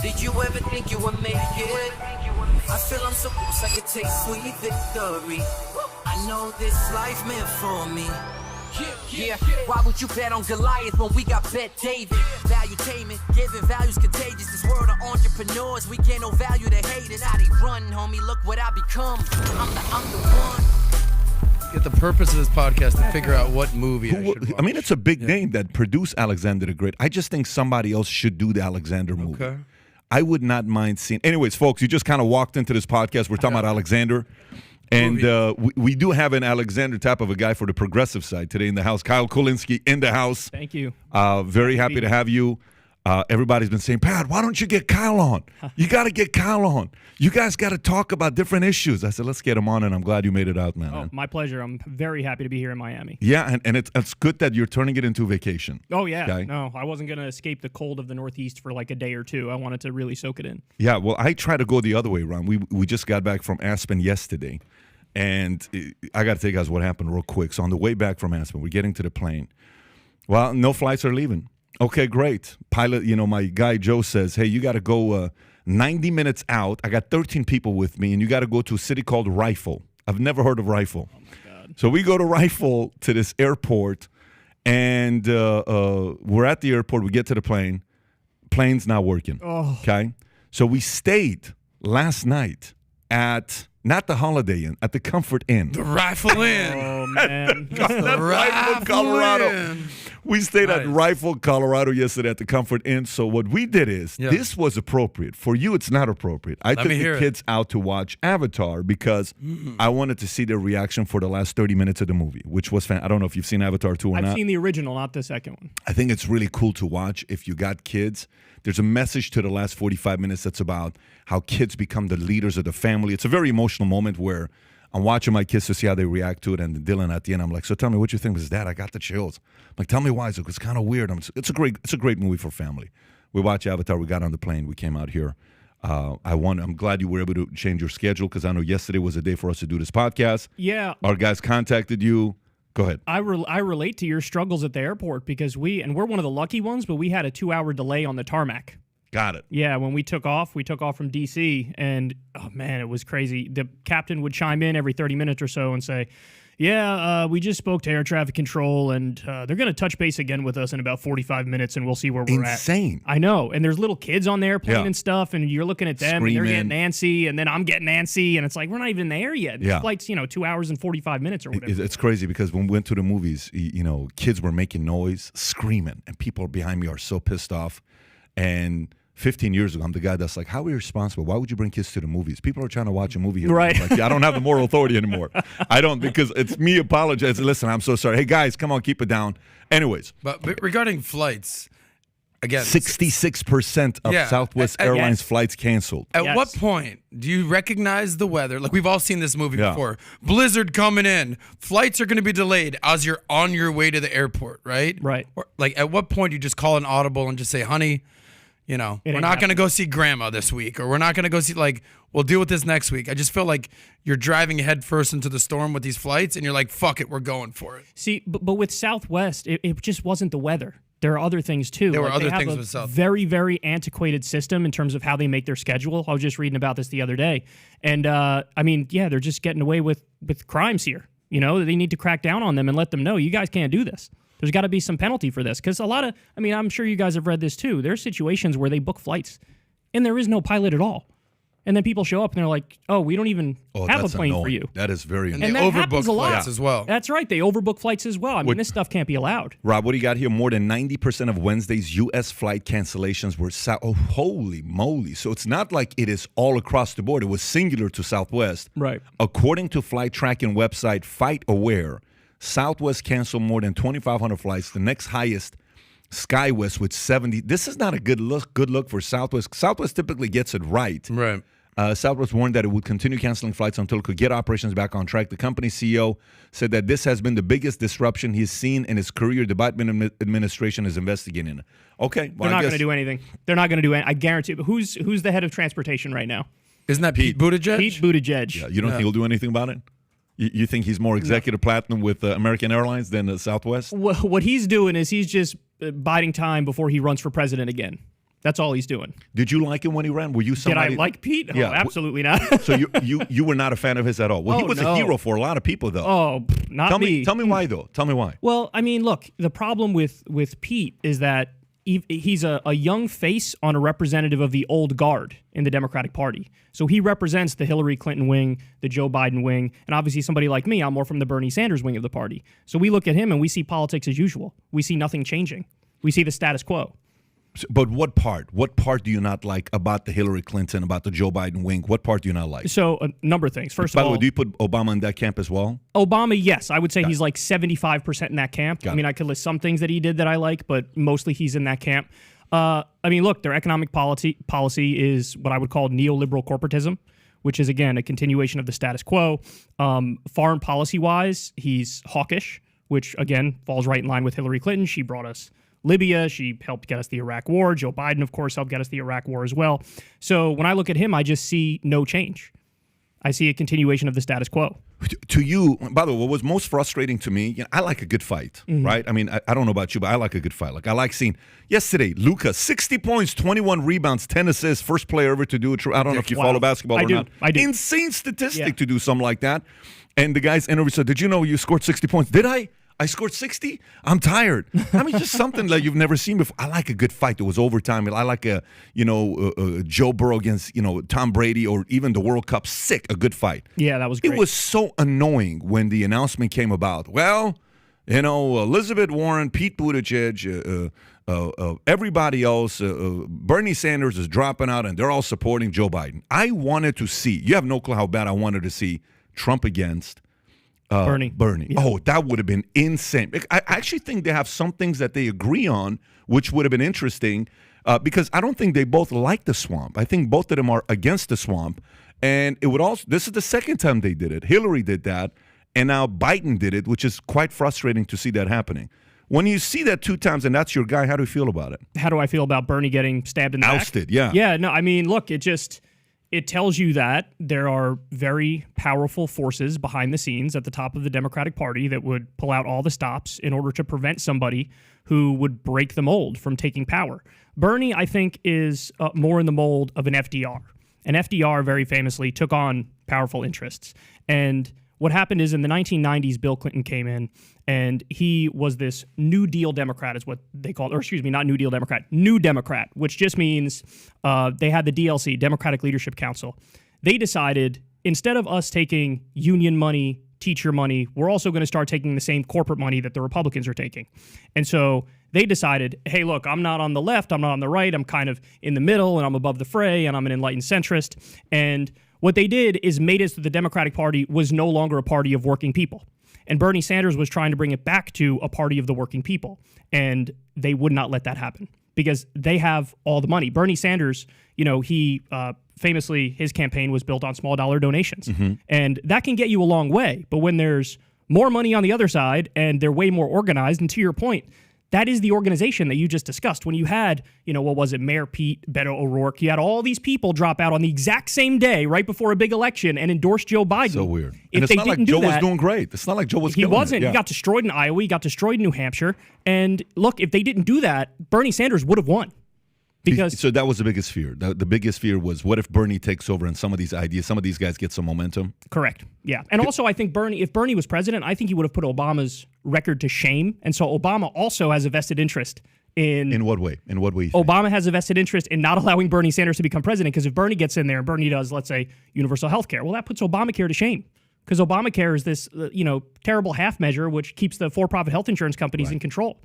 Did you ever think you would make it? I feel I'm so close, I could taste sweet victory. I know this life meant for me. Yeah, why would you bet on Goliath when we got Bet David? Valuetainment, giving value's contagious. This world of entrepreneurs, we get no value to haters. How they run, homie, look what I become. I'm the one. Get the purpose of this podcast to figure out what movie I should watch. I mean, it's a big name that produced Alexander the Great. I just think somebody else should do the Alexander movie. Okay. I would not mind seeing. Anyways, folks, you just kind of walked into this podcast. We're talking about Alexander. And we do have an Alexander type of a guy for the progressive side today in the house. Kyle Kulinski in the house. Thank you. Very happy to have you. Everybody's been saying, Pat, why don't you get Kyle on? You got to get Kyle on. You guys got to talk about different issues. I said, let's get him on, and I'm glad you made it out, man. Oh, my pleasure. I'm very happy to be here in Miami. Yeah, and it's good that you're turning it into a vacation. Oh, yeah. Okay? No, I wasn't going to escape the cold of the Northeast for like a day or two. I wanted to really soak it in. Yeah, well, I try to go the other way around. We just got back from Aspen yesterday. And I got to tell you guys what happened real quick. So on the way back from Aspen, we're getting to the plane. Well, no flights are leaving. Okay, great. Pilot, my guy Joe says, hey, you got to go 90 minutes out. I got 13 people with me, and you got to go to a city called Rifle. I've never heard of Rifle. Oh, my God. So we go to Rifle to this airport, and we're at the airport. We get to the plane. Plane's not working. Oh. Okay? So we stayed last night at... not the Holiday Inn, at the Comfort Inn. The Rifle Inn. Oh, man. The Rifle, Colorado. Inn. We stayed Nice. at Rifle, Colorado yesterday at the Comfort Inn. So what we did is, this was appropriate. For you, it's not appropriate. I took the kids out to watch Avatar because I wanted to see their reaction for the last 30 minutes of the movie, which was fan. I don't know if you've seen Avatar 2 or not. I've seen the original, not the second one. I think it's really cool to watch if you got kids. There's a message to the last 45 minutes that's about how kids become the leaders of the family. It's a very emotional moment where I'm watching my kids to see how they react to it. And Dylan at the end, I'm like, so tell me what you think. Because Dad, I got the chills. I'm like, tell me why. It's kind of weird. It's a great movie for family. We watched Avatar. We got on the plane. We came out here. I'm glad you were able to change your schedule because I know yesterday was a day for us to do this podcast. Yeah. Our guys contacted you. Go ahead. I relate to your struggles at the airport because we're one of the lucky ones, but we had a 2-hour delay on the tarmac. Got it. Yeah, when we took off from D.C., and, oh, man, it was crazy. The captain would chime in every 30 minutes or so and say, we just spoke to air traffic control, and they're going to touch base again with us in about 45 minutes, and we'll see where we're at. Insane. I know, and there's little kids on the airplane and stuff, and you're looking at them, Screaming. and they're getting antsy, and then I'm getting antsy, and it's like, we're not even there yet. Yeah. This flight's, 2 hours and 45 minutes or whatever. It's crazy because when we went to the movies, kids were making noise, screaming, and people behind me are so pissed off. And 15 years ago, I'm the guy that's like, how are you responsible? Why would you bring kids to the movies? People are trying to watch a movie here. Right. I'm like, I don't have the moral authority anymore. I don't, because it's me apologizing. Listen, I'm so sorry. Hey, guys, come on, keep it down. Anyways. But regarding flights, again. 66% of Southwest Airlines flights canceled. At what point do you recognize the weather? Like, we've all seen this movie before. Blizzard coming in. Flights are going to be delayed as you're on your way to the airport, right? Right. Or, like, at what point do you just call an audible and just say, honey, we're not going to go see grandma this week, or we're not going to go see, we'll deal with this next week. I just feel like you're driving head first into the storm with these flights, and you're like, fuck it, we're going for it. See, but with Southwest, it just wasn't the weather. There are other things, too. There were other things with Southwest. South. Very, very antiquated system in terms of how they make their schedule. I was just reading about this the other day. And, they're just getting away with crimes here. They need to crack down on them and let them know, you guys can't do this. There's got to be some penalty for this. Because I'm sure you guys have read this too. There's situations where they book flights and there is no pilot at all. And then people show up and they're like, oh, we don't even have a plane for you. That is very And annoying. they overbook flights as well. That's right. They overbook flights as well. This stuff can't be allowed. Rob, what do you got here? More than 90% of Wednesday's U.S. flight cancellations were Oh, holy moly. So it's not like it is all across the board. It was singular to Southwest. Right. According to flight tracking website FlightAware, Southwest canceled more than 2,500 flights. The next highest, SkyWest, with 70. This is not a good look for Southwest. Southwest typically gets it right. Right. Southwest warned that it would continue canceling flights until it could get operations back on track. The company CEO said that this has been the biggest disruption he's seen in his career. The Biden administration is investigating it. Okay. Well, They're not going to do anything. They're not going to do anything. I guarantee you. Who's the head of transportation right now? Isn't that Pete Buttigieg? Pete Buttigieg. Yeah, you don't think he'll do anything about it? You think he's more executive platinum with American Airlines than Southwest? What he's doing is he's just biding time before he runs for president again. That's all he's doing. Did you like him when he ran? Were you somebody? Did I like Pete? Yeah. Oh, absolutely not. So you were not a fan of his at all. Well, he was a hero for a lot of people, though. Oh, not me. Tell me why, though. Tell me why. Well, I mean, look, the problem with Pete is that he's a young face on a representative of the old guard in the Democratic Party. So he represents the Hillary Clinton wing, the Joe Biden wing, and obviously somebody like me, I'm more from the Bernie Sanders wing of the party. So we look at him and we see politics as usual. We see nothing changing. We see the status quo. But what part? What part do you not like about the Hillary Clinton, about the Joe Biden wing? What part do you not like? So a number of things. First By of the all, way, do you put Obama in that camp as well? Obama, yes. I would say he's like 75% in that camp. I mean, I could list some things that he did that I like, but mostly he's in that camp. I mean, look, their economic policy is what I would call neoliberal corporatism, which is, again, a continuation of the status quo. Foreign policy-wise, he's hawkish, which, again, falls right in line with Hillary Clinton. She brought us Libya. She helped get us the Iraq War. Joe Biden, of course, helped get us the Iraq War as well. So when I look at him, I just see no change. I see a continuation of the status quo. To you, by the way, what was most frustrating to me, I like a good fight, right? I mean, I don't know about you, but I like a good fight. Like, I like seeing, yesterday, Luka, 60 points, 21 rebounds, 10 assists, first player ever to do it. I don't know if you follow basketball or not. I do. Insane statistic to do something like that. And the guy's interview said, did you know you scored 60 points? Did I? I scored 60? I'm tired. I mean, just something that you've never seen before. I like a good fight. It was overtime. I like a Joe Burrow against, Tom Brady or even the World Cup. Sick, a good fight. Yeah, that was great. It was so annoying when the announcement came about. Well, Elizabeth Warren, Pete Buttigieg, everybody else, Bernie Sanders is dropping out, and they're all supporting Joe Biden. I wanted to see, you have no clue how bad I wanted to see Trump against Bernie. Yeah. Oh, that would have been insane. I actually think they have some things that they agree on, which would have been interesting because I don't think they both like the swamp. I think both of them are against the swamp. And it would also, this is the second time they did it. Hillary did that, and now Biden did it, which is quite frustrating to see that happening. When you see that two times and that's your guy, how do you feel about it? How do I feel about Bernie getting stabbed in the back? Ousted, yeah. Yeah, no, I mean, look, it tells you that there are very powerful forces behind the scenes at the top of the Democratic Party that would pull out all the stops in order to prevent somebody who would break the mold from taking power. Bernie, I think, is more in the mold of an FDR. And FDR very famously took on powerful interests. And what happened is in the 1990s, Bill Clinton came in, and he was this New Deal Democrat is what they called, or excuse me, not New Deal Democrat, New Democrat, which just means they had the DLC, Democratic Leadership Council. They decided, instead of us taking union money, teacher money, we're also going to start taking the same corporate money that the Republicans are taking. And so they decided, hey, look, I'm not on the left, I'm not on the right, I'm kind of in the middle, and I'm above the fray, and I'm an enlightened centrist. And what they did is made it so the Democratic Party was no longer a party of working people. And Bernie Sanders was trying to bring it back to a party of the working people. And they would not let that happen because they have all the money. Bernie Sanders, he famously, his campaign was built on small dollar donations. And that can get you a long way. But when there's more money on the other side and they're way more organized, and to your point, that is the organization that you just discussed. When you had, what was it, Mayor Pete, Beto O'Rourke, you had all these people drop out on the exact same day, right before a big election, and endorse Joe Biden. So weird. If and it's they not like didn't Joe do that, was doing great. It's not like Joe was he killing wasn't. it. Yeah. He got destroyed in Iowa. He got destroyed in New Hampshire. And look, if they didn't do that, Bernie Sanders would have won. Because so that was the biggest fear. The biggest fear was, what if Bernie takes over and some of these ideas, some of these guys get some momentum? Correct. Yeah. And also, I think if Bernie was president, I think he would have put Obama's record to shame. And so Obama also has a vested interest in what way? In what way? Obama has a vested interest in not allowing Bernie Sanders to become president, because if Bernie gets in there and Bernie does, let's say, universal health care, well, that puts Obamacare to shame. Because Obamacare is this, terrible half measure which keeps the for-profit health insurance companies in control.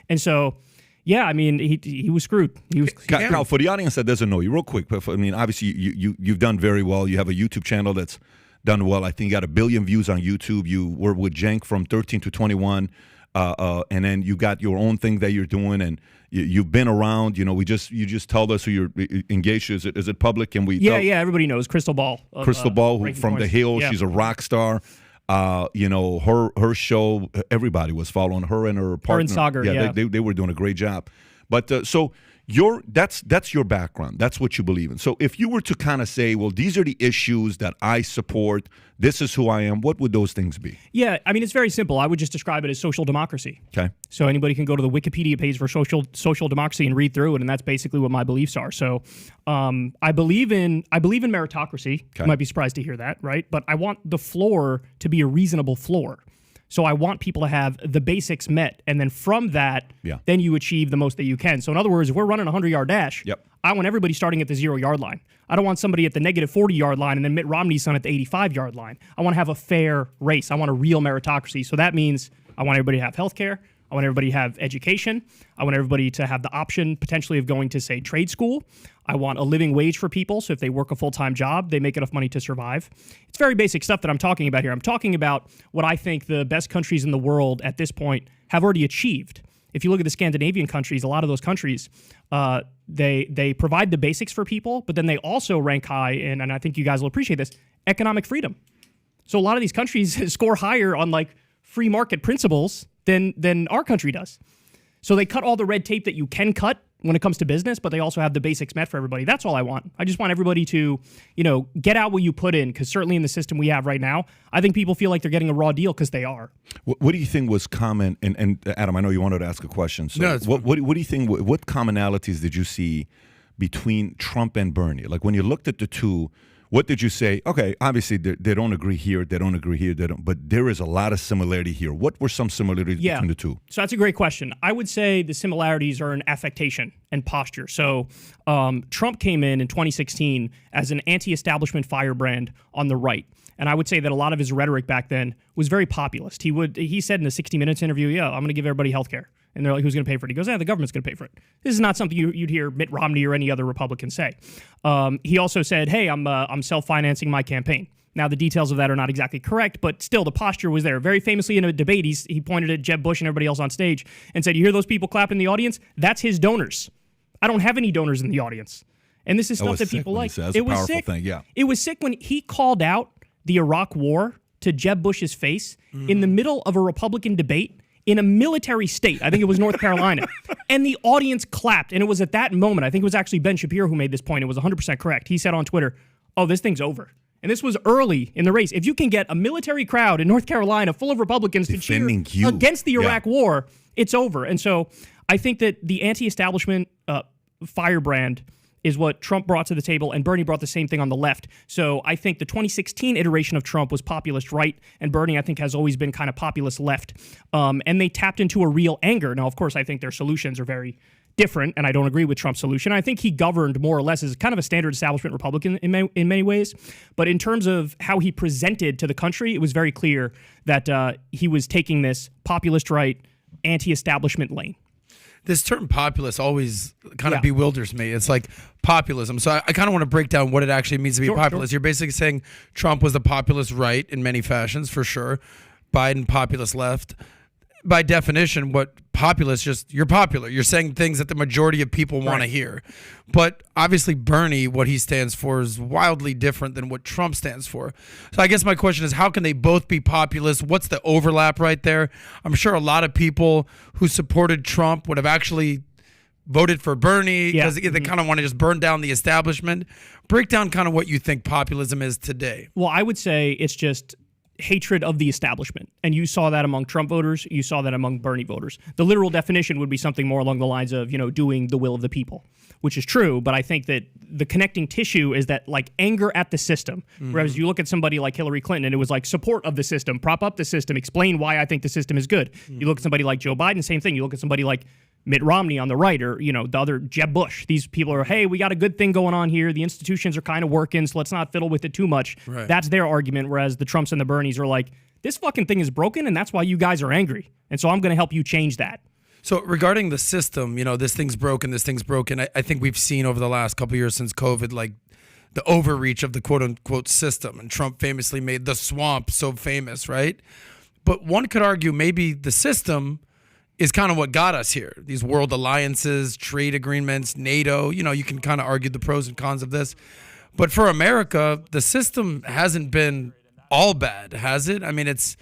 And so, yeah, I mean, he was screwed. Kyle, for the audience that doesn't know you, real quick, but obviously you've done very well. You have a YouTube channel that's done well. I think you got 1 billion views on YouTube. You were with Cenk from 13 to 21. And then you got your own thing that you're doing, and you've been around. You just told us who you're engaged to. Is it public? Can we? Yeah, everybody knows Crystal Ball. Crystal Ball, who, from Points. The Hill. Yeah. She's a rock star. Her show. Everybody was following her and her partner. Her and Sagar. Yeah, they were doing a great job. But so that's your background. That's what you believe in. So if you were to kind of say, well, these are the issues that I support, this is who I am, what would those things be? Yeah, I mean, it's very simple. I would just describe it as social democracy. Okay. So anybody can go to the Wikipedia page for social democracy and read through it, and that's basically what my beliefs are. So I believe in meritocracy. Okay. You might be surprised to hear that, right? But I want the floor to be a reasonable floor. So I want people to have the basics met, and then from that, then you achieve the most that you can. So in other words, if we're running a 100-yard dash, I want everybody starting at the 0-yard line. I don't want somebody at the negative 40-yard line and then Mitt Romney's son at the 85-yard line. I want to have a fair race. I want a real meritocracy. So that means I want everybody to have health care. I want everybody to have education. I want everybody to have the option potentially of going to, say, trade school. I want a living wage for people, so if they work a full-time job, they make enough money to survive. It's very basic stuff that I'm talking about here. I'm talking about what I think the best countries in the world at this point have already achieved. If you look at the Scandinavian countries, a lot of those countries, they provide the basics for people, but then they also rank high in, and I think you guys will appreciate this, economic freedom. So a lot of these countries score higher on like free market principles than our country does. So they cut all the red tape that you can cut when it comes to business, but they also have the basics met for everybody. That's all I want. I just want everybody to, get out what you put in, because certainly in the system we have right now, I think people feel like they're getting a raw deal because they are. What do you think was common? And Adam, I know you wanted to ask a question. So No, what do you think? What commonalities did you see between Trump and Bernie? Like when you looked at the two, what did you say? Okay, obviously they don't agree here, they don't agree here, but there is a lot of similarity here. What were some similarities between the two? So that's a great question. I would say the similarities are in affectation and posture. So Trump came in 2016 as an anti-establishment firebrand on the right. And I would say that a lot of his rhetoric back then was very populist. He said in the 60 Minutes interview, I'm going to give everybody health care. And they're like, who's going to pay for it? He goes, the government's going to pay for it. This is not something you'd hear Mitt Romney or any other Republican say. He also said, hey, I'm self-financing my campaign. Now, the details of that are not exactly correct, but still the posture was there. Very famously in a debate, he pointed at Jeb Bush and everybody else on stage and said, you hear those people clap in the audience? That's his donors. I don't have any donors in the audience. And this is stuff that people like. It was a powerful thing, yeah. It was sick when he called out the Iraq War to Jeb Bush's face in the middle of a Republican debate in a military state. I think it was North Carolina. And the audience clapped. And it was at that moment, I think it was actually Ben Shapiro who made this point. It was 100% correct. He said on Twitter, this thing's over. And this was early in the race. If you can get a military crowd in North Carolina full of Republicans to cheer against the Iraq War, it's over. And so I think that the anti-establishment firebrand is what Trump brought to the table, and Bernie brought the same thing on the left. So I think the 2016 iteration of Trump was populist right, and Bernie, I think, has always been kind of populist left. And they tapped into a real anger. Now, of course, I think their solutions are very different, and I don't agree with Trump's solution. I think he governed more or less as kind of a standard establishment Republican in many ways. But in terms of how he presented to the country, it was very clear that he was taking this populist right, anti-establishment lane. This term populist always kind of bewilders me. It's like populism. So I kind of want to break down what it actually means to be populist. Sure. You're basically saying Trump was the populist right in many fashions, for sure. Biden, populist left. By definition, what populist, just you're popular. You're saying things that the majority of people want to hear. But obviously Bernie, what he stands for is wildly different than what Trump stands for. So I guess my question is, how can they both be populist? What's the overlap right there? I'm sure a lot of people who supported Trump would have actually voted for Bernie because they kind of want to just burn down the establishment. Break down kind of what you think populism is today. Well, I would say it's just hatred of the establishment. And you saw that among Trump voters. You saw that among Bernie voters. The literal definition would be something more along the lines of, doing the will of the people, which is true. But I think that the connecting tissue is that like anger at the system. Whereas you look at somebody like Hillary Clinton and it was like support of the system, prop up the system, explain why I think the system is good. You look at somebody like Joe Biden, same thing. You look at somebody like Mitt Romney on the right, or the other Jeb Bush. These people are, hey, we got a good thing going on here. The institutions are kind of working, so let's not fiddle with it too much. Right. That's their argument. Whereas the Trumps and the Bernies are like, this fucking thing is broken, and that's why you guys are angry. And so I'm going to help you change that. So regarding the system, this thing's broken. I think we've seen over the last couple of years since COVID, like the overreach of the quote unquote system. And Trump famously made the swamp so famous, right? But one could argue maybe the system is kind of what got us here. These world alliances, trade agreements, NATO, you can kind of argue the pros and cons of this. But for America, the system hasn't been all bad, has it? I mean, it's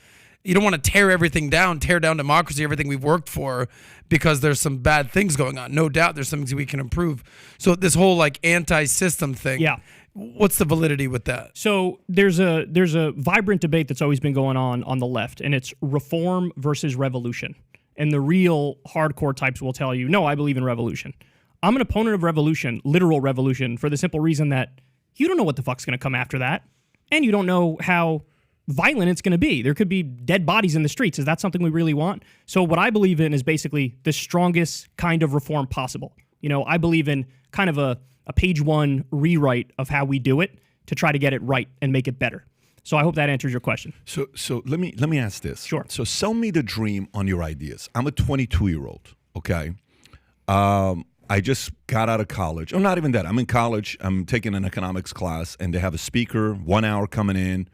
you don't want to tear everything down, tear down democracy, everything we've worked for, because there's some bad things going on. No doubt there's some things we can improve. So this whole like anti-system thing, Yeah. what's the validity with that? So there's a vibrant debate that's always been going on the left, and it's reform versus revolution. And the real hardcore types will tell you, no, I believe in revolution. I'm an opponent of revolution, literal revolution, for the simple reason that you don't know what the fuck's going to come after that, and you don't know how violent it's going to be. There could be dead bodies in the streets. Is that something we really want? So what I believe in is basically the strongest kind of reform possible. You know, I believe in kind of a page one rewrite of how we do it to try to get it right and make it better. So I hope that answers your question. So let me ask this. Sure. So sell me the dream on your ideas. I'm a 22-year-old, okay? I just got out of college. Oh, not even that. I'm in college. I'm taking an economics class, and they have a speaker, 1 hour coming in,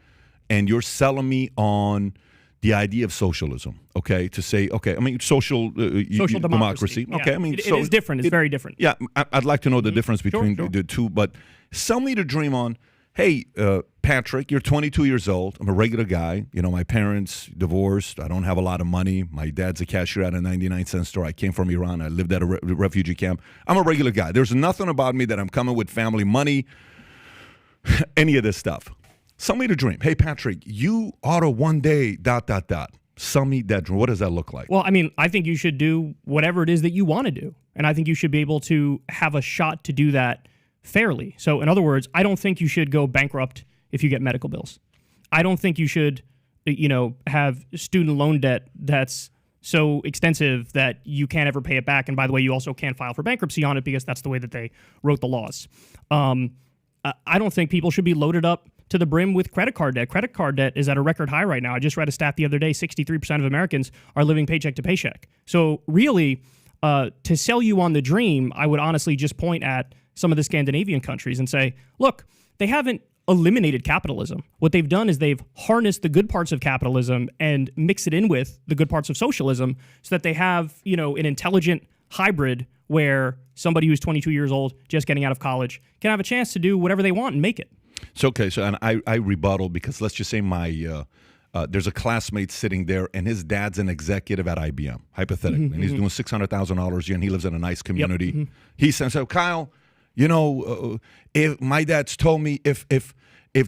and you're selling me on the idea of socialism, okay? To say, okay, I mean, social democracy. Yeah. Okay, I mean, it is different. It's very different. Yeah, I'd like to know the difference between the two, but sell me the dream on, hey, Patrick, you're 22 years old. I'm a regular guy. You know, my parents divorced. I don't have a lot of money. My dad's a cashier at a 99-cent store. I came from Iran. I lived at a refugee camp. I'm a regular guy. There's nothing about me that I'm coming with family money, any of this stuff. Sell me the dream. Hey, Patrick, you ought to one day, ... Sell me that dream. What does that look like? Well, I mean, I think you should do whatever it is that you want to do. And I think you should be able to have a shot to do that fairly. So, in other words, I don't think you should go bankrupt if you get medical bills. I don't think you should, have student loan debt that's so extensive that you can't ever pay it back. And by the way, you also can't file for bankruptcy on it because that's the way that they wrote the laws. I don't think people should be loaded up to the brim with credit card debt. Credit card debt is at a record high right now. I just read a stat the other day, 63% of Americans are living paycheck to paycheck. So really, to sell you on the dream, I would honestly just point at some of the Scandinavian countries and say, look, they haven't eliminated capitalism. What they've done is they've harnessed the good parts of capitalism and mixed it in with the good parts of socialism so that they have, an intelligent hybrid where somebody who's 22 years old, just getting out of college, can have a chance to do whatever they want and make it. So, okay, and I rebuttal because let's just say there's a classmate sitting there and his dad's an executive at IBM, hypothetically, and he's doing $600,000 a year and he lives in a nice community. Yep. He says, so Kyle, if my dad's told me if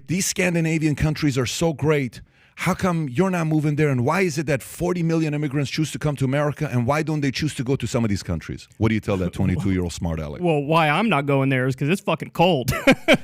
these Scandinavian countries are so great, how come you're not moving there? And why is it that 40 million immigrants choose to come to America? And why don't they choose to go to some of these countries? What do you tell that 22-year-old smart aleck? Well, why I'm not going there is because it's fucking cold.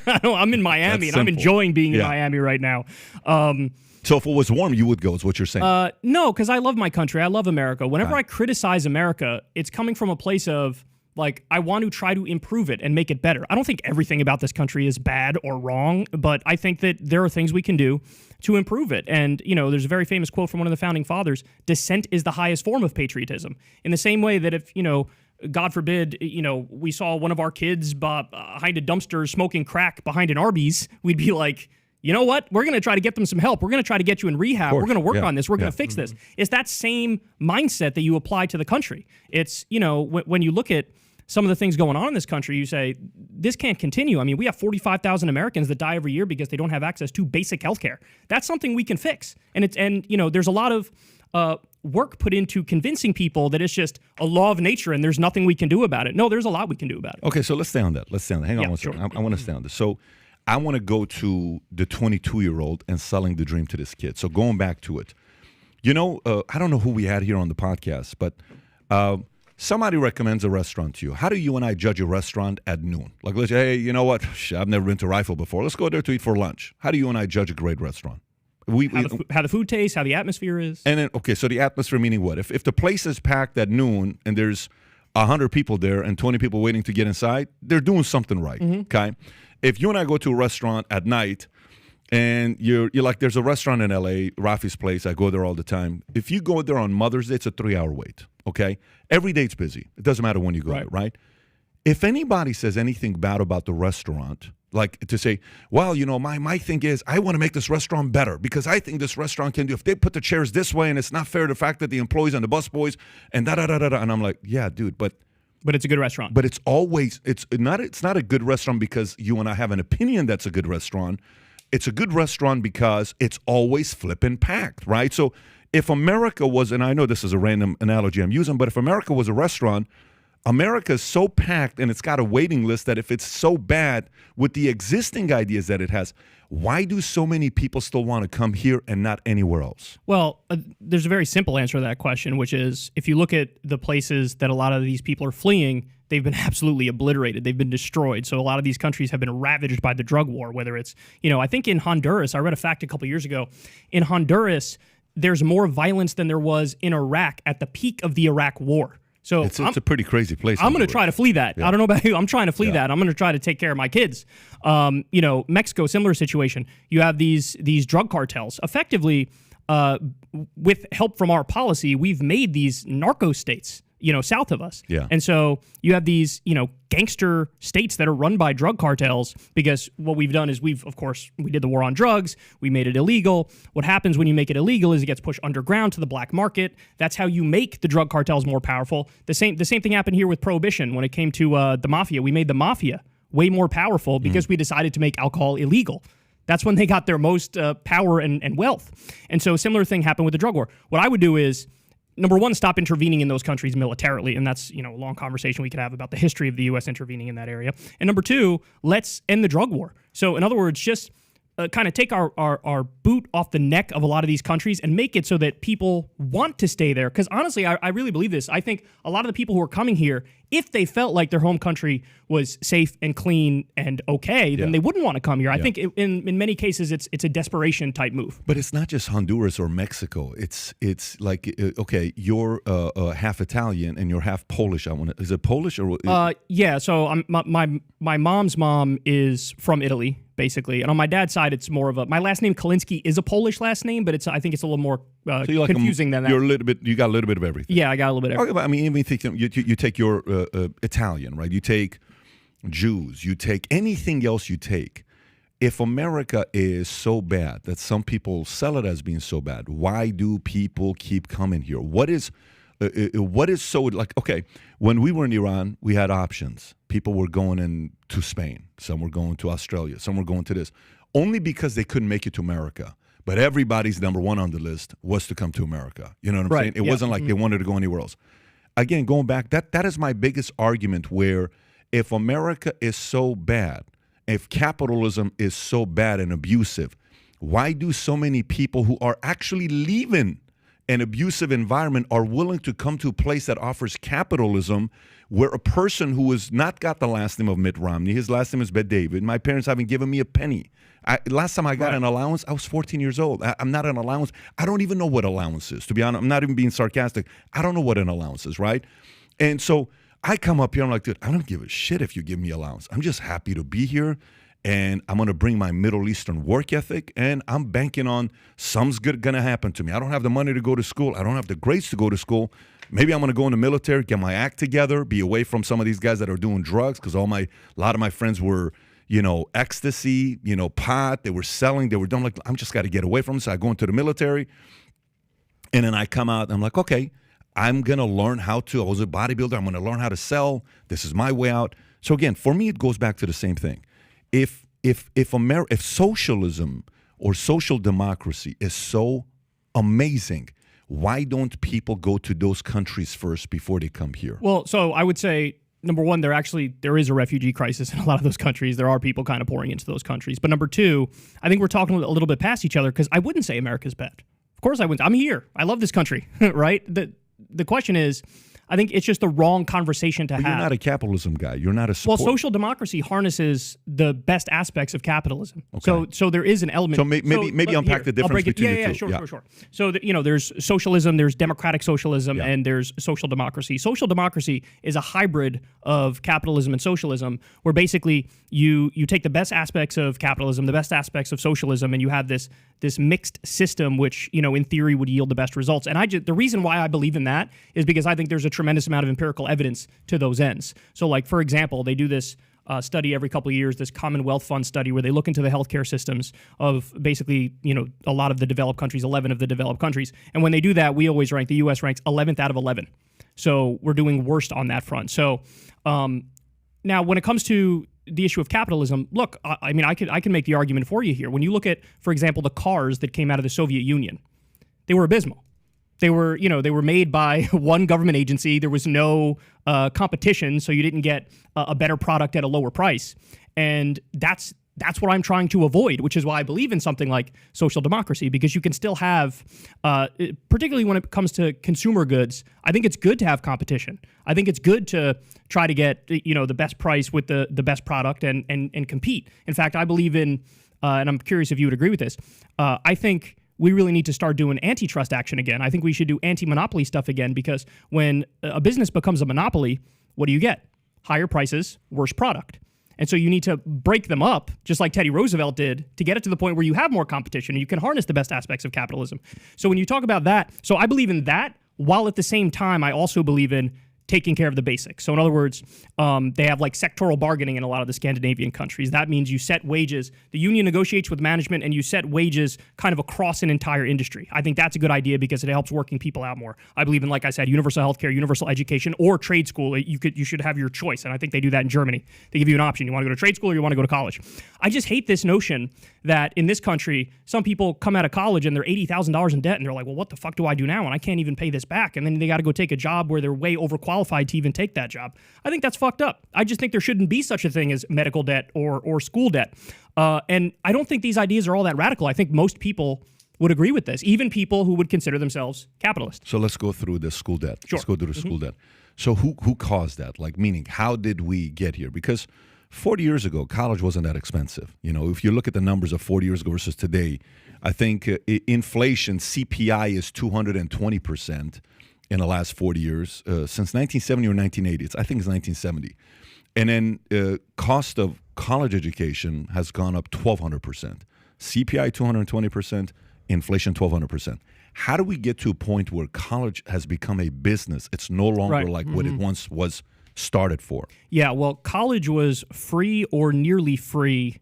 I'm in Miami, and I'm enjoying being in Miami right now. So if it was warm, you would go, is what you're saying? No, because I love my country. I love America. Whenever I criticize America, it's coming from a place of, like, I want to try to improve it and make it better. I don't think everything about this country is bad or wrong, but I think that there are things we can do to improve it. And, there's a very famous quote from one of the founding fathers, dissent is the highest form of patriotism. In the same way that if, God forbid, we saw one of our kids behind a dumpster smoking crack behind an Arby's, we'd be like, you know what? We're going to try to get them some help. We're going to try to get you in rehab. We're going to work on this. We're going to fix this. It's that same mindset that you apply to the country. It's, when you look at some of the things going on in this country, you say, this can't continue. I mean, we have 45,000 Americans that die every year because they don't have access to basic health care. That's something we can fix. And there's a lot of work put into convincing people that it's just a law of nature and there's nothing we can do about it. No, there's a lot we can do about it. Okay, so let's stay on that. Hang on one second. I want to stay on this. So I want to go to the 22-year-old and selling the dream to this kid. So going back to it, I don't know who we had here on the podcast, but somebody recommends a restaurant to you. How do you and I judge a restaurant at noon? Like, let's say, hey, you know what? I've never been to Rifle before. Let's go there to eat for lunch. How do you and I judge a great restaurant? How the food tastes, how the atmosphere is. And then, okay, so the atmosphere meaning what? If the place is packed at noon and there's 100 people there and 20 people waiting to get inside, they're doing something right, okay? If you and I go to a restaurant at night and you're like, there's a restaurant in L.A., Rafi's Place, I go there all the time. If you go there on Mother's Day, it's a 3-hour wait, okay? Every day it's busy. It doesn't matter when you go there, right? If anybody says anything bad about the restaurant, like to say, well, my thing is I want to make this restaurant better because I think this restaurant can do, if they put the chairs this way and it's not fair to the fact that the employees and the busboys and da-da-da-da-da. And I'm like, yeah, dude, but it's a good restaurant. But it's not a good restaurant because you and I have an opinion that's a good restaurant. It's a good restaurant because it's always flipping packed, right? So if America was, and I know this is a random analogy I'm using, but if America was a restaurant, America is so packed and it's got a waiting list that if it's so bad with the existing ideas that it has, why do so many people still want to come here and not anywhere else? Well, there's a very simple answer to that question, which is if you look at the places that a lot of these people are fleeing, they've been absolutely obliterated. They've been destroyed. So a lot of these countries have been ravaged by the drug war, whether it's, I think in Honduras, I read a fact a couple years ago, in Honduras, there's more violence than there was in Iraq at the peak of the Iraq war. So it's a pretty crazy place. I'm going to try to flee that. Yeah. I don't know about you. I'm trying to flee that. I'm going to try to take care of my kids. Mexico, similar situation. You have these drug cartels. Effectively, with help from our policy, we've made these narco states, south of us. Yeah. And so you have these, gangster states that are run by drug cartels because what we've done is we did the war on drugs. We made it illegal. What happens when you make it illegal is it gets pushed underground to the black market. That's how you make the drug cartels more powerful. The same thing happened here with prohibition when it came to the mafia. We made the mafia way more powerful because we decided to make alcohol illegal. That's when they got their most power and wealth. And so a similar thing happened with the drug war. What I would do is, number one, stop intervening in those countries militarily, and that's a long conversation we could have about the history of the U.S. intervening in that area. And number two, let's end the drug war. So in other words, just kind of take our boot off the neck of a lot of these countries and make it so that people want to stay there. Because honestly, I really believe this. I think a lot of the people who are coming here, if they felt like their home country was safe and clean and okay, then they wouldn't want to come here. I think in many cases it's a desperation type move. But it's not just Honduras or Mexico. It's like okay, you're half Italian and you're half Polish. Is it Polish or? Yeah. So my mom's mom is from Italy, basically, and on my dad's side, it's more of my last name Kulinski is a Polish last name, but I think it's a little more confusing than that. You got a little bit of everything. Yeah, I got a little bit of everything. Okay, but even think you take your Italian, right? You take Jews, you take anything else you take. If America is so bad that some people sell it as being so bad, why do people keep coming here? What is so like, okay, when we were in Iran, we had options. People were going to Spain. Some were going to Australia. Some were going to this. Only because they couldn't make it to America. But everybody's number one on the list was to come to America. You know what I'm saying? It wasn't like they wanted to go anywhere else. Again, going back, that is my biggest argument where if America is so bad, if capitalism is so bad and abusive, why do so many people who are actually leaving an abusive environment are willing to come to a place that offers capitalism where a person who has not got the last name of Mitt Romney, his last name is Bet David, my parents haven't given me a penny. Last time I got an allowance, I was 14 years old. I'm not an allowance. I don't even know what allowance is, to be honest. I'm not even being sarcastic. I don't know what an allowance is, right? And so I come up here, I'm like, dude, I don't give a shit if you give me allowance. I'm just happy to be here, and I'm going to bring my Middle Eastern work ethic, and I'm banking on something's good going to happen to me. I don't have the money to go to school. I don't have the grades to go to school. Maybe I'm going to go in the military, get my act together, be away from some of these guys that are doing drugs, because a lot of my friends were, ecstasy, pot. They were selling. They were done. Like, I'm just got to get away from this. So I go into the military, and then I come out, and I'm like, okay, I'm going to learn how to. I was a bodybuilder. I'm going to learn how to sell. This is my way out. So again, for me, it goes back to the same thing. If socialism or social democracy is so amazing, why don't people go to those countries first before they come here? Well, so I would say, number one, there is a refugee crisis in a lot of those countries. There are people kind of pouring into those countries. But number two, I think we're talking a little bit past each other because I wouldn't say America's bad. Of course I wouldn't. I'm here. I love this country, right? The question is, I think it's just the wrong conversation to have. You're not a capitalism guy. You're not a support. Well, social democracy harnesses the best aspects of capitalism. Okay. So there is an element. So maybe unpack the difference between the two. Sure. So there's socialism, there's democratic socialism, and there's social democracy. Social democracy is a hybrid of capitalism and socialism, where basically you take the best aspects of capitalism, the best aspects of socialism, and you have this mixed system, which in theory would yield the best results. And the reason why I believe in that is because I think there's a tremendous amount of empirical evidence to those ends. So, like, for example, they do this study every couple of years, this Commonwealth Fund study, where they look into the healthcare systems of basically, a lot of the developed countries, 11 of the developed countries. And when they do that, we always rank, the U.S. ranks 11th out of 11. So we're doing worst on that front. So now when it comes to the issue of capitalism, look, I mean, I can make the argument for you here. When you look at, for example, the cars that came out of the Soviet Union, they were abysmal. They were made by one government agency. There was no competition, so you didn't get a better product at a lower price. And that's what I'm trying to avoid, which is why I believe in something like social democracy, because you can still have, particularly when it comes to consumer goods, I think it's good to have competition. I think it's good to try to get the best price with the best product and compete. In fact, I believe in, and I'm curious if you would agree with this, I think we really need to start doing antitrust action again. I think we should do anti-monopoly stuff again, because when a business becomes a monopoly, what do you get? Higher prices, worse product. And so you need to break them up, just like Teddy Roosevelt did, to get it to the point where you have more competition and you can harness the best aspects of capitalism. So when you talk about that, so I believe in that, while at the same time I also believe in taking care of the basics. So in other words, they have like sectoral bargaining in a lot of the Scandinavian countries. That means you set wages. The union negotiates with management and you set wages kind of across an entire industry. I think that's a good idea because it helps working people out more. I believe in, like I said, universal healthcare, universal education, or trade school. You should have your choice. And I think they do that in Germany. They give you an option. You want to go to trade school or you want to go to college. I just hate this notion that in this country, some people come out of college and they're $80,000 in debt and they're like, well, what the fuck do I do now? And I can't even pay this back. And then they got to go take a job where they're way overqualified to even take that job. I think that's fucked up. I just think there shouldn't be such a thing as medical debt or school debt. And I don't think these ideas are all that radical. I think most people would agree with this, even people who would consider themselves capitalists. So let's go through the school debt. Sure. Let's go through the school debt. So who caused that? Like, meaning, how did we get here? Because 40 years ago, college wasn't that expensive. If you look at the numbers of 40 years ago versus today, I think inflation, CPI is 220% in the last 40 years. Since 1970 or 1980, I think it's 1970. And then cost of college education has gone up 1,200%. CPI 220%, inflation 1,200%. How do we get to a point where college has become a business? It's no longer like what it once was started for. Yeah, well, college was free or nearly free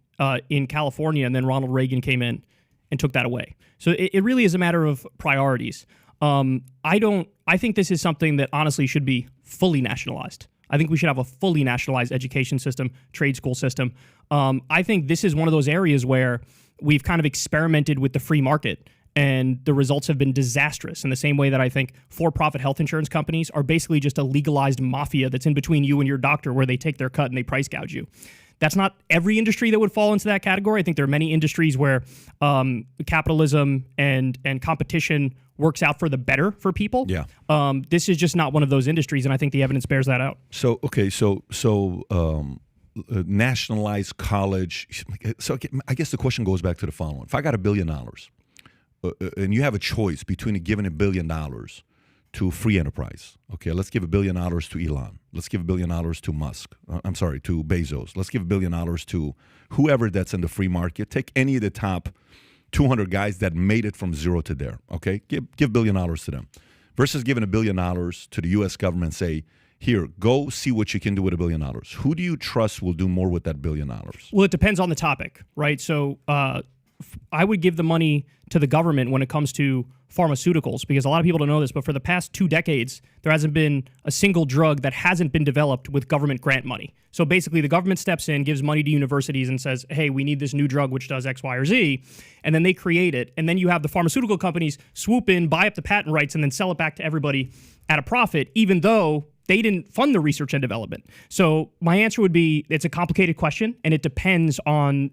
in California, and then Ronald Reagan came in and took that away. So it really is a matter of priorities. I think this is something that honestly should be fully nationalized. I think we should have a fully nationalized education system, trade school system. I think this is one of those areas where we've kind of experimented with the free market, and the results have been disastrous, in the same way that I think for-profit health insurance companies are basically just a legalized mafia that's in between you and your doctor, where they take their cut and they price gouge you. That's not every industry that would fall into that category. I think there are many industries where capitalism and competition works out for the better for people. Yeah. This is just not one of those industries, and I think the evidence bears that out. So nationalized college. So I guess the question goes back to the following: if I got $1 billion, and you have a choice between giving $1 billion to free enterprise. Okay, let's give $1 billion to Elon. Let's give $1 billion to Musk. To Bezos. Let's give $1 billion to whoever that's in the free market. Take any of the top 200 guys that made it from zero to there. Okay, give $1 billion to them, versus giving $1 billion to the U.S. government and say, here, go see what you can do with $1 billion. Who do you trust will do more with that $1 billion? Well, it depends on the topic, right? So I would give the money to the government when it comes to pharmaceuticals, because a lot of people don't know this, but for the past 2 decades, there hasn't been a single drug that hasn't been developed with government grant money. So basically, the government steps in, gives money to universities and says, hey, we need this new drug which does X, Y, or Z, and then they create it. And then you have the pharmaceutical companies swoop in, buy up the patent rights, and then sell it back to everybody at a profit, even though they didn't fund the research and development. So my answer would be, it's a complicated question, and it depends on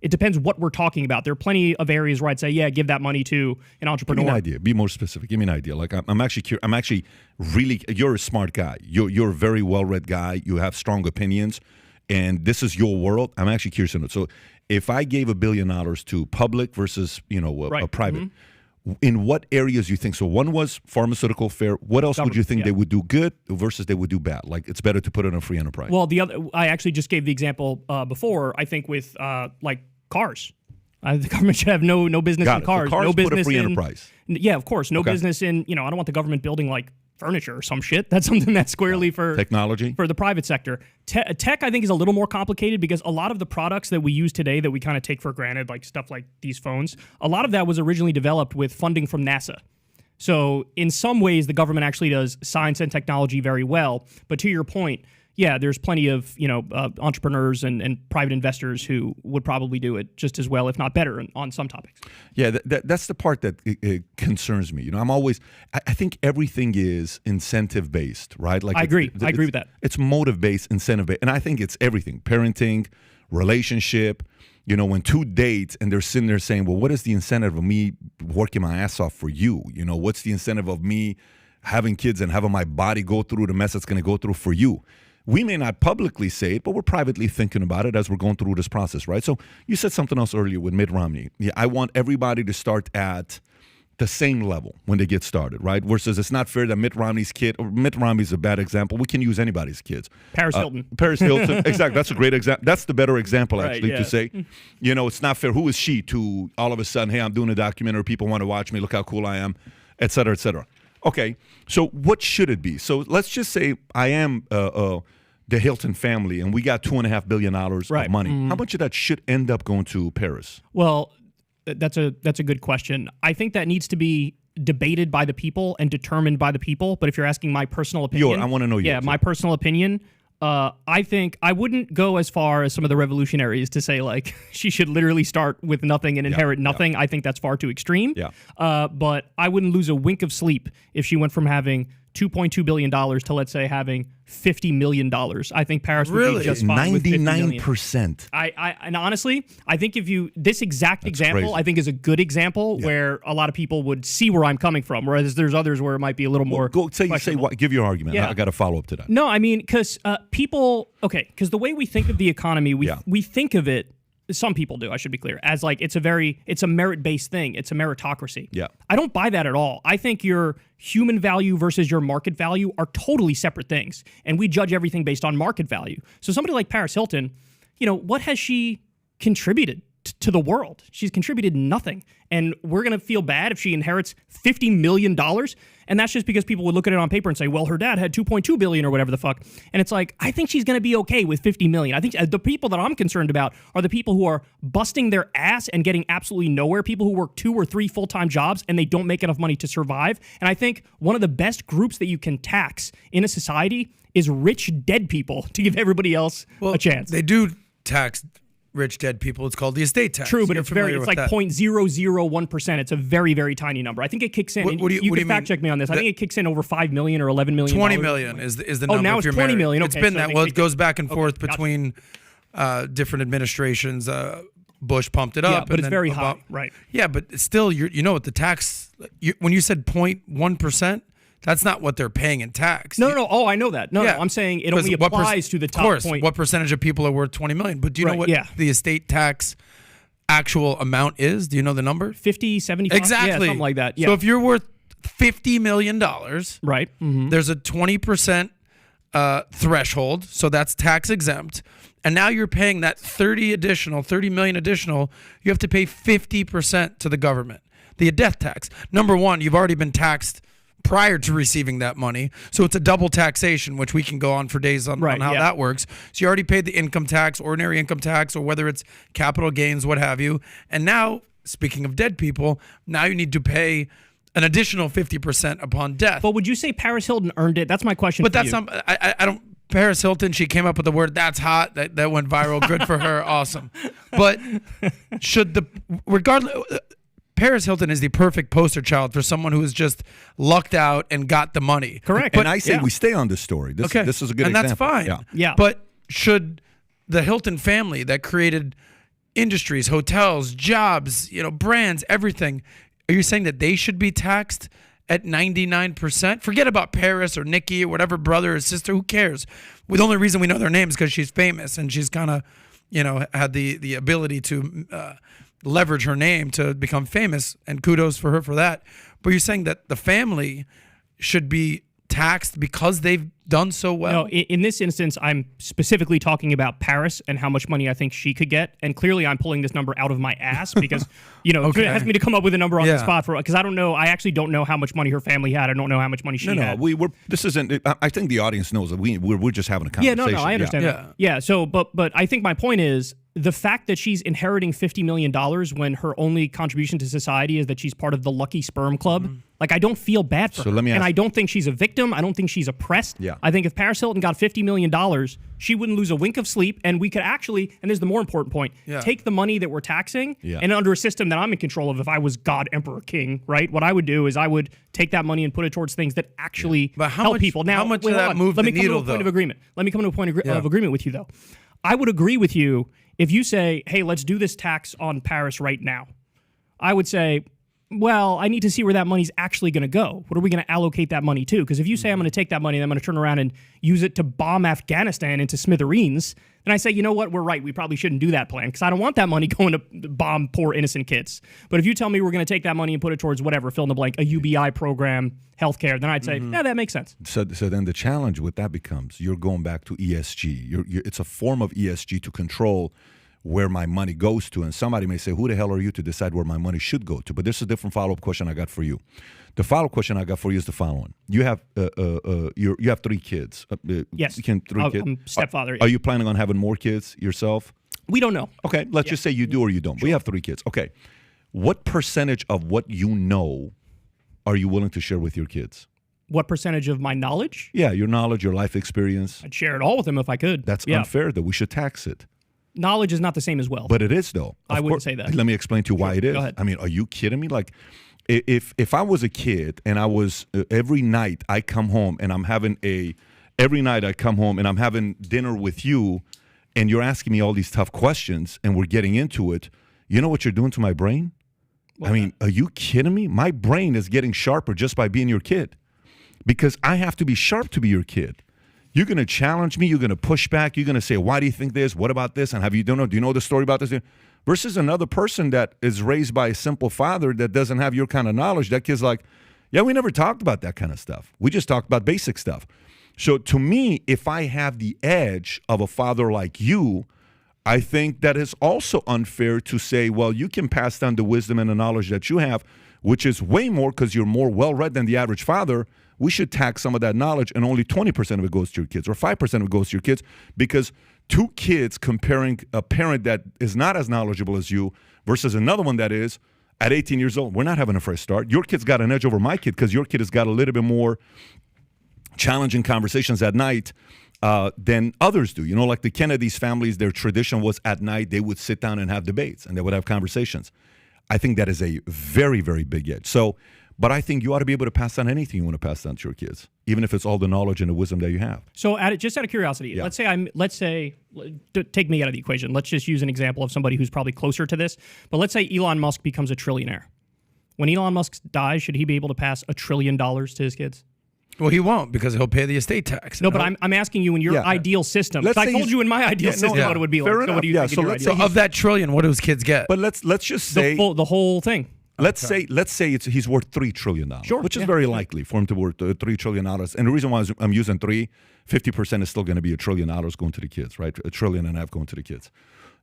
it depends what we're talking about. There are plenty of areas where I'd say, yeah, give that money to an entrepreneur. Give me an idea. Be more specific. Give me an idea. Like, I'm actually curious. I'm actually really. You're a smart guy. You're a very well-read guy. You have strong opinions, and this is your world. I'm actually curious to know. So, if I gave $1 billion to public versus a private, in what areas you think? So, one was pharmaceutical fair. What else would you think they would do good versus they would do bad? Like, it's better to put it in a free enterprise. Well, the other, I actually just gave the example before. I think with cars. The government should have no business in cars. So cars no business put a free in enterprise. Yeah, of course. No business in, I don't want the government building like furniture or some shit. That's something that's squarely for technology, for the private sector. Tech, I think, is a little more complicated, because a lot of the products that we use today that we kind of take for granted, like stuff like these phones, a lot of that was originally developed with funding from NASA. So in some ways, the government actually does science and technology very well. But to your point, yeah, there's plenty of entrepreneurs and private investors who would probably do it just as well, if not better, on some topics. Yeah, that's the part that it concerns me. I think everything is incentive based, right? Like I agree with that. It's motive based, incentive based, and I think it's everything: parenting, relationship. When two dates and they're sitting there saying, well, what is the incentive of me working my ass off for you? What's the incentive of me having kids and having my body go through the mess it's going to go through for you? We may not publicly say it, but we're privately thinking about it as we're going through this process, right? So you said something else earlier with Mitt Romney. Yeah, I want everybody to start at the same level when they get started, right? Versus it's not fair that Mitt Romney's a bad example. We can use anybody's kids. Paris Hilton. Exactly. That's a great example. That's the better example, actually, right, to say, it's not fair. Who is she to all of a sudden, hey, I'm doing a documentary, people want to watch me, look how cool I am, et cetera, et cetera. Okay, so what should it be? So let's just say I am the Hilton family and we got $2.5 billion of money. Mm-hmm. How much of that should end up going to Paris? Well, that's a good question. I think that needs to be debated by the people and determined by the people. But if you're asking my personal opinion, I want to know yours. Yeah, my personal opinion. I think I wouldn't go as far as some of the revolutionaries to say like she should literally start with nothing and inherit nothing. Yeah. I think that's far too extreme. Yeah. But I wouldn't lose a wink of sleep if she went from having $2.2 billion to, let's say, having $50 million. I think Paris would be just fine with $50 million. 99%. And honestly, I think this exact example, crazy. I think is a good example where a lot of people would see where I'm coming from, whereas there's others where it might be a little more say what, give your argument. Yeah. I got to follow up to that. No, I mean, because because the way we think of the economy, we think of it, some people do, I should be clear, as like it's a merit-based thing. It's a meritocracy. Yeah. I don't buy that at all. I think your human value versus your market value are totally separate things. And we judge everything based on market value. So somebody like Paris Hilton, what has she contributed to the world? She's contributed nothing. And we're going to feel bad if she inherits $50 million. And that's just because people would look at it on paper and say, well, her dad had $2.2 billion or whatever the fuck. And it's like, I think she's going to be okay with $50 million. I think the people that I'm concerned about are the people who are busting their ass and getting absolutely nowhere, people who work 2 or 3 full-time jobs and they don't make enough money to survive. And I think one of the best groups that you can tax in a society is rich dead people to give everybody else a chance. They do tax rich dead people. It's called the estate tax. True, but it's like 0.001%. It's a very, very tiny number. I think it kicks in. You can fact check me on this. I think it kicks in over $5 million or $11 million. 20 million is the number. Oh, now it's 20 million. Okay, it's been so that. Well, it goes back and forth between different administrations. Bush pumped it up. Yeah, but it's very high, right? Yeah, but still, what the tax? When you said 0.1%. That's not what they're paying in tax. No. Oh, I know that. No, I'm saying it only applies to the top point. Of course, what percentage of people are worth $20 million? But do you know what the estate tax actual amount is? Do you know the number? 50, 75? Exactly. Yeah, something like that. Yeah. So if you're worth $50 million, right? Mm-hmm. There's a 20% threshold, so that's tax exempt. And now you're paying that $30 million additional, you have to pay 50% to the government. The death tax. Number one, you've already been taxed prior to receiving that money. So it's a double taxation, which we can go on for days on how that works. So you already paid the income tax, ordinary income tax, or whether it's capital gains, what have you. And now, speaking of dead people, now you need to pay an additional 50% upon death. But would you say Paris Hilton earned it? That's my question but for that's you. not, I don't, Paris Hilton, she came up with the word, that's hot. That went viral. Good for her. Awesome. But regardless, Paris Hilton is the perfect poster child for someone who is just lucked out and got the money. Correct. And I say we stay on this story. This is a good example. And that's fine. Yeah. But should the Hilton family that created industries, hotels, jobs, brands, everything, are you saying that they should be taxed at 99%? Forget about Paris or Nikki or whatever brother or sister. Who cares? The only reason we know their names is because she's famous and she's kind of, had the ability to leverage her name to become famous, and kudos for her for that. But you're saying that the family should be taxed because they've done so well? No, in this instance, I'm specifically talking about Paris and how much money I think she could get. And clearly I'm pulling this number out of my ass because, it has me to come up with a number on the spot because I don't know. I actually don't know how much money her family had. I don't know how much money she had. This isn't, I think the audience knows that we're just having a conversation. Yeah, no, I understand that. Yeah, so, but I think my point is, the fact that she's inheriting $50 million when her only contribution to society is that she's part of the lucky sperm club, like, I don't feel bad for her. let me ask, and I don't think she's a victim. I don't think she's oppressed. Yeah. I think if Paris Hilton got $50 million, she wouldn't lose a wink of sleep, and we could actually, and this is the more important point, take the money that we're taxing, and under a system that I'm in control of, if I was God, Emperor, King, right, what I would do is I would take that money and put it towards things that actually help people. Now, how much of that move the needle, though? Let me come to a point of agreement with you, though. I would agree with you if you say, hey, let's do this tax on Paris right now. I would say, well, I need to see where that money's actually going to go. What are we going to allocate that money to? Because if you say I'm going to take that money and I'm going to turn around and use it to bomb Afghanistan into smithereens, then I say, you know what, we're right. We probably shouldn't do that plan because I don't want that money going to bomb poor innocent kids. But if you tell me we're going to take that money and put it towards whatever, fill in the blank, a UBI program, healthcare, then I'd say, yeah, that makes sense. So then the challenge with that becomes you're going back to ESG. It's a form of ESG to control where my money goes to. And somebody may say, who the hell are you to decide where my money should go to? But there's a different follow-up question I got for you. The follow-up question I got for you is the following. You have 3 kids. Yes. Three kids. I'm stepfather. Are you planning on having more kids yourself? We don't know. Okay, let's just say you do or you don't. But you have 3 kids. Okay. What percentage of what you know are you willing to share with your kids? What percentage of my knowledge? Yeah, your knowledge, your life experience. I'd share it all with them if I could. That's unfair, though. We should tax it. Knowledge is not the same as wealth. But it is, though. I wouldn't say that. Let me explain to you why it is. Go ahead. I mean, are you kidding me? Like, if I was a kid and I was every night I come home and I'm having dinner with you, and you're asking me all these tough questions and we're getting into it, you know what you're doing to my brain? I mean, are you kidding me? My brain is getting sharper just by being your kid, because I have to be sharp to be your kid. You're going to challenge me. You're going to push back. You're going to say, why do you think this? What about this? And do you know the story about this? Versus another person that is raised by a simple father that doesn't have your kind of knowledge. That kid's like, yeah, we never talked about that kind of stuff. We just talked about basic stuff. So to me, if I have the edge of a father like you, I think that is also unfair to say, well, you can pass down the wisdom and the knowledge that you have, which is way more because you're more well-read than the average father. We should tax some of that knowledge, and only 20% of it goes to your kids, or 5% of it goes to your kids, because 2 kids comparing a parent that is not as knowledgeable as you versus another one that is at 18 years old, we're not having a fresh start. Your kid's got an edge over my kid because your kid has got a little bit more challenging conversations at night than others do. You know, like the Kennedys families, their tradition was at night they would sit down and have debates and they would have conversations. I think that is a very, very big edge. So, but I think you ought to be able to pass on anything you want to pass down to your kids, even if it's all the knowledge and the wisdom that you have. So, just out of curiosity, let's say, take me out of the equation. Let's just use an example of somebody who's probably closer to this. But let's say Elon Musk becomes a trillionaire. When Elon Musk dies, should he be able to pass $1 trillion to his kids? Well, he won't, because he'll pay the estate tax. No, but I'm asking you in your ideal system. I told you in my ideal system what it would be like. Fair so what do you think? So of that trillion, what do his kids get? But let's just say the whole thing. Let's say he's worth $3 trillion, which is very likely for him to worth $3 trillion. And the reason why I'm using 50% is still going to be $1 trillion going to the kids, right? $1.5 trillion going to the kids.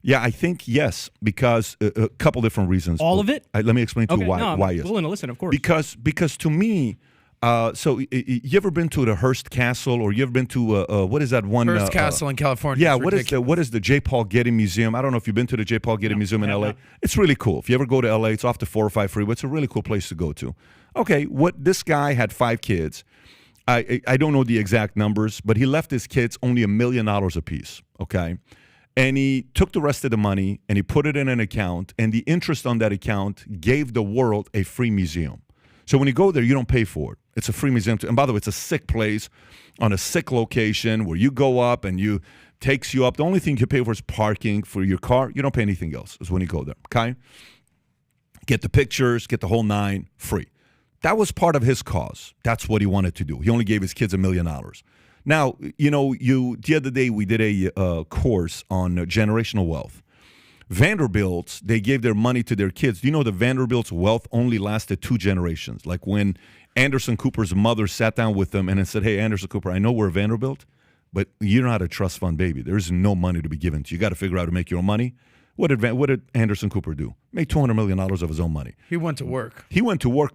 Yeah, I think yes, because a couple different reasons. All of it? Let me explain to you why. I'm willing to listen, of course. Because to me, so you ever been to the Hearst Castle, or you ever been to what is that one? Hearst Castle in California. Yeah, what is the J. Paul Getty Museum? I don't know if you've been to the J. Paul Getty Museum in LA. It's really cool. If you ever go to LA, it's off the 405 freeway. It's a really cool place to go to. Okay, this guy had 5 kids. I don't know the exact numbers, but he left his kids only $1 million apiece. Okay. And he took the rest of the money and he put it in an account, and the interest on that account gave the world a free museum. So when you go there, you don't pay for it. It's a free museum. And by the way, it's a sick place on a sick location where you go up and takes you up. The only thing you pay for is parking for your car. You don't pay anything else is when you go there, okay? Get the pictures, get the whole 9, free. That was part of his cause. That's what he wanted to do. He only gave his kids $1 million. Now, the other day we did a course on generational wealth. Vanderbilt's, they gave their money to their kids. Do you know the Vanderbilt's wealth only lasted 2 generations? Like when Anderson Cooper's mother sat down with them and said, hey, Anderson Cooper, I know we're a Vanderbilt, but you're not a trust fund baby. There's no money to be given to you. You got to figure out how to make your own money. What did Anderson Cooper do? Made $200 million of his own money. He went to work.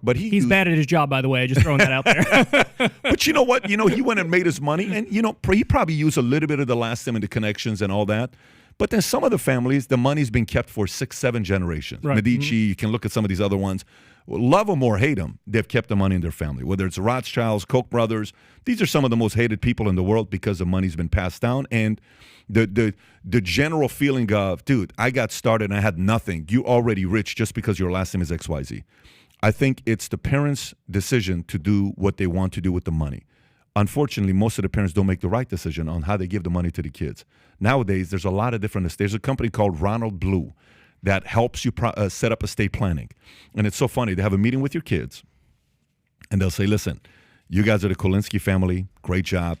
But he's bad at his job, by the way. Just throwing that out there. But you know what? He went and made his money, and he probably used a little bit of the last time and the connections and all that. But then some of the families, the money's been kept for 6, 7 generations. Right. Medici, you can look at some of these other ones. Love them or hate them, they've kept the money in their family. Whether it's Rothschilds, Koch brothers, these are some of the most hated people in the world because the money's been passed down. And the general feeling of, dude, I got started and I had nothing. You already rich just because your last name is XYZ. I think it's the parents' decision to do what they want to do with the money. Unfortunately, most of the parents don't make the right decision on how they give the money to the kids. Nowadays, there's a lot of different estates. There's a company called Ronald Blue that helps you set up estate planning. And it's so funny. They have a meeting with your kids, and they'll say, listen, you guys are the Kulinski family. Great job.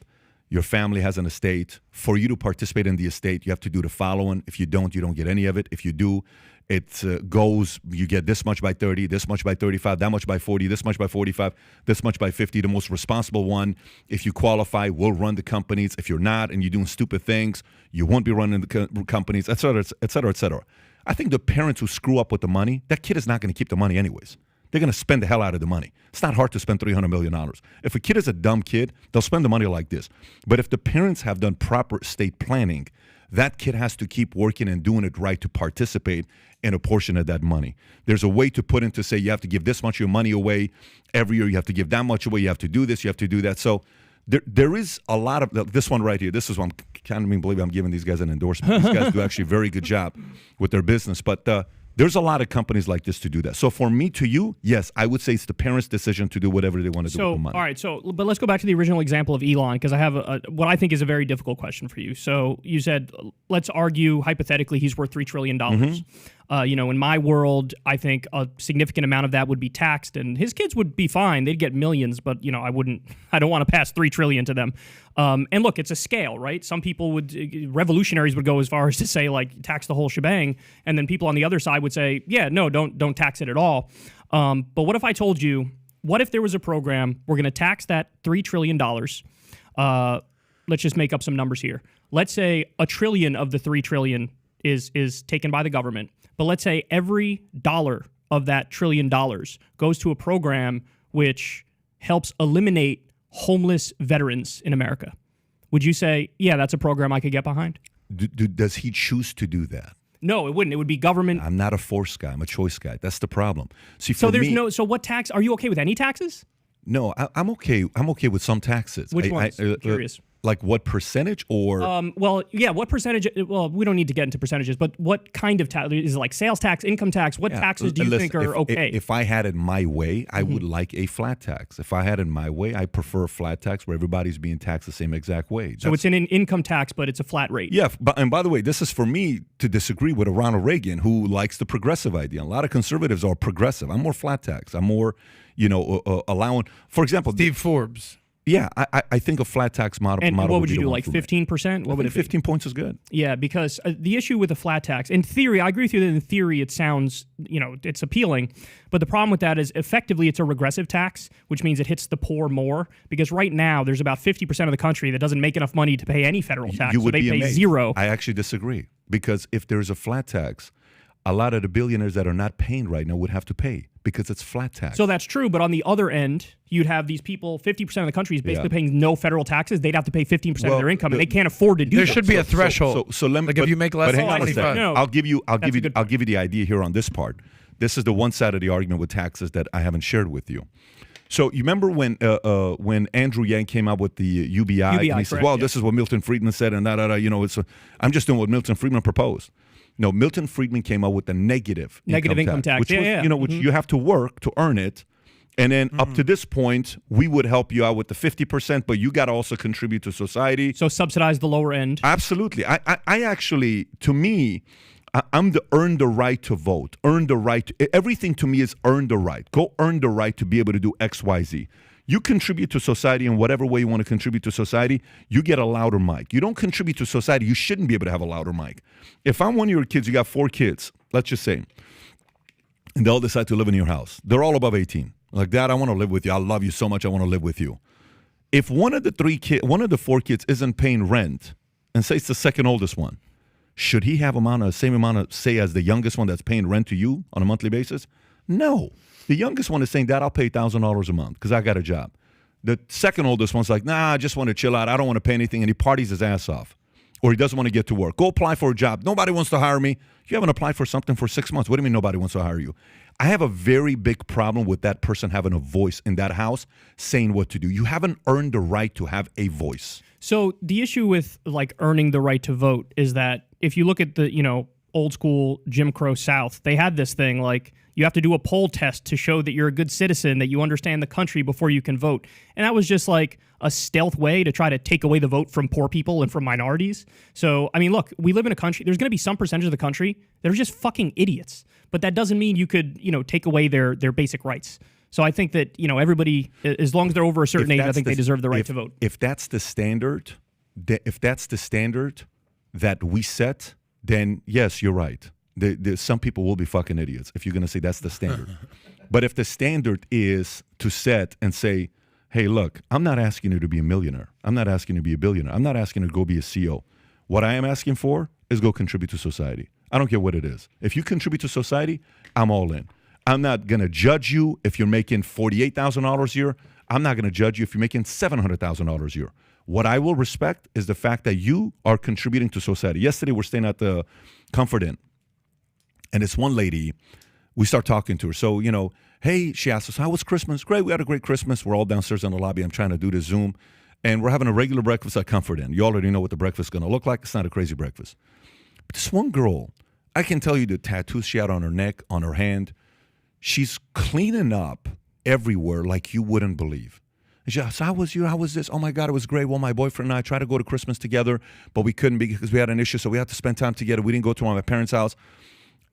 Your family has an estate. For you to participate in the estate, you have to do the following. If you don't get any of it. If you do, it goes, you get this much by 30, this much by 35, that much by 40, this much by 45, this much by 50. The most responsible one, if you qualify, will run the companies. If you're not and you're doing stupid things, you won't be running the companies, et cetera, et cetera, et cetera. I think the parents who screw up with the money, that kid is not going to keep the money anyways. They're going to spend the hell out of the money. It's not hard to spend $300 million. If a kid is a dumb kid, they'll spend the money like this. But if the parents have done proper estate planning, that kid has to keep working and doing it right to participate in a portion of that money. There's a way to put in to say you have to give this much of your money away every year. You have to give that much away. You have to do this. You have to do that. So there is a lot of this one right here. This is one I can't even believe I'm giving these guys an endorsement. These guys do actually a very good job with their business. But there's a lot of companies like this to do that. So for me to you, yes, I would say it's the parents' decision to do whatever they want to do with the money. All right, but let's go back to the original example of Elon, because I have what I think is a very difficult question for you. So you said, let's argue hypothetically he's worth $3 trillion. In my world, I think a significant amount of that would be taxed, and his kids would be fine. They'd get millions, but I don't want to pass $3 trillion to them. And look, it's a scale, right? Some people revolutionaries would go as far as to say, like, tax the whole shebang, and then people on the other side would say, yeah, no, don't tax it at all. But what if I told you, what if there was a program, we're going to tax that $3 trillion? Let's just make up some numbers here. Let's say $1 trillion of the $3 trillion is taken by the government. But let's say every dollar of that $1 trillion goes to a program which helps eliminate homeless veterans in America. Would you say, yeah, that's a program I could get behind? Does he choose to do that? No, it wouldn't. It would be government. I'm not a force guy. I'm a choice guy. That's the problem. See, so So what tax? Are you okay with any taxes? No, I'm okay. I'm okay with some taxes. Which ones? Curious. Like what percentage or? What percentage? Well, we don't need to get into percentages, but what kind of tax? Is it like sales tax, income tax? What taxes do you think are okay? If I had it my way, I would like a flat tax. If I had it my way, I prefer a flat tax where everybody's being taxed the same exact way. So it's an income tax, but it's a flat rate. Yeah, and by the way, this is for me to disagree with a Ronald Reagan who likes the progressive idea. A lot of conservatives are progressive. I'm more flat tax. I'm more, allowing, for example, Steve Forbes. Yeah, I think a flat tax model. And what would you do, like 15%? What would it be? 15 points is good. Yeah, because the issue with a flat tax, in theory, I agree with you that in theory it sounds, it's appealing. But the problem with that is effectively it's a regressive tax, which means it hits the poor more. Because right now there's about 50% of the country that doesn't make enough money to pay any federal tax. You would so they be pay amazed. zero. I actually disagree. Because if there's a flat tax, a lot of the billionaires that are not paying right now would have to pay because it's flat tax. So that's true, but on the other end, you'd have these people, 50% of the country is basically paying no federal taxes. They'd have to pay 15% of their income, and they can't afford to do that. There should be a threshold. So let me, if you make less than 25. No, I'll give you the idea here on this part. This is the one side of the argument with taxes that I haven't shared with you. So you remember when Andrew Yang came out with the UBI and he said, well, this is what Milton Friedman said, and I'm just doing what Milton Friedman proposed. No, Milton Friedman came out with the negative income tax. Which which you have to work to earn it. And then up to this point, we would help you out with the 50%, but you got to also contribute to society. So subsidize the lower end. Absolutely. I actually, to me, I'm the earn the right to vote, earn the right. Everything to me is earn the right. Go earn the right to be able to do X, Y, Z. You contribute to society in whatever way you want to contribute to society, you get a louder mic. You don't contribute to society, you shouldn't be able to have a louder mic. If I'm one of your kids, you got 4 kids, let's just say, and they all decide to live in your house. They're all above 18. Like, Dad, I want to live with you. I love you so much, I want to live with you. If one of the 4 kids isn't paying rent, and say it's the second oldest one, should he have same amount of say as the youngest one that's paying rent to you on a monthly basis? No. The youngest one is saying, Dad, I'll pay $1,000 a month because I got a job. The second oldest one's like, nah, I just want to chill out. I don't want to pay anything. And he parties his ass off. or he doesn't want to get to work. Go apply for a job. Nobody wants to hire me. You haven't applied for something for 6 months. What do you mean nobody wants to hire you? I have a very big problem with that person having a voice in that house saying what to do. You haven't earned the right to have a voice. So the issue with like earning the right to vote is that if you look at the, old school Jim Crow South, they had this thing like you have to do a poll test to show that you're a good citizen, that you understand the country before you can vote. And that was just like a stealth way to try to take away the vote from poor people and from minorities. So, I mean, look, we live in a country, there's going to be some percentage of the country that are just fucking idiots. But that doesn't mean you could, take away their basic rights. So I think that, everybody, as long as they're over a certain age, I think they deserve the right to vote. If that's the standard, that we set, then yes, you're right. Some people will be fucking idiots if you're going to say that's the standard. But if the standard is to set and say, hey, look, I'm not asking you to be a millionaire. I'm not asking you to be a billionaire. I'm not asking you to go be a CEO. What I am asking for is go contribute to society. I don't care what it is. If you contribute to society, I'm all in. I'm not going to judge you if you're making $48,000 a year. I'm not going to judge you if you're making $700,000 a year. What I will respect is the fact that you are contributing to society. Yesterday, we're staying at the Comfort Inn, and this one lady, we start talking to her. So, hey, she asks us, how was Christmas? Great, we had a great Christmas. We're all downstairs in the lobby. I'm trying to do the Zoom, and we're having a regular breakfast at Comfort Inn. You already know what the breakfast is going to look like. It's not a crazy breakfast. But this one girl, I can tell you the tattoos she had on her neck, on her hand, she's cleaning up everywhere like you wouldn't believe. And she asked, how was you? How was this? Oh, my God, it was great. Well, my boyfriend and I tried to go to Christmas together, but we couldn't because we had an issue, so we had to spend time together. We didn't go to my parents' house.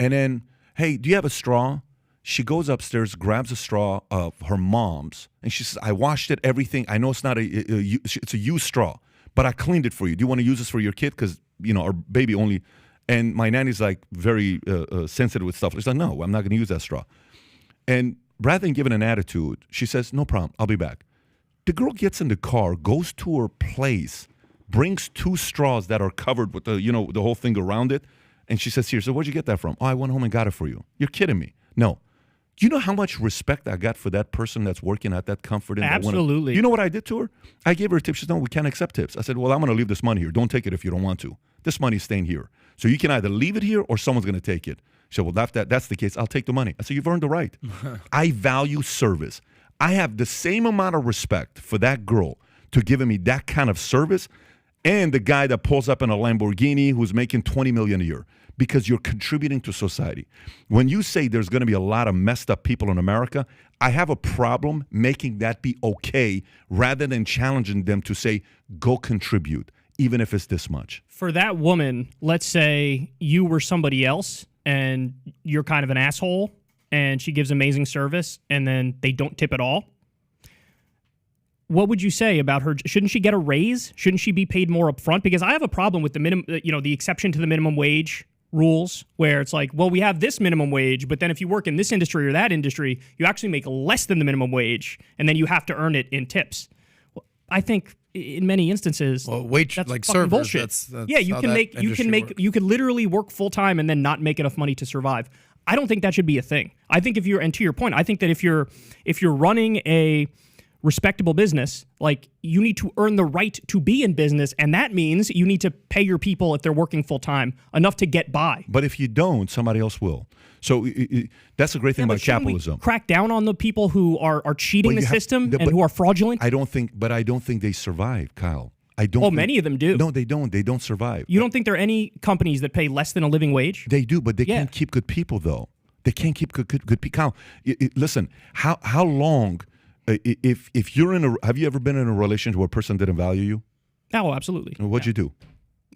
And then, hey, do you have a straw? She goes upstairs, grabs a straw of her mom's, and she says, I washed it, everything. I know it's not it's a used straw, but I cleaned it for you. Do you want to use this for your kid? Because, our baby only. And my nanny's like very sensitive with stuff. She's like, no, I'm not going to use that straw. And rather than giving an attitude, she says, no problem, I'll be back. The girl gets in the car, goes to her place, brings 2 straws that are covered with the whole thing around it. And she says, here, so where'd you get that from? Oh, I went home and got it for you. You're kidding me. No. Do you know how much respect I got for that person that's working at that Comfort Inn? Absolutely. You know what I did to her? I gave her a tip. She said, no, we can't accept tips. I said, well, I'm going to leave this money here. Don't take it if you don't want to. This money's staying here. So you can either leave it here or someone's going to take it. She said, well, that's the case. I'll take the money. I said, you've earned the right. I value service. I have the same amount of respect for that girl to giving me that kind of service and the guy that pulls up in a Lamborghini who's making $20 million a year, because you're contributing to society. When you say there's going to be a lot of messed up people in America, I have a problem making that be okay rather than challenging them to say, go contribute, even if it's this much. For that woman, let's say you were somebody else and you're kind of an asshole and she gives amazing service and then they don't tip at all. What would you say about her? Shouldn't she get a raise? Shouldn't she be paid more upfront? Because I have a problem with the minimum, the exception to the minimum wage rules, where it's like, well, we have this minimum wage, but then if you work in this industry or that industry, you actually make less than the minimum wage, and then you have to earn it in tips. Well, I think in many instances, wage that's like fucking servers. bullshit. That's yeah, you could literally work full time and then not make enough money to survive. I don't think that should be a thing. I think and to your point, I think that if you're running a respectable business, like, you need to earn the right to be in business, and that means you need to pay your people, if they're working full time, enough to get by. But if you don't, somebody else will. So that's a great thing about capitalism. We crack down on the people who are cheating the system and who are fraudulent. I don't think they survive, Kyle. Many of them do. No, they don't. They don't survive. You don't think there are any companies that pay less than a living wage? They do, but they can't keep good people, though. They can't keep good people. Kyle, listen, how long? If you're have you ever been in a relationship where a person didn't value you? Oh, absolutely. What'd you do?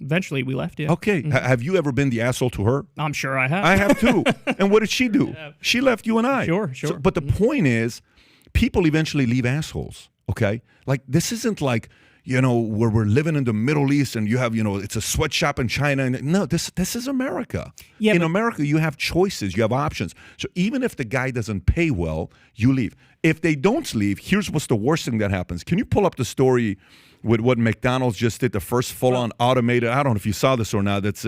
Eventually, we left, yeah. Okay. Mm-hmm. Have you ever been the asshole to her? I'm sure I have. I have too. And what did she do? She left you and I. Sure. But the point is, people eventually leave assholes, okay? Like, this isn't like, where we're living in the Middle East and you have, it's a sweatshop in China. And no, this is America. Yeah, in America, you have choices. You have options. So even if the guy doesn't pay well, you leave. If they don't leave, here's what's the worst thing that happens. Can you pull up the story with what McDonald's just did, the first full-on automated, I don't know if you saw this or not, that's,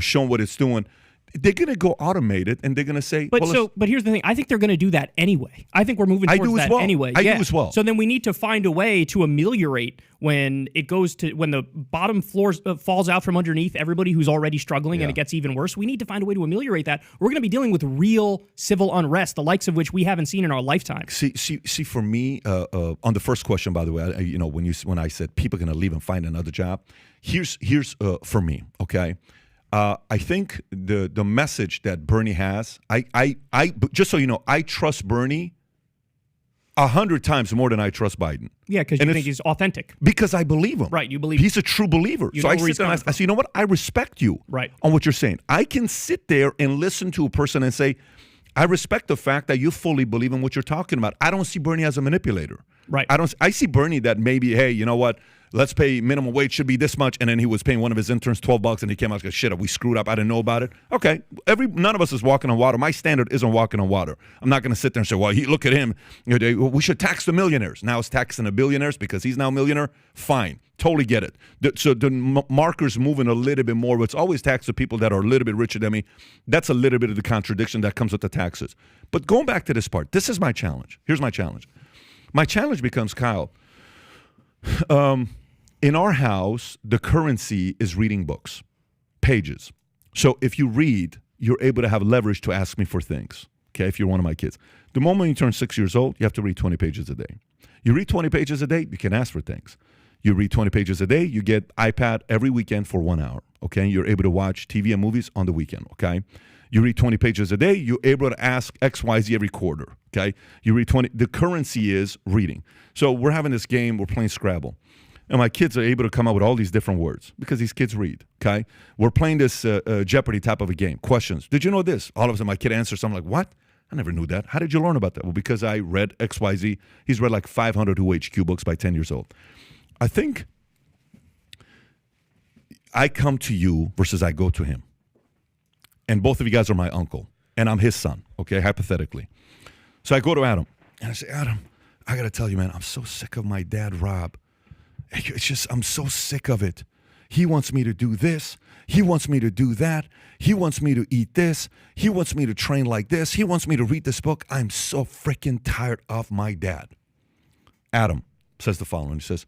showing what it's doing. they're going to go automated, and they're going to say, but here's the thing. I think they're going to do that anyway. I think we're moving towards that anyway. I do as well. So then we need to find a way to ameliorate when the bottom floor falls out from underneath everybody who's already struggling and it gets even worse. We need to find a way to ameliorate that. We're going to be dealing with real civil unrest, the likes of which we haven't seen in our lifetime. See, for me, on the first question, by the way, when I said people are going to leave and find another job, here's for me, okay? I think the message that Bernie has, I just so you know, I trust Bernie 100 times more than I trust Biden. Yeah, because you think he's authentic. Because I believe him. Right, you believe he's a true believer. So I sit there and I say, you know what? I respect you on what you're saying. I can sit there and listen to a person and say, I respect the fact that you fully believe in what you're talking about. I don't see Bernie as a manipulator. Right. I see Bernie that maybe, hey, you know what? Let's pay minimum wage should be this much, and then he was paying one of his interns $12, and he came out and said, shit, we screwed up. I didn't know about it. Okay, none of us is walking on water. My standard isn't walking on water. I'm not going to sit there and say, well, look at him. We should tax the millionaires. Now it's taxing the billionaires because he's now a millionaire. Fine, totally get it. So the marker's moving a little bit more. But it's always tax the people that are a little bit richer than me. That's a little bit of the contradiction that comes with the taxes. But going back to this part, this is my challenge. Here's my challenge. My challenge becomes, Kyle, in our house, the currency is reading books, pages. So if you read, you're able to have leverage to ask me for things, okay, if you're one of my kids. The moment you turn 6 years old, you have to read 20 pages a day. You read 20 pages a day, you can ask for things. You read 20 pages a day, you get iPad every weekend for 1 hour, okay? You're able to watch TV and movies on the weekend, okay? You read 20 pages a day, you're able to ask XYZ every quarter, okay? You read 20, the currency is reading. So we're having this game, we're playing Scrabble. And my kids are able to come up with all these different words because these kids read, okay? We're playing this Jeopardy type of a game. Questions. Did you know this? All of a sudden, my kid answers something like, what? I never knew that. How did you learn about that? Well, because I read XYZ. He's read like 500 WHQ books by 10 years old. I think I come to you versus I go to him. And both of you guys are my uncle. And I'm his son, okay, hypothetically. So I go to Adam. And I say, Adam, I got to tell you, man, I'm so sick of my dad, Rob. It's just, I'm so sick of it. He wants me to do this. He wants me to do that. He wants me to eat this. He wants me to train like this. He wants me to read this book. I'm so freaking tired of my dad. Adam says the following. He says,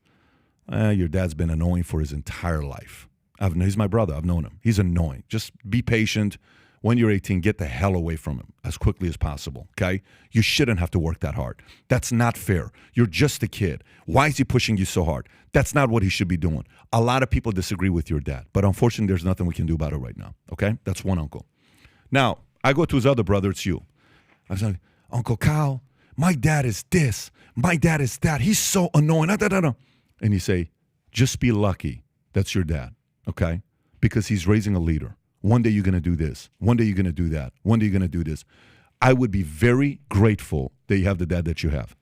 your dad's been annoying for his entire life. He's my brother. I've known him. He's annoying. Just be patient. When you're 18, get the hell away from him as quickly as possible, okay? You shouldn't have to work that hard. That's not fair. You're just a kid. Why is he pushing you so hard? That's not what he should be doing. A lot of people disagree with your dad, but unfortunately, there's nothing we can do about it right now, okay? That's one uncle. Now, I go to his other brother, it's you. I say, Uncle Kyle, my dad is this. My dad is that. He's so annoying. And you say, just be lucky that's your dad, okay? Because he's raising a leader. One day you're going to do this. One day you're going to do that. One day you're going to do this. I would be very grateful that you have the dad that you have.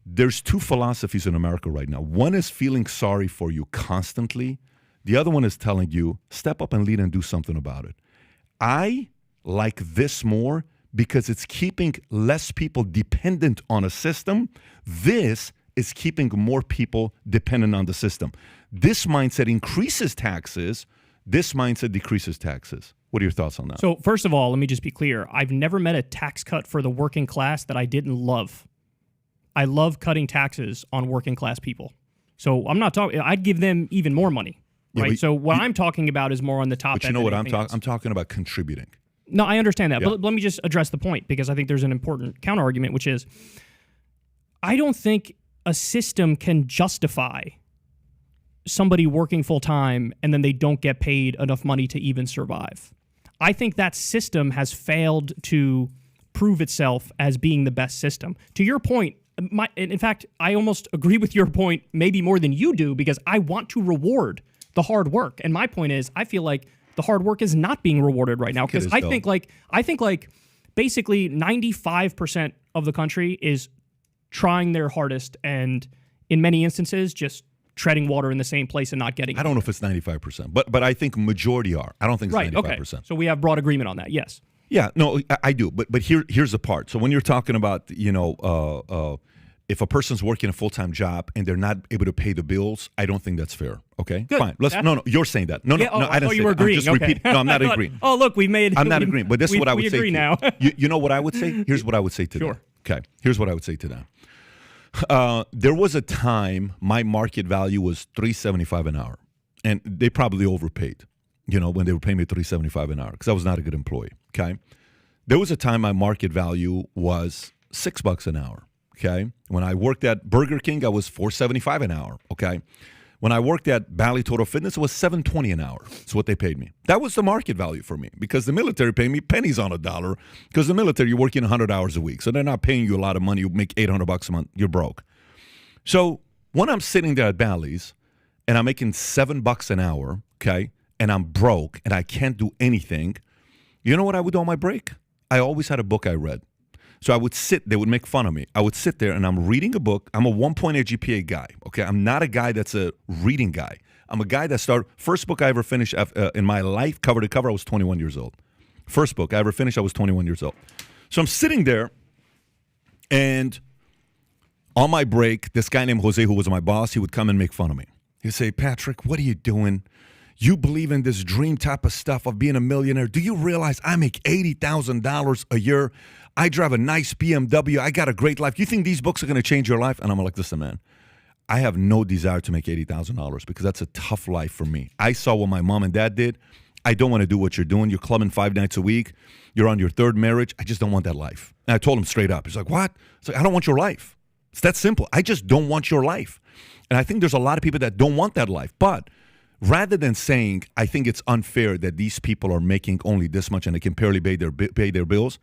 There's two philosophies in America right now. One is feeling sorry for you constantly. The other one is telling you, step up and lead and do something about it. I like this more because it's keeping less people dependent on a system. This is keeping more people dependent on the system. This mindset increases taxes. This mindset decreases taxes. What are your thoughts on that? So first of all, let me just be clear. I've never met a tax cut for the working class that I didn't love. I love cutting taxes on working class people. So I'm not talking, I'd give them even more money, right? So what I'm talking about is more on the top end. But you know what I'm talking? I'm talking about contributing. No, I understand that. Yeah. But let me just address the point because I think there's an important counter argument, which is I don't think a system can justify somebody working full time and then they don't get paid enough money to even survive. I think that system has failed to prove itself as being the best system. To your point, in fact, I almost agree with your point maybe more than you do because I want to reward the hard work. And my point is, I feel like the hard work is not being rewarded right now because I think basically 95% of the country is trying their hardest and in many instances just treading water in the same place and not getting I don't know if it's 95%, but I think majority are. I don't think it's 95%. Okay. So we have broad agreement on that, yes. Yeah, no, I do. But here's the part. So when you're talking about, if a person's working a full-time job and they're not able to pay the bills, I don't think that's fair. Okay, Good. fine. No, you're saying that. No, I didn't say you were that. agreeing. I'm just Okay. repeating. No, I'm not I thought, agreeing. Oh, look, I'm not agreeing. But this is what I would say. We agree now. You know what I would say? Here's what I would say to them. Okay, here's what I would say to them. There was a time my market value was $375 an hour, and they probably overpaid. When they were paying me $375 an hour because I was not a good employee. Okay, there was a time my market value was $6 an hour. Okay, when I worked at Burger King, I was $4.75 an hour. Okay, when I worked at Bally Total Fitness, it was $7.20 an hour. That's what they paid me. That was the market value for me because the military paid me pennies on a dollar. Because the military, you're working 100 hours a week, so they're not paying you a lot of money. You make $800 a month, you're broke. So when I'm sitting there at Bally's and I'm making $7 an hour, okay, and I'm broke and I can't do anything, you know what I would do on my break? I always had a book I read. So I would sit, they would make fun of me. I would sit there and I'm reading a book. I'm a 1.8 GPA guy, okay? I'm not a guy that's a reading guy. I'm a guy that first book I ever finished in my life, cover to cover, I was 21 years old. First book I ever finished, I was 21 years old. So I'm sitting there and on my break, this guy named Jose, who was my boss, he would come and make fun of me. He'd say, Patrick, what are you doing? You believe in this dream type of stuff of being a millionaire. Do you realize I make $80,000 a year? I drive a nice BMW. I got a great life. You think these books are going to change your life? And I'm like, listen, man, I have no desire to make $80,000 because that's a tough life for me. I saw what my mom and dad did. I don't want to do what you're doing. You're clubbing 5 nights a week. You're on your 3rd marriage. I just don't want that life. And I told him straight up. He's like, what? It's like, I don't want your life. It's that simple. I just don't want your life. And I think there's a lot of people that don't want that life. But rather than saying, I think it's unfair that these people are making only this much and they can barely pay their bills,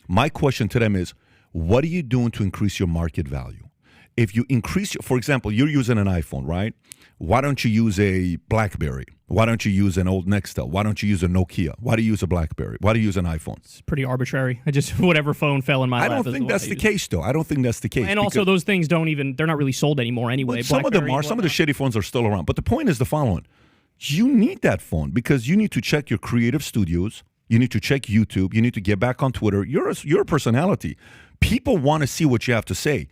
my question to them is, what are you doing to increase your market value? If you increase, for example, you're using an iPhone, right? Why don't you use a BlackBerry? Why don't you use an old Nextel? Why don't you use a Nokia? Why do you use a BlackBerry? Why do you use an iPhone? It's pretty arbitrary. I just, whatever phone fell in my lap. I don't think that's the case, though. I don't think that's the case. And also, those things they're not really sold anymore anyway. Well, some of them are. Some of the shitty phones are still around. But the point is the following. You need that phone because you need to check your creative studios. You need to check YouTube. You need to get back on Twitter. You're a personality. People want to see what you have to say.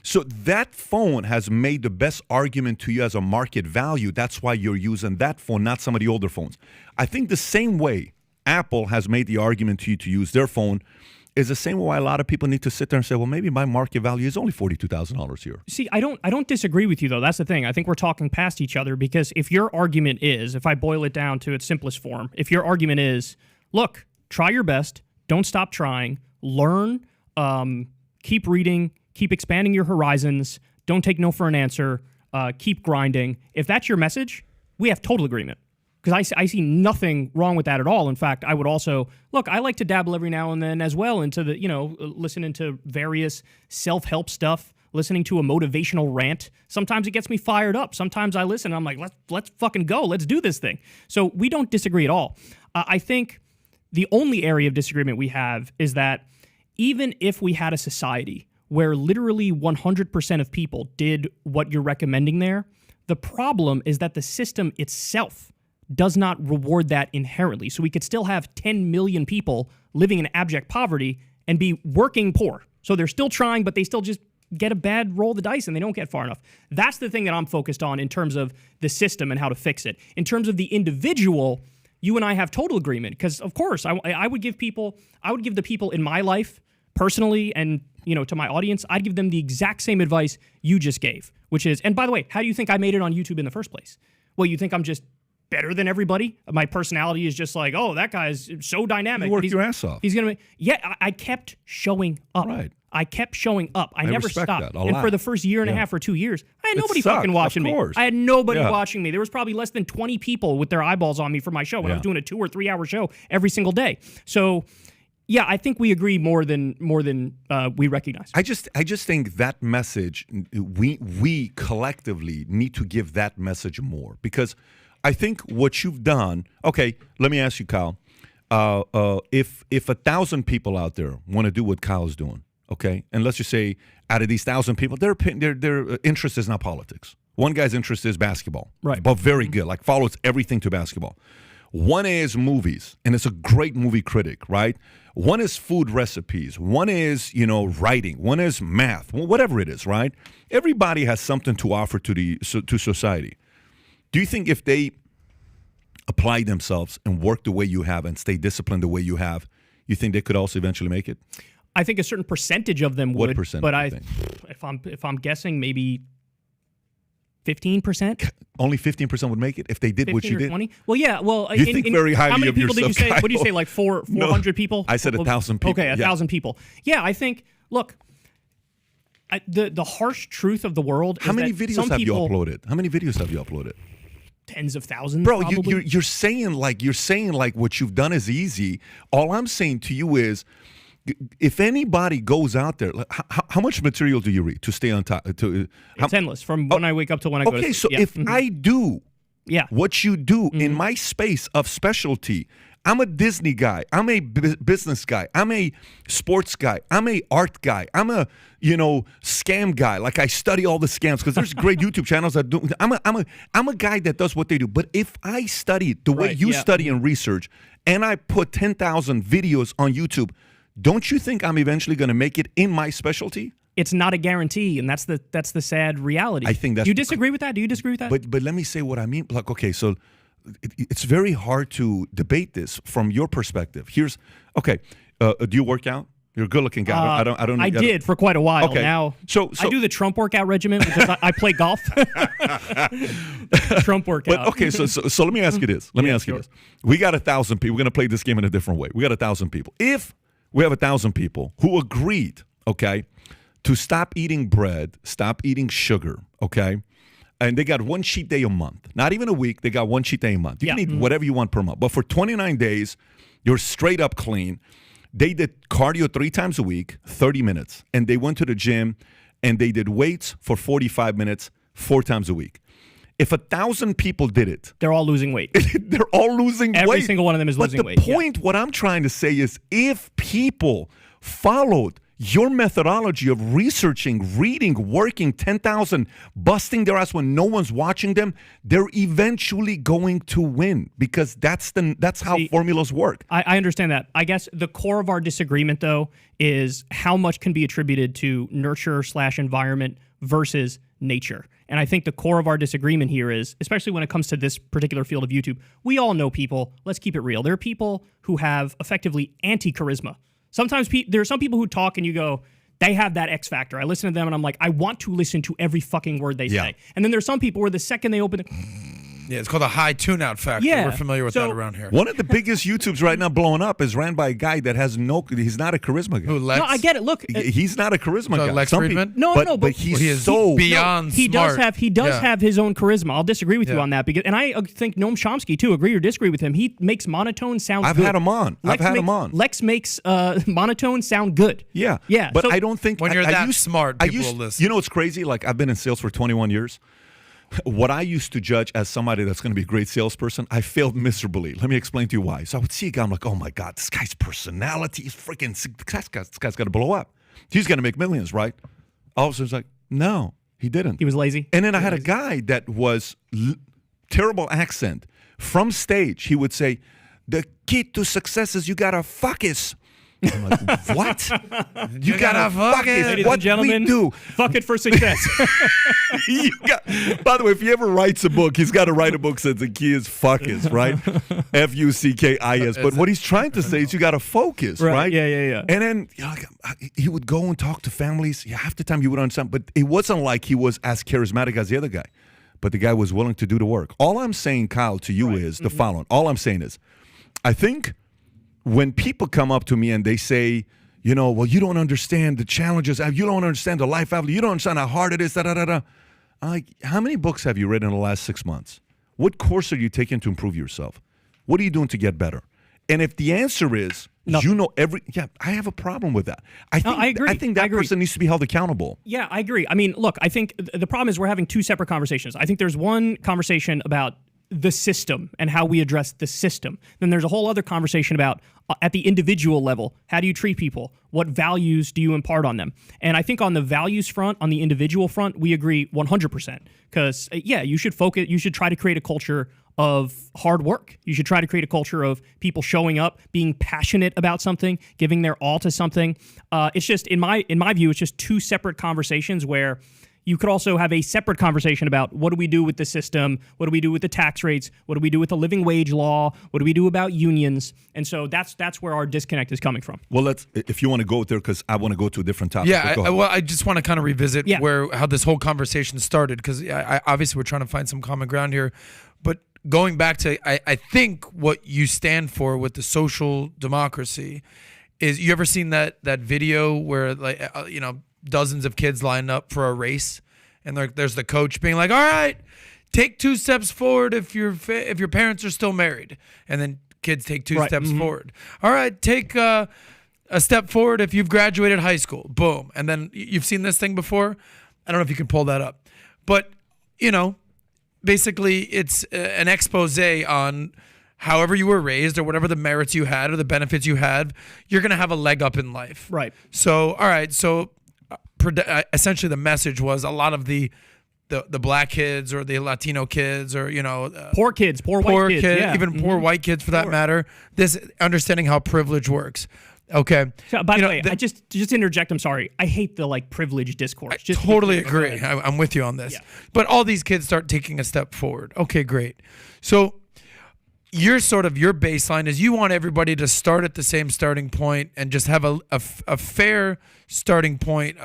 So that phone has made the best argument to you as a market value. That's why you're using that phone, not some of the older phones. I think the same way Apple has made the argument to you to use their phone is the same way a lot of people need to sit there and say, well, maybe my market value is only $42,000 a year. See, I don't disagree with you, though. That's the thing. I think we're talking past each other because if your argument is, if I boil it down to its simplest form, if your argument is, look, try your best, don't stop trying, learn, keep reading, keep expanding your horizons, don't take no for an answer, keep grinding. If that's your message, we have total agreement. Because I see nothing wrong with that at all. In fact, I would also, look, I like to dabble every now and then as well into the, listening to various self-help stuff, listening to a motivational rant. Sometimes it gets me fired up. Sometimes I listen and I'm like, let's fucking go. Let's do this thing. So we don't disagree at all. I think the only area of disagreement we have is that even if we had a society where literally 100% of people did what you're recommending there, the problem is that the system itself does not reward that inherently. So we could still have 10 million people living in abject poverty and be working poor. So they're still trying, but they still just get a bad roll of the dice and they don't get far enough. That's the thing that I'm focused on in terms of the system and how to fix it. In terms of the individual, you and I have total agreement because, of course, I would give the people in my life personally and, to my audience, I'd give them the exact same advice you just gave, which is, and by the way, how do you think I made it on YouTube in the first place? Well, you think I'm just better than everybody? My personality is just like, oh, that guy's so dynamic. You worked your ass off. He's going to I kept showing up. Right. I kept showing up. I never respect stopped. that a And lot. for the first year and a half or 2 years, I had It nobody sucked, fucking watching of me. course. I had nobody Yeah. watching me. There was probably less than 20 people with their eyeballs on me for my show when I was doing a 2 or 3 hour show every single day. So, yeah, I think we agree more than we recognize. I just think that message, we collectively need to give that message more because I think what you've done. Okay, let me ask you, Kyle. If 1,000 people out there want to do what Kyle's doing, okay, and let's just say out of these 1,000 people, their interest is not politics. One guy's interest is basketball, right? But very good, like follows everything to basketball. One is movies, and it's a great movie critic, right? One is food recipes. One is, writing. One is math. Whatever it is, right? Everybody has something to offer to society. Do you think if they apply themselves and work the way you have and stay disciplined the way you have, you think they could also eventually make it? I think a certain percentage of them would. What percentage? But if I'm guessing, maybe 15%. Only 15% would make it if they did what you did. 20? Well, yeah. Well, you think very highly how many of people yourself, did you say? Kyle. What did you say? Like 400 people? I said 1,000 people. Okay, 1,000 people. Yeah, I think. Look, the harsh truth of the world. How is many that videos some have you people, uploaded? How many videos have you uploaded? Tens of thousands, bro. probably. You're saying like what you've done is easy. All I'm saying to you is, if anybody goes out there, how much material do you read to stay on top? It's endless from when I wake up to when I go to sleep. Okay, so Yeah. if I do what you do in my space of specialty, I'm a Disney guy. I'm a business guy. I'm a sports guy. I'm a art guy. I'm a scam guy. Like I study all the scams because there's great YouTube channels that do. I'm a guy that does what they do. But if I study the way you study and research, and I put 10,000 videos on YouTube, don't you think I'm eventually going to make it in my specialty? It's not a guarantee, and that's the sad reality. I think that's. Do you disagree with that? Do you disagree with that? But let me say what I mean. Like, okay, so it's very hard to debate this from your perspective. Here's okay. Do you work out? You're a good-looking guy. I did for quite a while. Okay. Now, so I do the Trump workout regimen because I play golf. Trump workout. But okay, so let me ask you this. Let me ask you this. We got 1,000 people. We're going to play this game in a different way. We got 1,000 people. If we have 1,000 people who agreed, okay, to stop eating bread, stop eating sugar, okay, and they got one cheat day a month, not even a week. They got one cheat day a month. You can eat whatever you want per month, but for 29 days, you're straight up clean. They did cardio 3 times a week, 30 minutes, and they went to the gym and they did weights for 45 minutes, 4 times a week. If 1,000 people did it, they're all losing weight. They're all losing weight. Every single one of them is losing weight. But the point, what I'm trying to say is, if people followed your methodology of researching, reading, working 10,000, busting their ass when no one's watching them, they're eventually going to win because that's how formulas work. I understand that. I guess the core of our disagreement, though, is how much can be attributed to nurture/environment versus nature. And I think the core of our disagreement here is, especially when it comes to this particular field of YouTube, we all know people. Let's keep it real. There are people who have effectively anti-charisma. Sometimes there are some people who talk and you go, they have that X factor. I listen to them and I'm like, I want to listen to every fucking word they say. And then there's some people where the second they open Yeah, it's called a high tune-out factor. Yeah. We're familiar with that around here. One of the biggest YouTubes right now blowing up is ran by a guy that has he's not a charisma guy. Who, Lex? No, I get it. Look, He's not a charisma guy. Lex Friedman? But he's so beyond he smart. does have his own charisma. I'll disagree with you on that because, and I think Noam Chomsky too. Agree or disagree with him? He makes monotone sound. I've good. had him on. Lex makes monotone sound good. Yeah. Yeah. But so, I don't think when you're smart, people will listen. You know what's crazy? Like I've been in sales for 21 years. What I used to judge as somebody that's going to be a great salesperson, I failed miserably. Let me explain to you why. So I would see a guy, I'm like, oh my God, this guy's personality is freaking, this guy's got to blow up. He's going to make millions, right? All of a sudden, it's like, no, he didn't. He was lazy. And then I had a guy that was terrible accent. From stage, he would say, the key to success is you got to focus. I'm like, what? You gotta fuck it. Ladies What and gentlemen, we do. fuck it for success. By the way, if he ever writes a book, he's got to write a book that says the key is focus, right? Fuckis. But what he's trying to say is you got to focus, right? Yeah. And then he would go and talk to families. Half the time you would understand, but it wasn't like he was as charismatic as the other guy. But the guy was willing to do the work. All I'm saying, Kyle, to you is the following. All I'm saying is, I think when people come up to me and they say, well, you don't understand the challenges, you don't understand the life out, you don't understand how hard it is, I'm like, how many books have you read in the last 6 months? What course are you taking to improve yourself? What are you doing to get better? And if the answer is, I have a problem with that. I agree. I think that person needs to be held accountable. Yeah, I agree. I mean, look, I think the problem is we're having two separate conversations. I think there's one conversation about the system and how we address the system. Then there's a whole other conversation about at the individual level, how do you treat people? What values do you impart on them? And I think on the values front, on the individual front, we agree 100%. Because, you should focus, you should try to create a culture of hard work. You should try to create a culture of people showing up, being passionate about something, giving their all to something. It's just, in my view, it's just two separate conversations where you could also have a separate conversation about what do we do with the system, what do we do with the tax rates, what do we do with the living wage law, what do we do about unions, and so that's where our disconnect is coming from. Well, if you want to go there, because I want to go to a different topic. Yeah, I just want to kind of revisit how this whole conversation started, because obviously we're trying to find some common ground here, but going back to I think what you stand for with the social democracy is, you ever seen that video where dozens of kids lined up for a race, and there's the coach being like, all right, take 2 steps forward if your parents are still married, and then kids take 2 steps forward. All right, take a step forward if you've graduated high school. Boom. And then you've seen this thing before. I don't know if you can pull that up, but basically it's an expose on however you were raised or whatever the merits you had or the benefits you had, you're going to have a leg up in life. Right. So, all right. So essentially the message was a lot of the black kids or the Latino kids or, poor kids, poor white kids, yeah. Even poor white kids for that matter, this understanding how privilege works. Okay. So, by the way, I just interject. I'm sorry. I hate the privilege discourse. I totally agree. I'm with you on this. Yeah. But all these kids start taking a step forward. Okay, great. So your baseline is you want everybody to start at the same starting point and just have a fair starting point,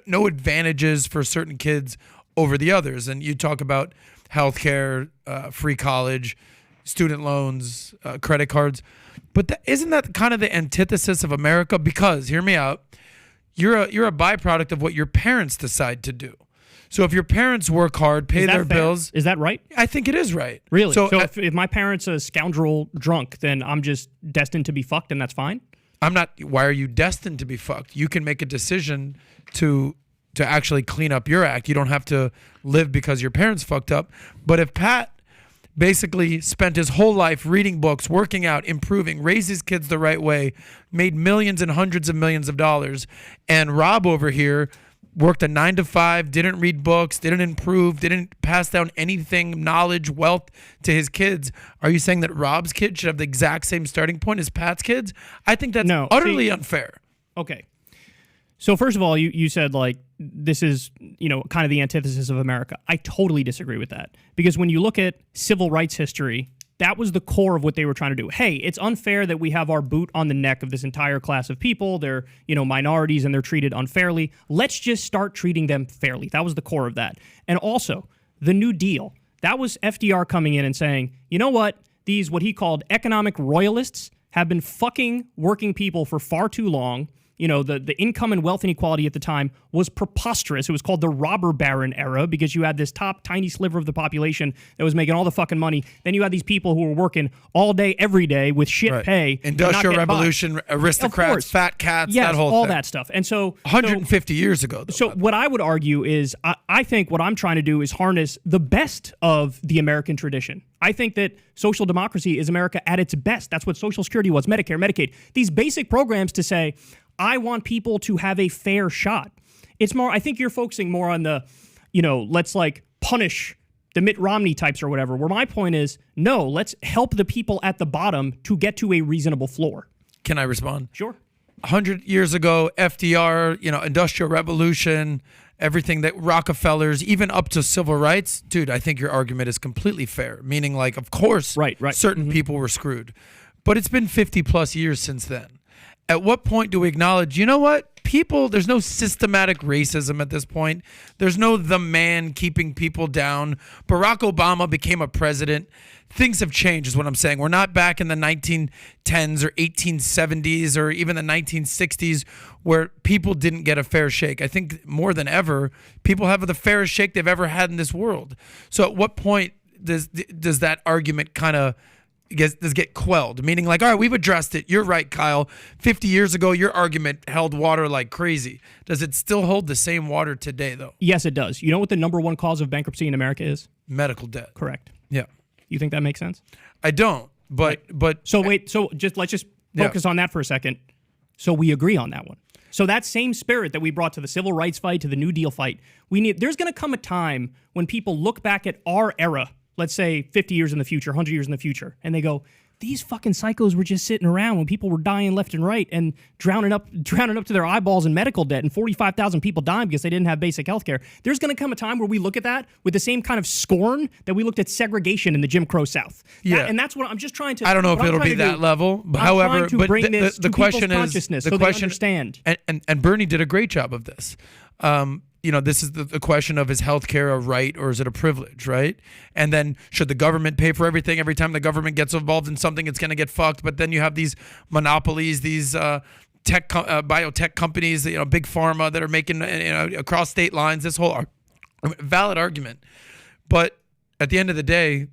no advantages for certain kids over the others. And you talk about healthcare, free college, student loans, credit cards. But isn't that kind of the antithesis of America? Because, hear me out, you're a byproduct of what your parents decide to do. So if your parents work hard, pay their bills. Is that right? I think it is right. Really? So if my parents are a scoundrel drunk, then I'm just destined to be fucked and that's fine? I'm not. Why are you destined to be fucked? You can make a decision to actually clean up your act. You don't have to live because your parents fucked up. But if Pat basically spent his whole life reading books, working out, improving, raised his kids the right way, made millions and hundreds of millions of dollars, and Rob over here worked a 9 to 5, didn't read books, didn't improve, didn't pass down anything, knowledge, wealth to his kids. Are you saying that Rob's kids should have the exact same starting point as Pat's kids? I think that's utterly unfair. Okay. So first of all, you said this is, kind of the antithesis of America. I totally disagree with that, because when you look at civil rights history, that was the core of what they were trying to do. Hey, it's unfair that we have our boot on the neck of this entire class of people. They're, minorities and they're treated unfairly. Let's just start treating them fairly. That was the core of that. And also, the New Deal. That was FDR coming in and saying, you know what? These, what he called economic royalists, have been fucking working people for far too long. The income and wealth inequality at the time was preposterous. It was called the robber baron era, because you had this top tiny sliver of the population that was making all the fucking money. Then you had these people who were working all day, every day with shit pay. Industrial Revolution, aristocrats, fat cats, yes, that whole all thing. that stuff. And so 150 years ago. Though, so what I would argue is I think what I'm trying to do is harness the best of the American tradition. I think that social democracy is America at its best. That's what Social Security was, Medicare, Medicaid. These basic programs to say, I want people to have a fair shot. It's more, I think you're focusing more on the, let's punish the Mitt Romney types or whatever, where my point is, no, let's help the people at the bottom to get to a reasonable floor. Can I respond? Sure. 100 years ago, FDR, Industrial Revolution, everything that Rockefellers, even up to civil rights, dude, I think your argument is completely fair. Meaning, of course, right. certain people were screwed. But it's been 50 plus years since then. At what point do we acknowledge, you know what? People, there's no systematic racism at this point. There's no the man keeping people down. Barack Obama became a president. Things have changed is what I'm saying. We're not back in the 1910s or 1870s or even the 1960s where people didn't get a fair shake. I think more than ever, people have the fairest shake they've ever had in this world. So at what point does that argument kind of get quelled? Meaning all right, we've addressed it. You're right, Kyle. 50 years ago, your argument held water like crazy. Does it still hold the same water today, though? Yes, it does. You know what the number one cause of bankruptcy in America is? Medical debt. Correct. Yeah. You think that makes sense? I don't, but... So wait, let's just focus on that for a second. So we agree on that one. So that same spirit that we brought to the civil rights fight, to the New Deal fight, there's going to come a time when people look back at our era, let's say 50 years in the future, 100 years in the future, and they go, these fucking psychos were just sitting around when people were dying left and right and drowning up to their eyeballs in medical debt, and 45,000 people dying because they didn't have basic health care. There's going to come a time where we look at that with the same kind of scorn that we looked at segregation in the Jim Crow South. Yeah. And that's what I'm just trying to... I don't know if it'll be that level. However, but the question is... The question understand. And Bernie did a great job of this. This is the question of, is healthcare a right or is it a privilege, right? And then should the government pay for everything? Every time the government gets involved in something, it's going to get fucked. But then you have these monopolies, these biotech companies, big pharma that are making across state lines. This whole valid argument, but at the end of the day,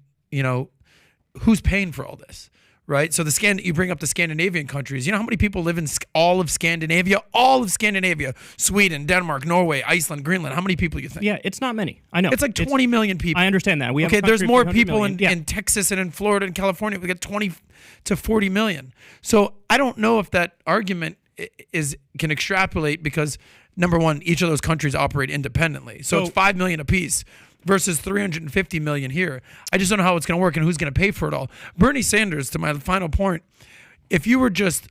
who's paying for all this? Right, so you bring up the Scandinavian countries. You know how many people live in all of Scandinavia? All of Scandinavia, Sweden, Denmark, Norway, Iceland, Greenland. How many people you think? Yeah, it's not many. I know. It's like 20 million people. I understand that. There's more people in Texas and in Florida and California. We got 20 to 40 million. So I don't know if that argument can extrapolate, because number one, each of those countries operate independently. So it's 5 million apiece versus 350 million here. I just don't know how it's going to work and who's going to pay for it all. Bernie Sanders, to my final point, if you were just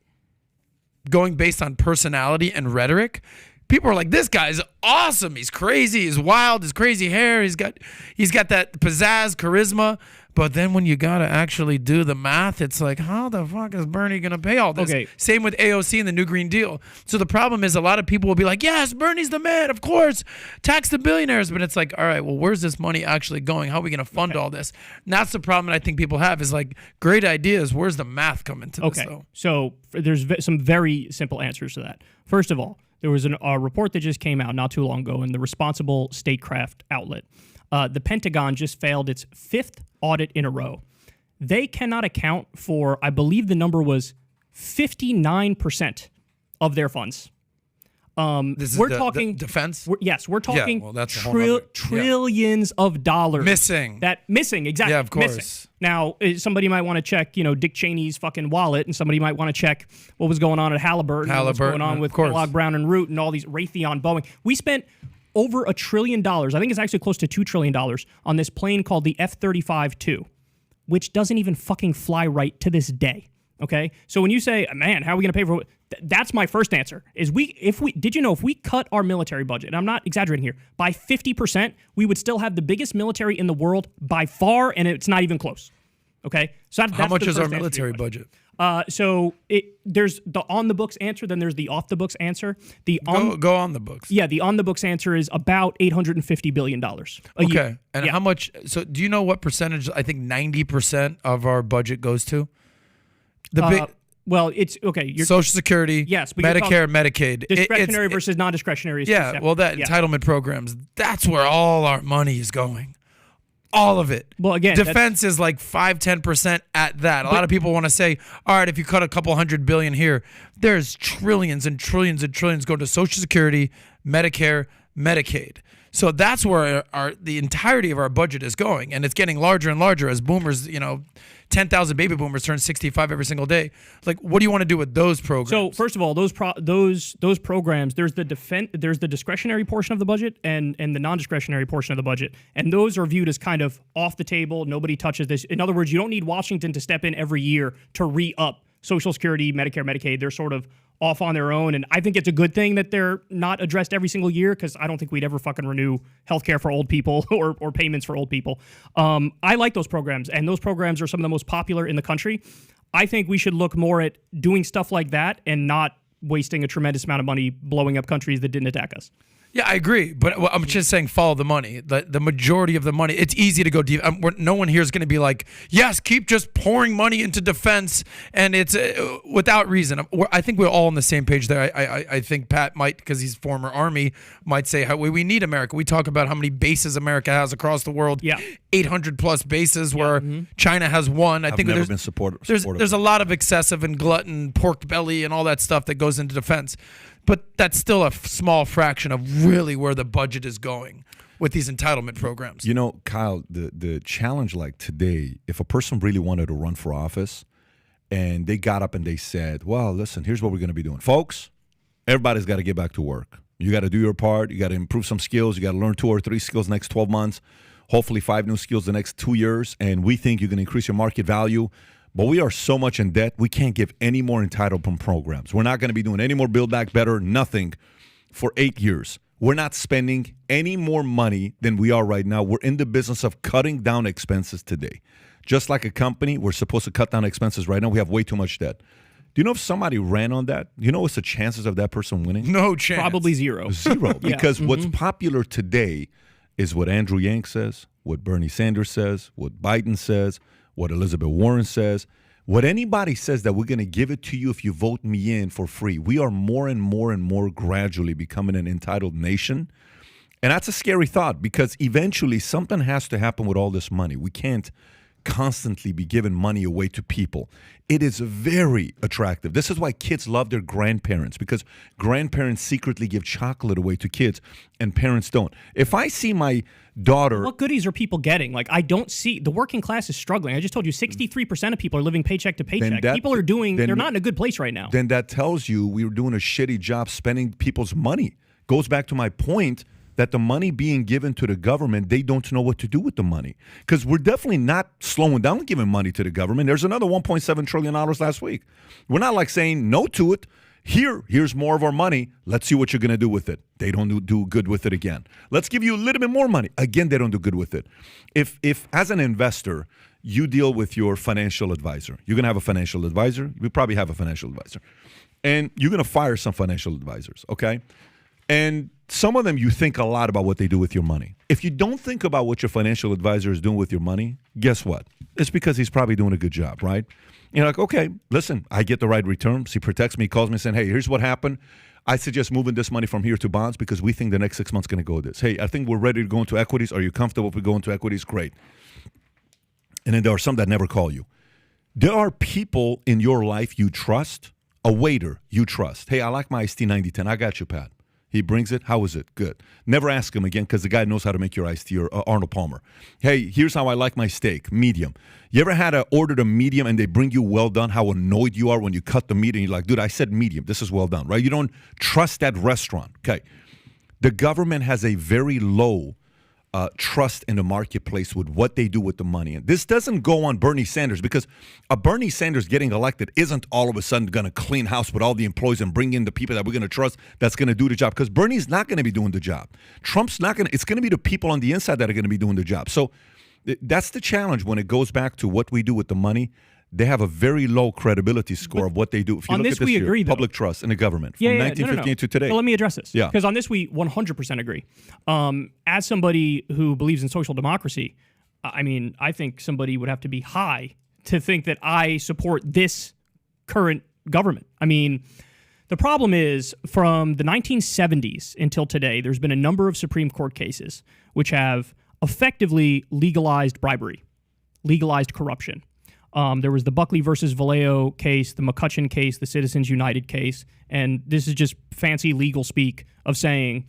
going based on personality and rhetoric, people are like, this guy's awesome. He's crazy. He's wild. His crazy hair. He's got that pizzazz, charisma. But then when you got to actually do the math, it's like, how the fuck is Bernie going to pay all this? Okay. Same with AOC and the New Green Deal. So the problem is, a lot of people will be like, yes, Bernie's the man, of course, tax the billionaires. But it's like, all right, well, where's this money actually going? How are we going to fund all this? And that's the problem that I think people have, is like, great ideas. Where's the math coming to this, though? So there's some very simple answers to that. First of all, there was a report that just came out not too long ago in the Responsible Statecraft outlet. The Pentagon just failed its 5th audit in a row. They cannot account for, I believe the number was 59% of their funds. We're talking defense. We're talking that's trillions of dollars missing. Exactly. Yeah, of course. Missing. Now, somebody might want to check, Dick Cheney's fucking wallet, and somebody might want to check what was going on at Halliburton, what's going on with Kellogg, Brown and Root, and all these Raytheon, Boeing. We spent over $1 trillion. I think it's actually close to $2 trillion on this plane called the F-35-2, which doesn't even fucking fly right to this day. Okay, so when you say, man, how are we going to pay for it? That's my first answer. Did you know if we cut our military budget, and I'm not exaggerating here, by 50%, we would still have the biggest military in the world by far, and it's not even close. Okay, so that's how much is our military budget? So there's the on the books answer, then there's the off the books answer. Go on the books. Yeah, the on the books answer is about $850 billion a year. And how much? So do you know what percentage? I think 90% of our budget goes to well, it's okay. Social Security, yes, Medicare, Medicaid, discretionary versus non-discretionary. Entitlement programs. That's where all our money is going. All of it. Well, again, defense is like 5-10% at that. A lot of people want to say, all right, if you cut a couple $100 billion here, there's trillions and trillions and trillions go to Social Security, Medicare, Medicaid. So that's where the entirety of our budget is going, and it's getting larger and larger as boomers, 10,000 baby boomers turn 65 every single day. Like, what do you want to do with those programs? So first of all, those programs, there's the discretionary portion of the budget and the non-discretionary portion of the budget, and those are viewed as kind of off the table. Nobody touches this. In other words, you don't need Washington to step in every year to re-up Social Security, Medicare, Medicaid. They're sort of off on their own, and I think it's a good thing that they're not addressed every single year, because I don't think we'd ever fucking renew healthcare for old people or payments for old people. I like those programs, and those programs are some of the most popular in the country. I think we should look more at doing stuff like that and not wasting a tremendous amount of money blowing up countries that didn't attack us. Yeah, I agree, but I'm just saying follow the money. The majority of the money, it's easy to go deep. No one here is going to be like, yes, keep just pouring money into defense, and it's without reason. I think we're all on the same page there. I think Pat might, because he's former Army, might say how we need America. We talk about how many bases America has across the world. Yeah. 800 plus bases where China has one. I've never been supportive. There's a lot of excessive and glutton, pork belly, and all that stuff that goes into defense. But that's still a small fraction of really where the budget is going with these entitlement programs. Kyle, the challenge like today, if a person really wanted to run for office and they got up and they said, well, listen, here's what we're going to be doing. Folks, everybody's got to get back to work. You got to do your part. You got to improve some skills. You got to learn 2 or 3 skills next 12 months. hopefully 5 new skills the next 2 years, and we think you can increase your market value. But we are so much in debt, we can't give any more entitlement programs. We're not going to be doing any more Build Back Better, nothing for 8 years. We're not spending any more money than we are right now. We're in the business of cutting down expenses today. Just like a company, we're supposed to cut down expenses right now. We have way too much debt. Do you know if somebody ran on that? Do you know what's the chances of that person winning? No chance. Probably zero. Zero. Because what's popular today is what Andrew Yang says, what Bernie Sanders says, what Biden says, what Elizabeth Warren says, what anybody says that we're going to give it to you if you vote me in for free. We are more and more and more gradually becoming an entitled nation. And that's a scary thought because eventually something has to happen with all this money. We can't constantly be giving money away to people. It is very attractive. This is why kids love their grandparents, because grandparents secretly give chocolate away to kids and parents don't. If I see my daughter... What goodies are people getting? Like, I don't see... The working class is struggling. I just told you 63% of people are living paycheck to paycheck. People are doing... They're not in a good place right now. Then that tells you we were doing a shitty job spending people's money. Goes back to my point that the money being given to the government, they don't know what to do with the money. Because we're definitely not slowing down giving money to the government. There's another $1.7 trillion last week. We're not like saying no to it. Here's more of our money. Let's see what you're going to do with it. They don't do good with it again. Let's give you a little bit more money. Again, they don't do good with it. If as an investor, you deal with your financial advisor, you're going to have a financial advisor. We probably have a financial advisor. And you're going to fire some financial advisors, okay? And some of them, you think a lot about what they do with your money. If you don't think about what your financial advisor is doing with your money, guess what? It's because he's probably doing a good job, right? You're like, okay, listen, I get the right returns. He protects me, calls me saying, hey, here's what happened. I suggest moving this money from here to bonds because we think the next 6 months is going to go this. Hey, I think we're ready to go into equities. Are you comfortable if we go into equities? Great. And then there are some that never call you. There are people in your life you trust, a waiter you trust. Hey, I like my iced tea 90-10. I got you, Pat. He brings it. How is it? Good. Never ask him again because the guy knows how to make your iced tea, or Arnold Palmer. Hey, here's how I like my steak, medium. You ever had ordered a medium and they bring you well done? How annoyed you are when you cut the meat and you're like, dude, I said medium. This is well done, right? You don't trust that restaurant. Okay. The government has a very low trust in the marketplace with what they do with the money. And this doesn't go on Bernie Sanders because a Bernie Sanders getting elected isn't all of a sudden going to clean house with all the employees and bring in the people that we're going to trust that's going to do the job, because Bernie's not going to be doing the job. Trump's not going to. It's going to be the people on the inside that are going to be doing the job. So that's the challenge when it goes back to what we do with the money. They have a very low credibility score of what they do. If you on look this, at this we year, agree, though. Public trust in the government from 1915 to today. Well, let me address this. Yeah. Because on this, we 100% agree. As somebody who believes in social democracy, I mean, I think somebody would have to be high to think that I support this current government. I mean, the problem is from the 1970s until today, there's been a number of Supreme Court cases which have effectively legalized bribery, legalized corruption. There was the Buckley versus Vallejo case, the McCutcheon case, the Citizens United case, and this is just fancy legal speak of saying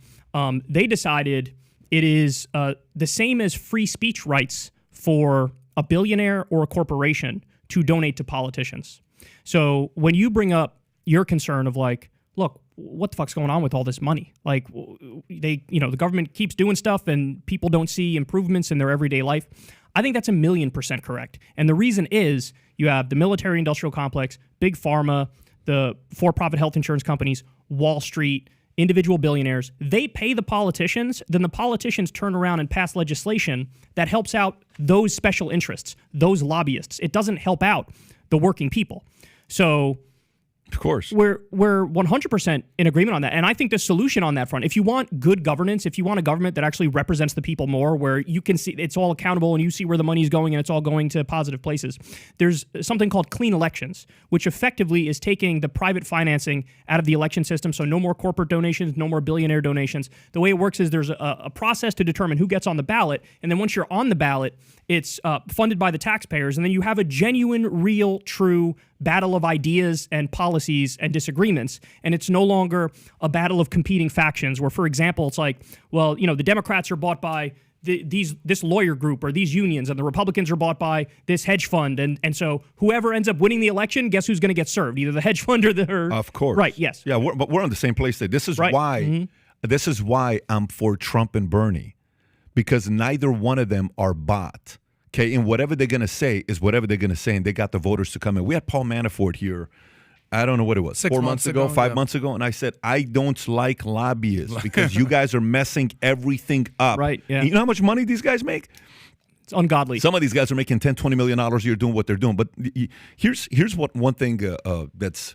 they decided it is the same as free speech rights for a billionaire or a corporation to donate to politicians. So when you bring up your concern of like, look, what the fuck's going on with all this money? Like, the government keeps doing stuff and people don't see improvements in their everyday life. I think that's 1,000,000% correct. And the reason is you have the military-industrial complex, big pharma, the for-profit health insurance companies, Wall Street, individual billionaires. They pay the politicians, then the politicians turn around and pass legislation that helps out those special interests, those lobbyists. It doesn't help out the working people. So... Of course. We're 100% in agreement on that. And I think the solution on that front, if you want good governance, if you want a government that actually represents the people more, where you can see it's all accountable and you see where the money is going and it's all going to positive places, there's something called clean elections, which effectively is taking the private financing out of the election system. So no more corporate donations, no more billionaire donations. The way it works is there's a process to determine who gets on the ballot. And then once you're on the ballot, it's funded by the taxpayers. And then you have a genuine, real, true battle of ideas and policies and disagreements. And it's no longer a battle of competing factions where, for example, it's like, well, the Democrats are bought by this lawyer group or these unions, and the Republicans are bought by this hedge fund. And so whoever ends up winning the election, guess who's going to get served? Either the hedge fund or the... Of course. Right, yes. Yeah, but we're on the same place today. This is right. why I'm for Trump and Bernie. because neither one of them are bought. Okay, and whatever they're going to say is whatever they're going to say, and they got the voters to come in. We had Paul Manafort here, I don't know what it was, 6 4 months months ago, 5 yeah. months ago, and I said, I don't like lobbyists because you guys are messing everything up. Right, yeah. You know how much money these guys make? It's ungodly. Some of these guys are making $10, $20 million a year doing what they're doing. But here's what one thing that's,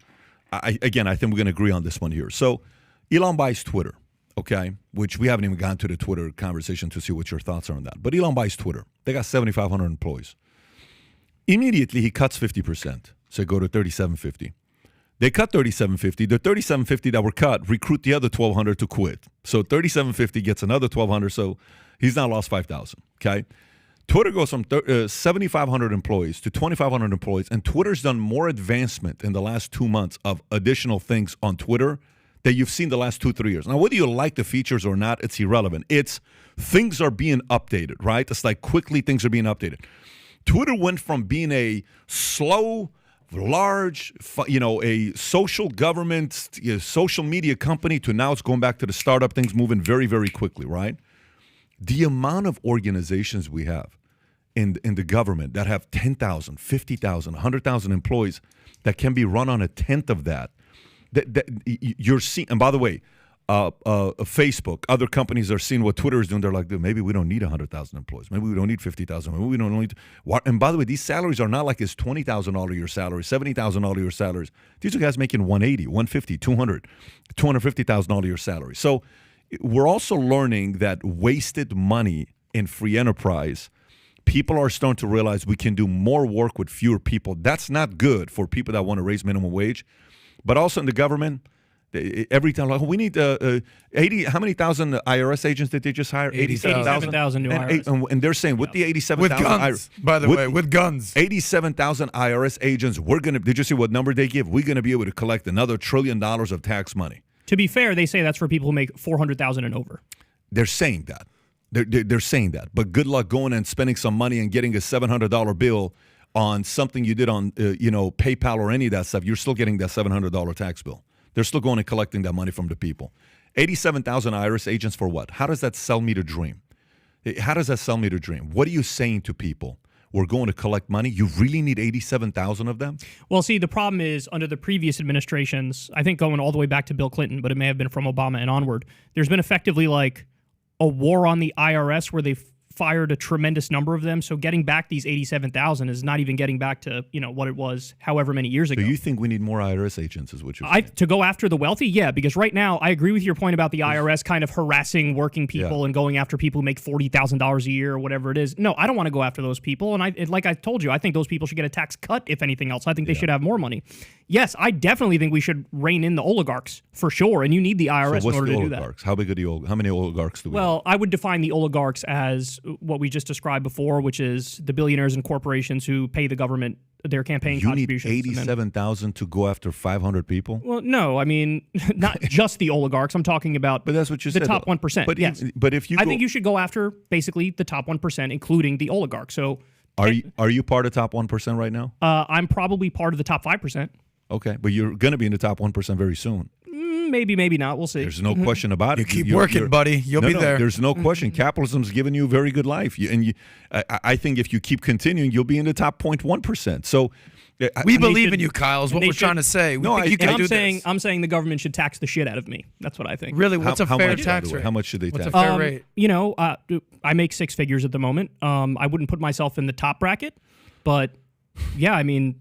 I think we're going to agree on this one here. So Elon buys Twitter, okay, which we haven't even gone to the Twitter conversation to see what your thoughts are on that. But Elon buys Twitter. They got 7,500 employees. Immediately, he cuts 50%. So go to 3,750. They cut 3,750. The 3,750 that were cut recruit the other 1,200 to quit. So 3,750 gets another 1,200. So he's now lost 5,000, okay? Twitter goes from 7,500 employees to 2,500 employees, and Twitter's done more advancement in the last 2 months of additional things on Twitter that you've seen the last 2-3 years. Now, whether you like the features or not, it's irrelevant. It's things are being updated, right? It's like quickly things are being updated. Twitter went from being a slow, large, a social government, social media company to now it's going back to the startup things moving very, very quickly, right? The amount of organizations we have in the government that have 10,000, 50,000, 100,000 employees that can be run on a tenth of that you're seeing. And by the way, Facebook, other companies are seeing what Twitter is doing. They're like, dude, maybe we don't need 100,000 employees. Maybe we don't need 50,000. Maybe we don't need. And by the way, these salaries are not like his $20,000 a year salary, $70,000 a year salaries. These are guys making 180, 150, 200, $250,000 a year salary. So we're also learning that wasted money in free enterprise, people are starting to realize we can do more work with fewer people. That's not good for people that want to raise minimum wage. But also in the government, every time, like, we need 80, how many thousand IRS agents did they just hire? 87,000 new IRS. And they're saying with the 87,000 with guns, by the way, with guns. 87,000 IRS agents, did you see what number they give? We're going to be able to collect another $1 trillion of tax money. To be fair, they say that's for people who make $400,000 and over. They're saying that. They're saying that. But good luck going and spending some money and getting a $700 bill on something you did on PayPal or any of that stuff. You're still getting that $700 tax bill. They're still going and collecting that money from the people. 87,000 IRS agents for what? How does that sell me to dream? How does that sell me to dream? What are you saying to people? We're going to collect money. You really need 87,000 of them? Well, see, the problem is under the previous administrations, I think going all the way back to Bill Clinton, but it may have been from Obama and onward, there's been effectively like a war on the IRS where they've fired a tremendous number of them. So getting back these 87,000 is not even getting back to, what it was however many years ago. So you think we need more IRS agents is what you're saying? To go after the wealthy? Yeah, because right now I agree with your point about the IRS kind of harassing working people and going after people who make $40,000 a year or whatever it is. No, I don't want to go after those people. And like I told you, I think those people should get a tax cut if anything else. I think they should have more money. Yes, I definitely think we should rein in the oligarchs for sure. And you need the IRS in order to do that. How big are how many oligarchs do we have? Well, I would define the oligarchs as what we just described before, which is the billionaires and corporations who pay the government their campaign contributions. You need 87,000 to go after 500 people? Well, no, I mean, not just the oligarchs. I'm talking about but that's what you the said, top 1%. But, yes. But if you I think you should go after basically the top 1%, including the oligarchs. So are you part of top 1% right now? I'm probably part of the top 5%. Okay, but you're going to be in the top 1% very soon. Maybe, maybe not. We'll see. There's no question about it. You keep working, buddy. You'll be there. There's no question. Capitalism's given you a very good life. I think if you keep continuing, you'll be in the top 0.1%. So we believe in you, Kyle, is what we're trying to say. We think you can do this. I'm saying the government should tax the shit out of me. That's what I think. Really? What's a fair much, tax rate? How much should they tax? What's a fair rate? I make six figures at the moment. I wouldn't put myself in the top bracket, but yeah, I mean...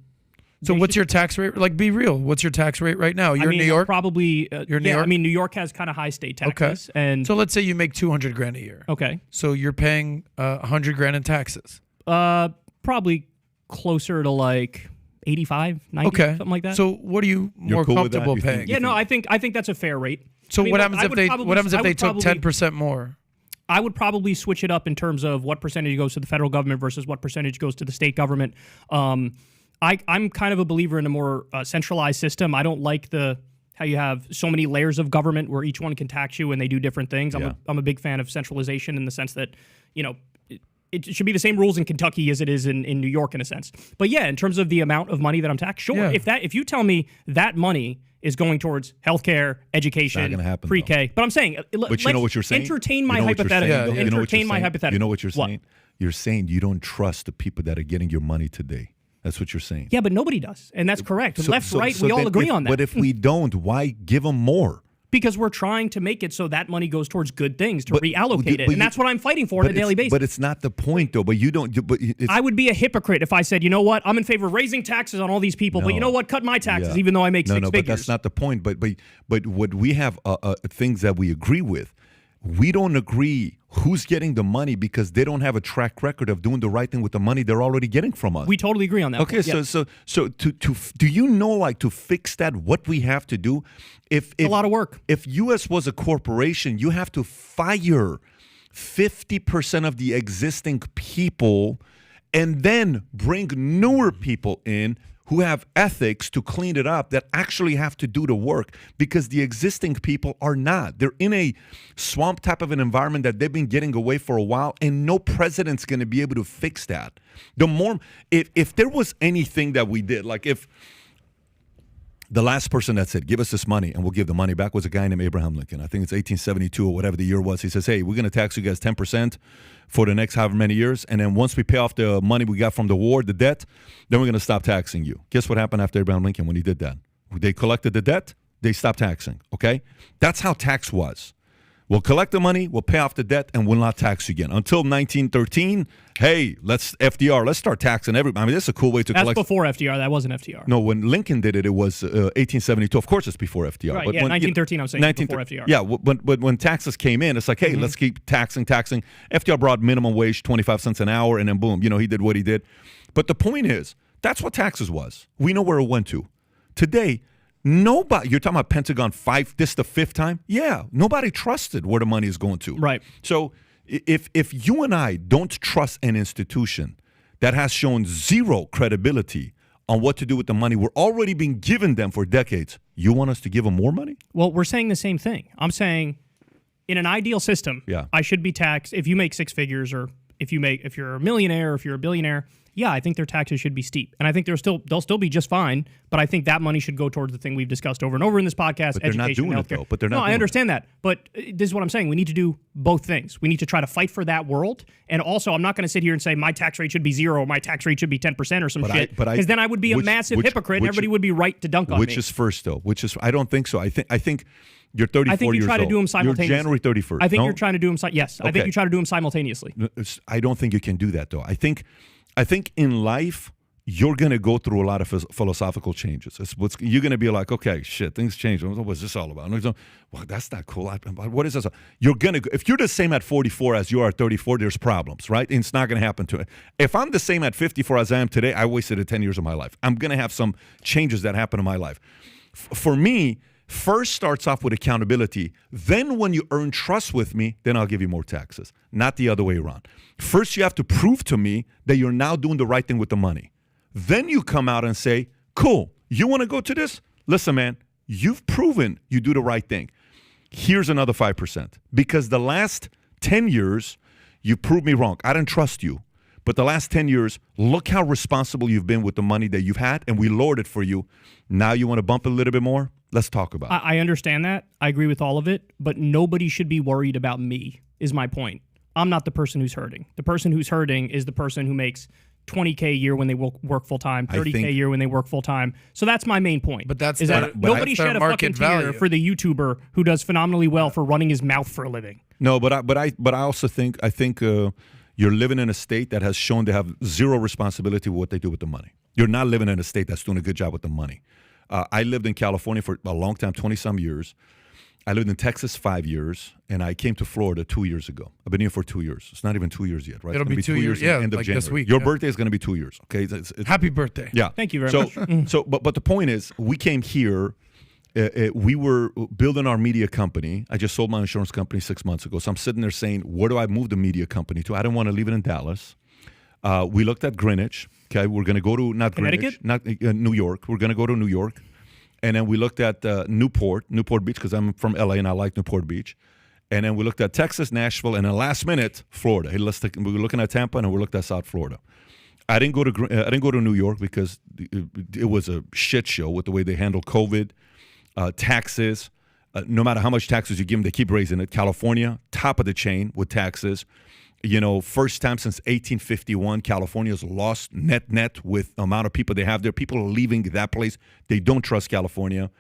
So what's your tax rate? Like, be real. What's your tax rate right now? You're in New York? Probably. You're in New York? I mean, New York has kind of high state taxes. Okay. And so let's say you make $200,000 a year. Okay. So you're paying $100,000 in taxes. Probably closer to like 85, 90, something like that. So what are you more cool comfortable with paying? Yeah, no, I think that's a fair rate. So what happens if they took 10% more? I would probably switch it up in terms of what percentage goes to the federal government versus what percentage goes to the state government. I'm kind of a believer in a more centralized system. I don't like how you have so many layers of government where each one can tax you and they do different things. I'm a big fan of centralization in the sense that, it should be the same rules in Kentucky as it is in New York in a sense. But yeah, in terms of the amount of money that I'm taxed, sure. Yeah. If you tell me that money is going towards healthcare, education, It's not gonna happen, pre-K. But I'm saying, But you know what you're saying? Entertain my You know what you're hypothetical. saying, though? You know what you're Entertain my saying? hypothetical. You know what you're What? saying? You're saying you don't trust the people that are getting your money today. That's what you're saying. Yeah, but nobody does, and that's correct. Left, right, we all then agree on that. But if we don't, why give them more? Because we're trying to make it so that money goes towards good things, to But- reallocate it. but And that's what I'm fighting for on a daily basis. But it's not the point, though. But you don't. But it's, I would be a hypocrite if I said, you know what, I'm in favor of raising taxes on all these people, but you know what, cut my taxes, even though I make six but figures. that's not the point. But what we have things that we agree with. We don't agree who's getting the money because they don't have a track record of doing the right thing with the money they're already getting from us. We totally agree on that. Okay, point. Yeah. so do you know, like, to fix that, what we have to do? If a lot of work. If U.S. was a corporation, you have to fire 50% of the existing people and then bring newer people in who have ethics to clean it up, that actually have to do the work, because the existing people are not. They're in a swamp type of an environment that they've been getting away for a while, and no president's going to be able to fix that. The more, if there was anything that we did, like if the last person that said, give us this money and we'll give the money back, was a guy named Abraham Lincoln. I think it's 1872 or whatever the year was. He says, hey, we're going to tax you guys 10% for the next however many years. And then once we pay off the money we got from the war, the debt, then we're going to stop taxing you. Guess what happened after Abraham Lincoln when he did that? They collected the debt. They stopped taxing. Okay? That's how tax was. We'll collect the money, we'll pay off the debt, and we'll not tax you again. Until 1913, hey, let's start taxing everybody. I mean, this is a cool way to That's collect. before FDR. That wasn't FDR. No, when Lincoln did it, it was 1872. Of course, it's before FDR. Right, but yeah, when, 1913, I'm saying before FDR. Yeah, but when taxes came in, it's like, hey, let's keep taxing. FDR brought minimum wage, 25 cents an hour, and then boom, he did what he did. But the point is, that's what taxes was. We know where it went to. Today, nobody, you're talking about Pentagon this the fifth time? Yeah, nobody trusted where the money is going to. Right. So if you and I don't trust an institution that has shown zero credibility on what to do with the money we're already being given them for decades, you want us to give them more money? Well, we're saying the same thing. I'm saying in an ideal system, Yeah. I should be taxed if you make six figures, or if you're a millionaire, or if you're a billionaire. Yeah, I think their taxes should be steep, and I think they'll still be just fine. But I think that money should go towards the thing we've discussed over and over in this podcast: But they're not education, doing it, healthcare. though. But they're not No, I doing understand that. But this is what I'm saying: we need to do both things. We need to try to fight for that world, and also, I'm not going to sit here and say my tax rate should be 0, or my tax rate should be 10% or some shit, because then I would be a massive hypocrite, and everybody would be right to dunk on me. Which is first, though? I don't think so. I think you're 34 I think you years try to old. do them simultaneously. You're January 31st. I think no? you're trying to do them. Yes, I think you try to do them simultaneously. I don't think you can do that, though. I think in life, you're going to go through a lot of philosophical changes. You're going to be like, okay, shit, things change. What's this all about? Well, that's not cool. What is this? You're going to, if you're the same at 44 as you are at 34, there's problems, right? And it's not going to happen to it. If I'm the same at 54 as I am today, I wasted 10 years of my life. I'm going to have some changes that happen in my life. For me, first starts off with accountability. Then when you earn trust with me, then I'll give you more taxes. Not the other way around. First, you have to prove to me that you're now doing the right thing with the money. Then you come out and say, cool, you want to go to this? Listen, man, you've proven you do the right thing. Here's another 5%. Because the last 10 years, you proved me wrong. I didn't trust you. But the last 10 years, look how responsible you've been with the money that you've had, and we lowered it for you. Now you want to bump it a little bit more? Let's talk about it. I understand that. I agree with all of it, but nobody should be worried about me, is my point. I'm not the person who's hurting. The person who's hurting is the person who makes $20K a year when they work full-time, $30K a year when they work fuultime. So that's my main point. But that's nobody shed a fucking tear for the YouTuber who does phenomenally well for running his mouth for a living. No, but I also think you're living in a state that has shown to have zero responsibility with what they do with the money. You're not living in a state that's doing a good job with the money. I lived in California for a long time, 20-some years. I lived in Texas 5 years, and I came to Florida 2 years ago. I've been here for 2 years. It's not even 2 years yet, right? It'll be 2 years, at the end of like January. this week. Your birthday is going to be 2 years, okay? Happy birthday. Yeah. Thank you very much. But the point is, we came here. We were building our media company. I just sold my insurance company 6 months ago. So I'm sitting there saying, where do I move the media company to? I didn't want to leave it in Dallas. We looked at Greenwich. Okay, we're going to go to Connecticut? Greenwich, not New York. We're going to go to New York. And then we looked at Newport Beach, because I'm from LA and I like Newport Beach. And then we looked at Texas, Nashville, and then last minute, Florida. Hey, we were looking at Tampa, and we looked at South Florida. I didn't go to New York because it was a shit show with the way they handled COVID. taxes. No matter how much taxes you give them, they keep raising it. California, top of the chain with taxes. First time since 1851, California's lost net with the amount of people they have there. People are leaving that place. They don't trust California.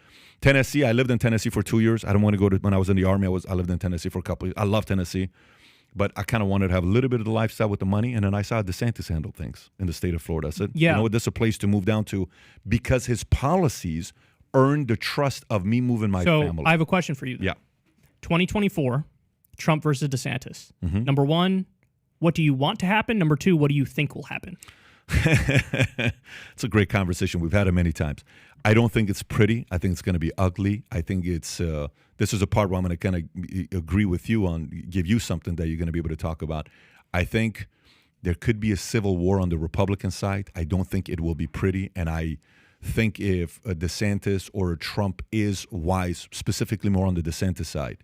Tennessee, I lived in Tennessee for 2 years. I don't want to go to, when I was in the Army, I lived in Tennessee for a couple of years. I love Tennessee. But I kind of wanted to have a little bit of the lifestyle with the money. And then I saw DeSantis handle things in the state of Florida. I said, you know what, this is a place to move down to because his policies earned the trust of me moving my family. So I have a question for you then. Yeah. 2024, Trump versus DeSantis. Mm-hmm. Number one, what do you want to happen? Number two, what do you think will happen? It's a great conversation. We've had it many times. I don't think it's pretty. I think it's going to be ugly. I think it's this is a part where I'm going to kind of agree with you on, give you something that you're going to be able to talk about. I think there could be a civil war on the Republican side. I don't think it will be pretty. And I think if a DeSantis or a Trump is wise, specifically more on the DeSantis side,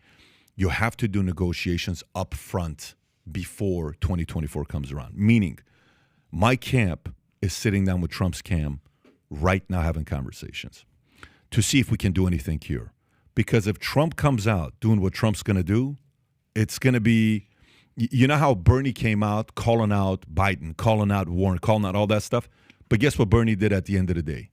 you have to do negotiations up front before 2024 comes around. Meaning, my camp is sitting down with Trump's camp right now having conversations to see if we can do anything here. Because if Trump comes out doing what Trump's going to do, it's going to be, you know how Bernie came out calling out Biden, calling out Warren, calling out all that stuff? But guess what Bernie did at the end of the day?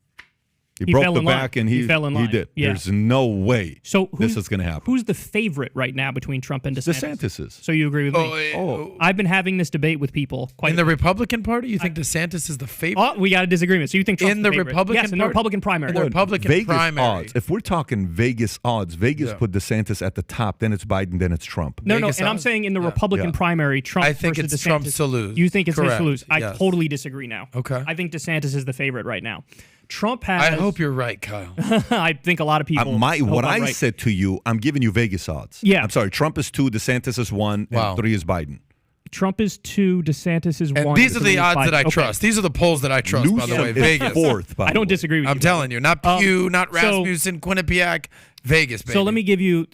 He broke the back and he fell in line. He did. Yeah. There's no way this is going to happen. Who's the favorite right now between Trump and DeSantis? DeSantis is. So you agree with me? I've been having this debate with people. In the Republican Party, you think DeSantis is the favorite? Oh, we got a disagreement. So you think Trump's in the favorite? Republican Yes, in the Party? Republican primary. In the Republican Vegas primary. odds. If we're talking Vegas odds, Vegas put DeSantis at the top, then it's Biden, then it's Trump. No, Vegas and I'm odds? saying in the Republican primary, Trump I think versus it's DeSantis. Trump to lose. You think it's his Correct. to lose. I Yes. totally disagree now. Okay. I think DeSantis is the favorite right now. Trump has... I hope you're right, Kyle. I think a lot of people... What I right. said to you, I'm giving you Vegas odds. Yeah. I'm sorry. Trump is 2, DeSantis is 1, and 3 is Biden. Trump is 2, DeSantis is 1. And these are the odds that I Okay. trust. These are the polls that I trust, by the Newsom way. is Vegas. 4th, by I the don't way. disagree with you. I'm telling you. Not Pew, not so- Rasmussen, Quinnipiac, Vegas, baby. So let me give you...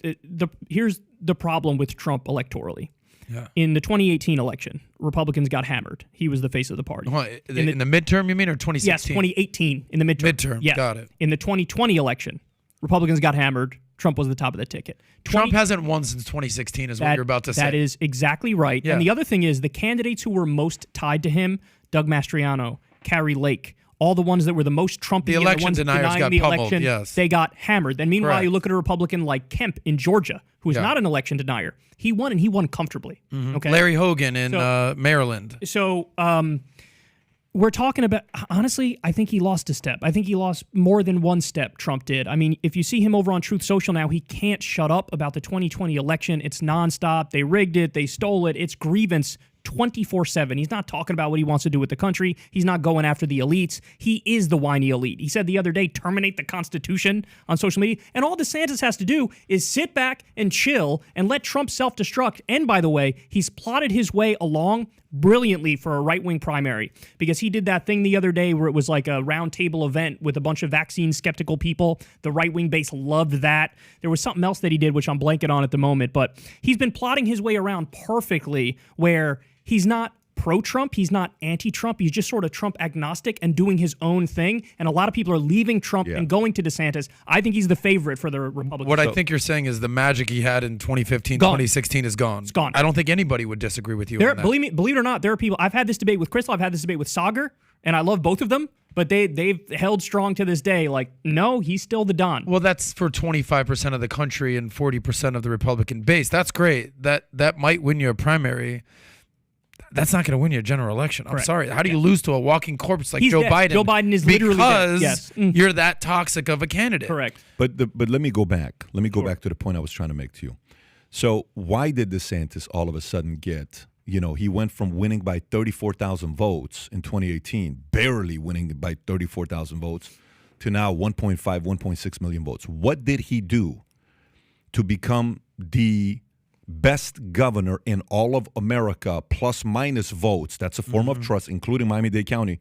Here's the problem with Trump electorally. Yeah. In the 2018 election, Republicans got hammered. He was the face of the party. In the midterm, you mean, or 2016? Yes, 2018 in the midterm. Midterm, Yes. got it. In the 2020 election, Republicans got hammered. Trump was the top of the ticket. Trump hasn't won since 2016 is what you're about to say. That is exactly right. Yeah. And the other thing is the candidates who were most tied to him, Doug Mastriano, Carrie Lake, all the ones that were the most Trumpy, The and election the ones deniers denying got the pummeled, election, yes. they got hammered. Then meanwhile, Correct. you look at a Republican like Kemp in Georgia, who is Yeah. not an election denier. He won, and he won comfortably. Okay, Larry Hogan in Maryland. So we're talking about, honestly, I think he lost a step. I think he lost more than one step, Trump did. I mean, if you see him over on Truth Social now, he can't shut up about the 2020 election. It's nonstop. They rigged it. They stole it. It's grievance 24/7. He's not talking about what he wants to do with the country. He's not going after the elites. He is the whiny elite. He said the other day, terminate the Constitution on social media. And all DeSantis has to do is sit back and chill and let Trump self-destruct. And by the way, he's plotted his way along brilliantly for a right-wing primary, because he did that thing the other day where it was like a round table event with a bunch of vaccine skeptical people. The right-wing base loved that. There was something else that he did, which I'm blanking on at the moment, but he's been plotting his way around perfectly where he's not pro-Trump, he's not anti-Trump, he's just sort of Trump agnostic and doing his own thing. And a lot of people are leaving Trump and going to DeSantis. I think he's the favorite for the Republicans. What I think you're saying is the magic he had in 2015, Gone. 2016 is gone. It's gone. I don't think anybody would disagree with you There, on that. believe it or not, there are people. I've had this debate with Crystal. I've had this debate with Sagar, and I love both of them. But they've held strong to this day. Like, no, he's still the Don. Well, that's for 25% of the country and 40% of the Republican base. That's great. That might win you a primary. That's not going to win you a general election. I'm Correct. sorry. How do you lose to a walking corpse like He's Joe dead. Biden? Joe Biden is literally dead. because Yes. you're that toxic of a candidate. Correct. But let me go back. Let me go back to the point I was trying to make to you. So why did DeSantis all of a sudden get, he went from winning by 34,000 votes in 2018, barely winning by 34,000 votes, to now 1.5, 1.6 million votes. What did he do to become the best governor in all of America, plus minus votes? That's a form of trust, including Miami-Dade County.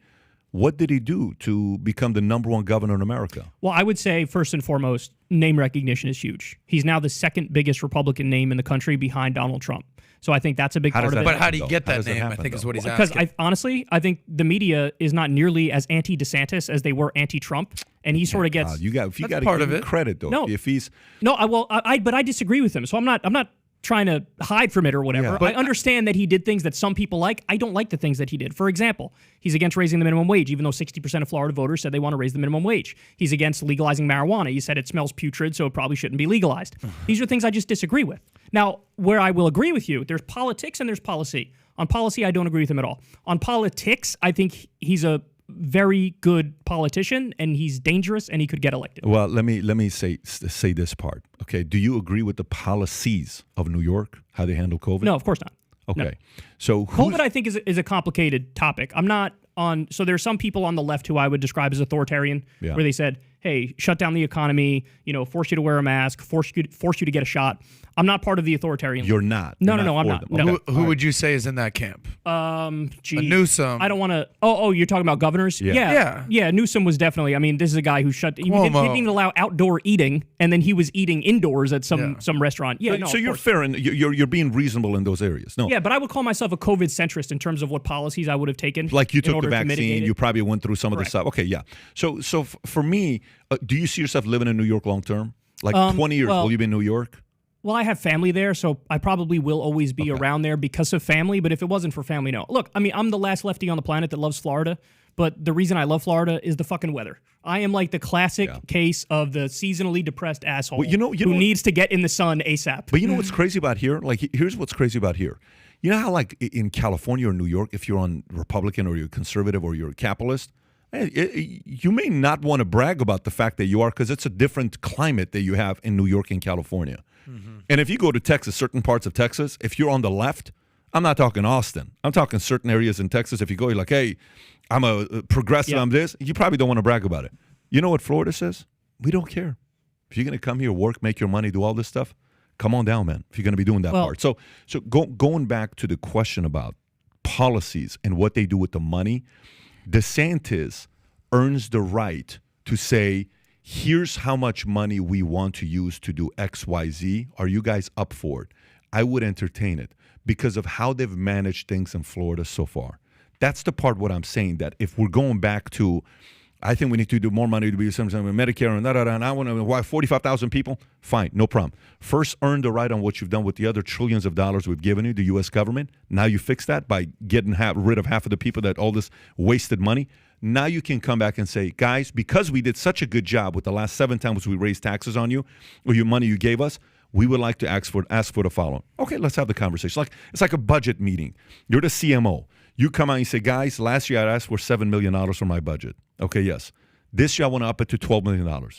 What did he do to become the number one governor in America? Well, I would say, first and foremost, name recognition is huge. He's now the second biggest Republican name in the country behind Donald Trump. So I think that's a big part of it. But how do you get How that does that name? I happen, think is though? what he's Because asking. I think the media is not nearly as anti-DeSantis as they were anti-Trump, and he sort of gets You got to part give of him it. credit though. No. If he's no. But I disagree with him. So I'm not trying to hide from it or whatever. Yeah. I understand that he did things that some people like. I don't like the things that he did. For example, he's against raising the minimum wage, even though 60% of Florida voters said they want to raise the minimum wage. He's against legalizing marijuana. He said it smells putrid, so it probably shouldn't be legalized. These are things I just disagree with. Now, where I will agree with you, there's politics and there's policy. On policy, I don't agree with him at all. On politics, I think he's a very good politician and he's dangerous and he could get elected. well, let me say this part. Okay, do you agree with the policies of New York, how they handle COVID? No, of course not. Okay, No. so COVID, I think, is a complicated topic. I'm not on. So there's some people on the left who I would describe as authoritarian, Yeah. where they said, "Hey, shut down the economy. Force you to wear a mask. Force you to get a shot." I'm not part of the authoritarian. you're not. No, You're no, I'm for not. them. No. Okay. Who would you say is in that camp? Gee, Newsom. I don't want to. Oh, you're talking about governors? Yeah. Yeah. Newsom was definitely. I mean, this is a guy who he didn't Cuomo. even allow outdoor eating, and then he was eating indoors at some restaurant. Yeah, no. So of you're course. fair and you're being reasonable in those areas. No, Yeah, but I would call myself a COVID centrist in terms of what policies I would have taken. like you in took the order to mitigate vaccine, it. you probably went through some of the Correct. stuff. Okay, yeah. So for me, do you see yourself living in New York long term? Like 20 years, well- will you be in New York? Well, I have family there, so I probably will always be around there because of family. But if it wasn't for family, no. Look, I mean, I'm the last lefty on the planet that loves Florida, but the reason I love Florida is the fucking weather. I am like the classic case of the seasonally depressed asshole Well, you know who what- needs to get in the sun ASAP. But you know what's crazy about here? Like, here's what's crazy about here. You know how, like, in California or New York, if you're on Republican or you're conservative or you're a capitalist, you may not want to brag about the fact that you are because it's a different climate that you have in New York and California. And if you go to Texas, certain parts of Texas, if you're on the left, I'm not talking Austin. I'm talking certain areas in Texas. If you go, you're like, hey, I'm a progressive, I'm this. You probably don't want to brag about it. You know what Florida says? We don't care. If you're going to come here, work, make your money, do all this stuff, come on down, man, if you're going to be doing that part. So going back to the question about policies and what they do with the money, DeSantis earns the right to say, here's how much money we want to use to do X, Y, Z. Are you guys up for it? I would entertain it because of how they've managed things in Florida so far. That's the part what I'm saying, that if we're going back to, I think we need to do more money to be something with Medicare and and I want to, why 45,000 people? Fine, no problem. First, earn the right on what you've done with the other trillions of dollars we've given you, the U.S. government. Now you fix that by getting rid of half of the people that all this wasted money. Now you can come back and say, guys, because we did such a good job with the last 7 times we raised taxes on you or your money you gave us, we would like to ask for the following. Okay, let's have the conversation. It's like a budget meeting. You're the CMO. You come out and you say, guys, last year I asked for $7 million for my budget. Okay, yes. This year I want to up it to $12 million. And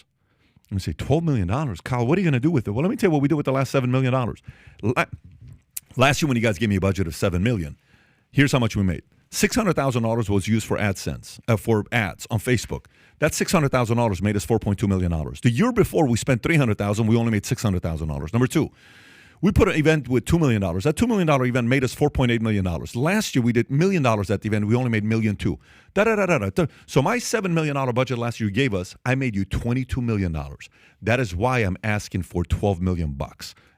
you say, $12 million? Kyle, what are you going to do with it? Well, let me tell you what we did with the last $7 million. Last year when you guys gave me a budget of $7 million, here's how much we made. $600,000 was used for AdSense, for ads on Facebook. That $600,000 made us $4.2 million. The year before, we spent $300,000. We only made $600,000. Number two, we put an event with $2 million. That $2 million event made us $4.8 million. Last year, we did $1 million at the event. We only made $1.2 million. So my $7 million budget last year you gave us, I made you $22 million. That is why I'm asking for $12 million.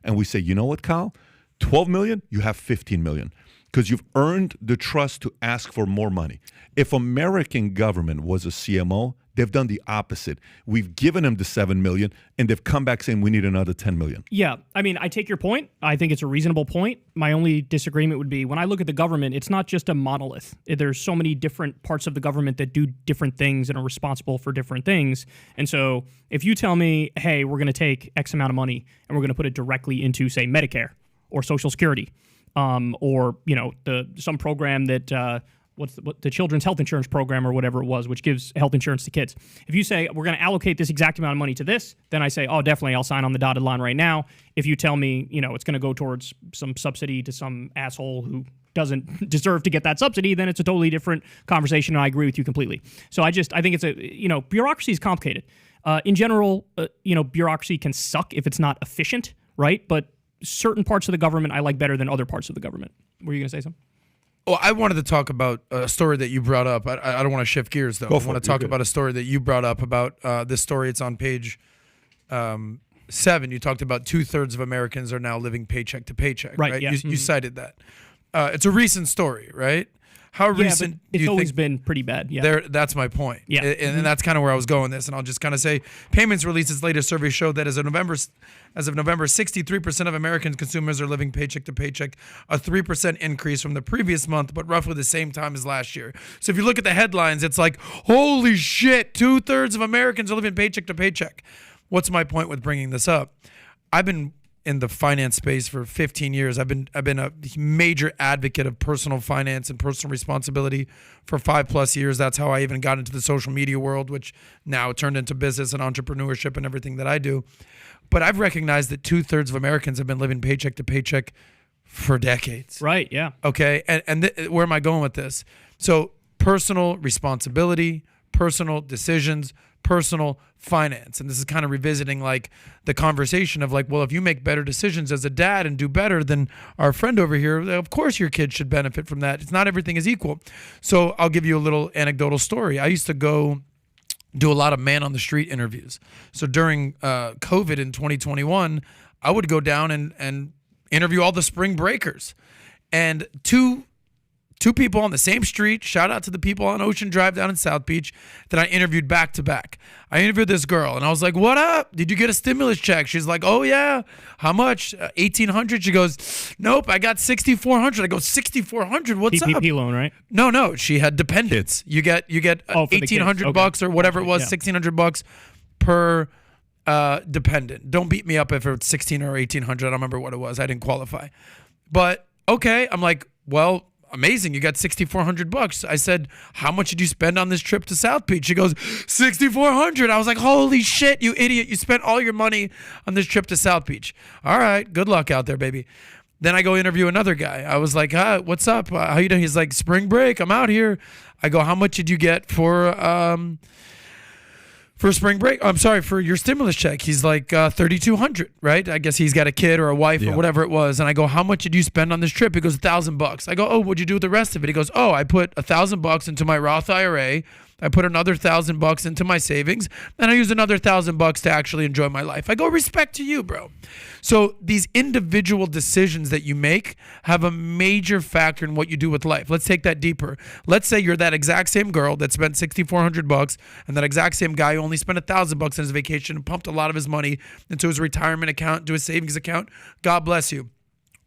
And we say, you know what, Kyle? $12 million, you have $15 million. Because you've earned the trust to ask for more money. If American government was a CMO, they've done the opposite. We've given them the $7 million, and they've come back saying we need another $10 million. Yeah, I mean, I take your point. I think it's a reasonable point. My only disagreement would be when I look at the government, it's not just a monolith. There's so many different parts of the government that do different things and are responsible for different things. And so if you tell me, hey, we're going to take X amount of money and we're going to put it directly into, say, Medicare or Social Security, or some program that what's the Children's Health Insurance Program or whatever it was, which gives health insurance to kids. If you say we're going to allocate this exact amount of money to this, then I say, oh, definitely, I'll sign on the dotted line right now. If you tell me, it's going to go towards some subsidy to some asshole who doesn't deserve to get that subsidy, then it's a totally different conversation, and I agree with you completely. So I think it's bureaucracy is complicated. In general, bureaucracy can suck if it's not efficient, right? But certain parts of the government I like better than other parts of the government. Were you going to say something? Well, I wanted to talk about a story that you brought up. I don't want to shift gears, though. I want to talk about a story that you brought up about this story. It's on page 7, you talked about 2/3 of Americans are now living paycheck to paycheck. Right. Right. Yeah. You cited that. It's a recent story, right? How recent? But it's always been pretty bad. Yeah. That's my point. Yeah. And that's kind of where I was going with this. And I'll just kind of say, Payments released its latest survey showed that as of November, 63% of American consumers are living paycheck to paycheck, a 3% increase from the previous month, but roughly the same time as last year. So if you look at the headlines, it's like, holy shit, 2/3 of Americans are living paycheck to paycheck. What's my point with bringing this up? I've been in the finance space for 15 years. I've been a major advocate of personal finance and personal responsibility for 5+ years. That's how I even got into the social media world, which now turned into business and entrepreneurship and everything that I do. But I've recognized that 2/3 of Americans have been living paycheck to paycheck for decades. Right. Yeah. Okay. And where am I going with this? So personal responsibility, personal decisions, personal finance. And this is kind of revisiting like the conversation of like, well, if you make better decisions as a dad and do better than our friend over here, of course your kids should benefit from that. It's not everything is equal. So I'll give you a little anecdotal story. I used to go do a lot of man on the street interviews. So during COVID in 2021, I would go down and interview all the spring breakers. And two people on the same street, shout out to the people on Ocean Drive down in South Beach that I interviewed back to back. I interviewed this girl and I was like, what up? Did you get a stimulus check? She's like, oh yeah. How much? $1,800. She goes, nope, I got $6,400. I go, $6,400? What's PPP up? loan, right? No. She had dependents. You get $1,800 bucks or whatever it was, $1,600 per dependent. Don't beat me up if it's $1,600 or $1,800. I don't remember what it was. I didn't qualify. But okay, I'm like, well, amazing. You got $6,400. I said, how much did you spend on this trip to South Beach? She goes, $6,400. I was like, holy shit, you idiot. You spent all your money on this trip to South Beach. All right. Good luck out there, baby. Then I go interview another guy. I was like, hi, what's up? How you doing? He's like, spring break. I'm out here. I go, how much did you get for spring break? I'm sorry, for your stimulus check. He's like $3,200, right? I guess he's got a kid or a wife or whatever it was. And I go, how much did you spend on this trip? He goes, $1,000. I go, oh, what'd you do with the rest of it? He goes, oh, I put $1,000 into my Roth IRA. I put another $1,000 into my savings, and I used another $1,000 to actually enjoy my life. I go, respect to you, bro. So these individual decisions that you make have a major factor in what you do with life. Let's take that deeper. Let's say you're that exact same girl that spent $6,400, and that exact same guy who only spent $1,000 on his vacation and pumped a lot of his money into his retirement account, into his savings account. God bless you.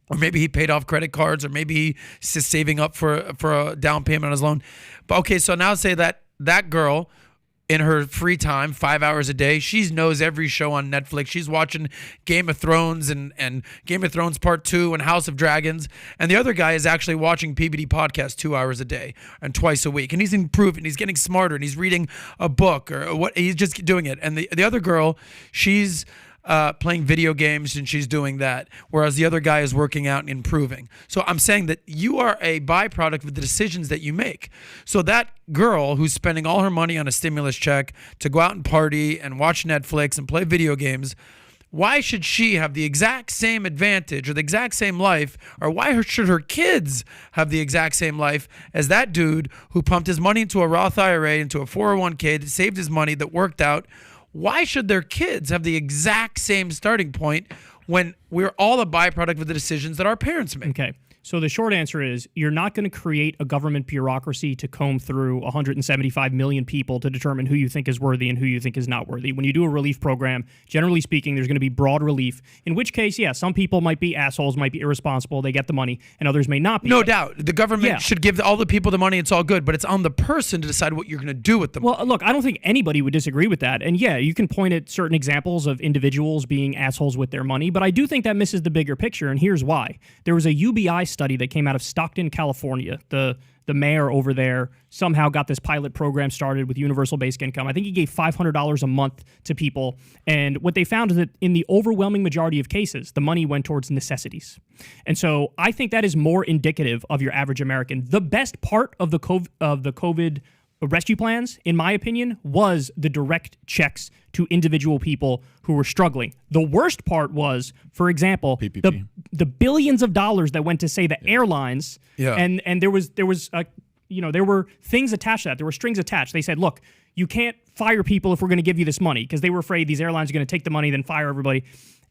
Or maybe he paid off credit cards, or maybe he's just saving up for a down payment on his loan. But okay, so now say that girl, in her free time, 5 hours a day, she knows every show on Netflix. She's watching Game of Thrones and Game of Thrones Part 2 and House of Dragons. And the other guy is actually watching PBD Podcast 2 hours a day and twice a week. And he's improving. He's getting smarter. And he's reading a book or what. He's just doing it. And the other girl, she's playing video games and she's doing that, whereas the other guy is working out and improving. So I'm saying that you are a byproduct of the decisions that you make. So that girl who's spending all her money on a stimulus check to go out and party and watch Netflix and play video games, why should she have the exact same advantage or the exact same life, or why should her kids have the exact same life as that dude who pumped his money into a Roth IRA, into a 401k, that saved his money, that worked out? Why should their kids have the exact same starting point when we're all a byproduct of the decisions that our parents make? Okay. So the short answer is you're not going to create a government bureaucracy to comb through 175 million people to determine who you think is worthy and who you think is not worthy. When you do a relief program, generally speaking, there's going to be broad relief, in which case, yeah, some people might be assholes, might be irresponsible, they get the money, and others may not be. No doubt. The government should give all the people the money, it's all good, but it's on the person to decide what you're going to do with them. Well, look, I don't think anybody would disagree with that. And yeah, you can point at certain examples of individuals being assholes with their money, but I do think that misses the bigger picture, and here's why. There was a UBI study that came out of Stockton, California. The mayor over there somehow got this pilot program started with universal basic income. I think he gave $500 a month to people. And what they found is that in the overwhelming majority of cases, the money went towards necessities. And so I think that is more indicative of your average American. The best part of the COVID rescue plans, in my opinion, was the direct checks to individual people who were struggling. The worst part was, for example, the billions of dollars that went to, say, the airlines, and there were things attached to that. There were strings attached. They said, look, you can't fire people if we're going to give you this money, because they were afraid these airlines are going to take the money, then fire everybody.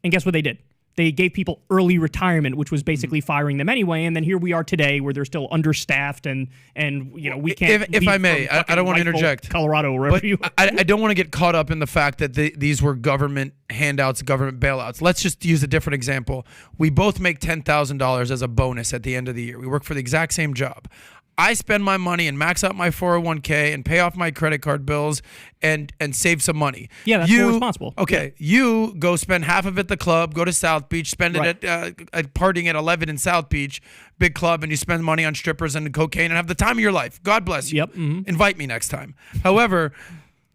And guess what they did? They gave people early retirement, which was basically firing them anyway. And then here we are today, where they're still understaffed, and we can't. If I may, I don't want to interject. Colorado, or wherever you. I don't want to get caught up in the fact that these were government handouts, government bailouts. Let's just use a different example. We both make $10,000 as a bonus at the end of the year. We work for the exact same job. I spend my money and max out my 401k and pay off my credit card bills and save some money. Yeah, that's more responsible. Okay, you go spend half of it at the club, go to South Beach, spend it at partying at 11 in South Beach, big club, and you spend money on strippers and cocaine and have the time of your life. God bless you. Yep. Mm-hmm. Invite me next time. However,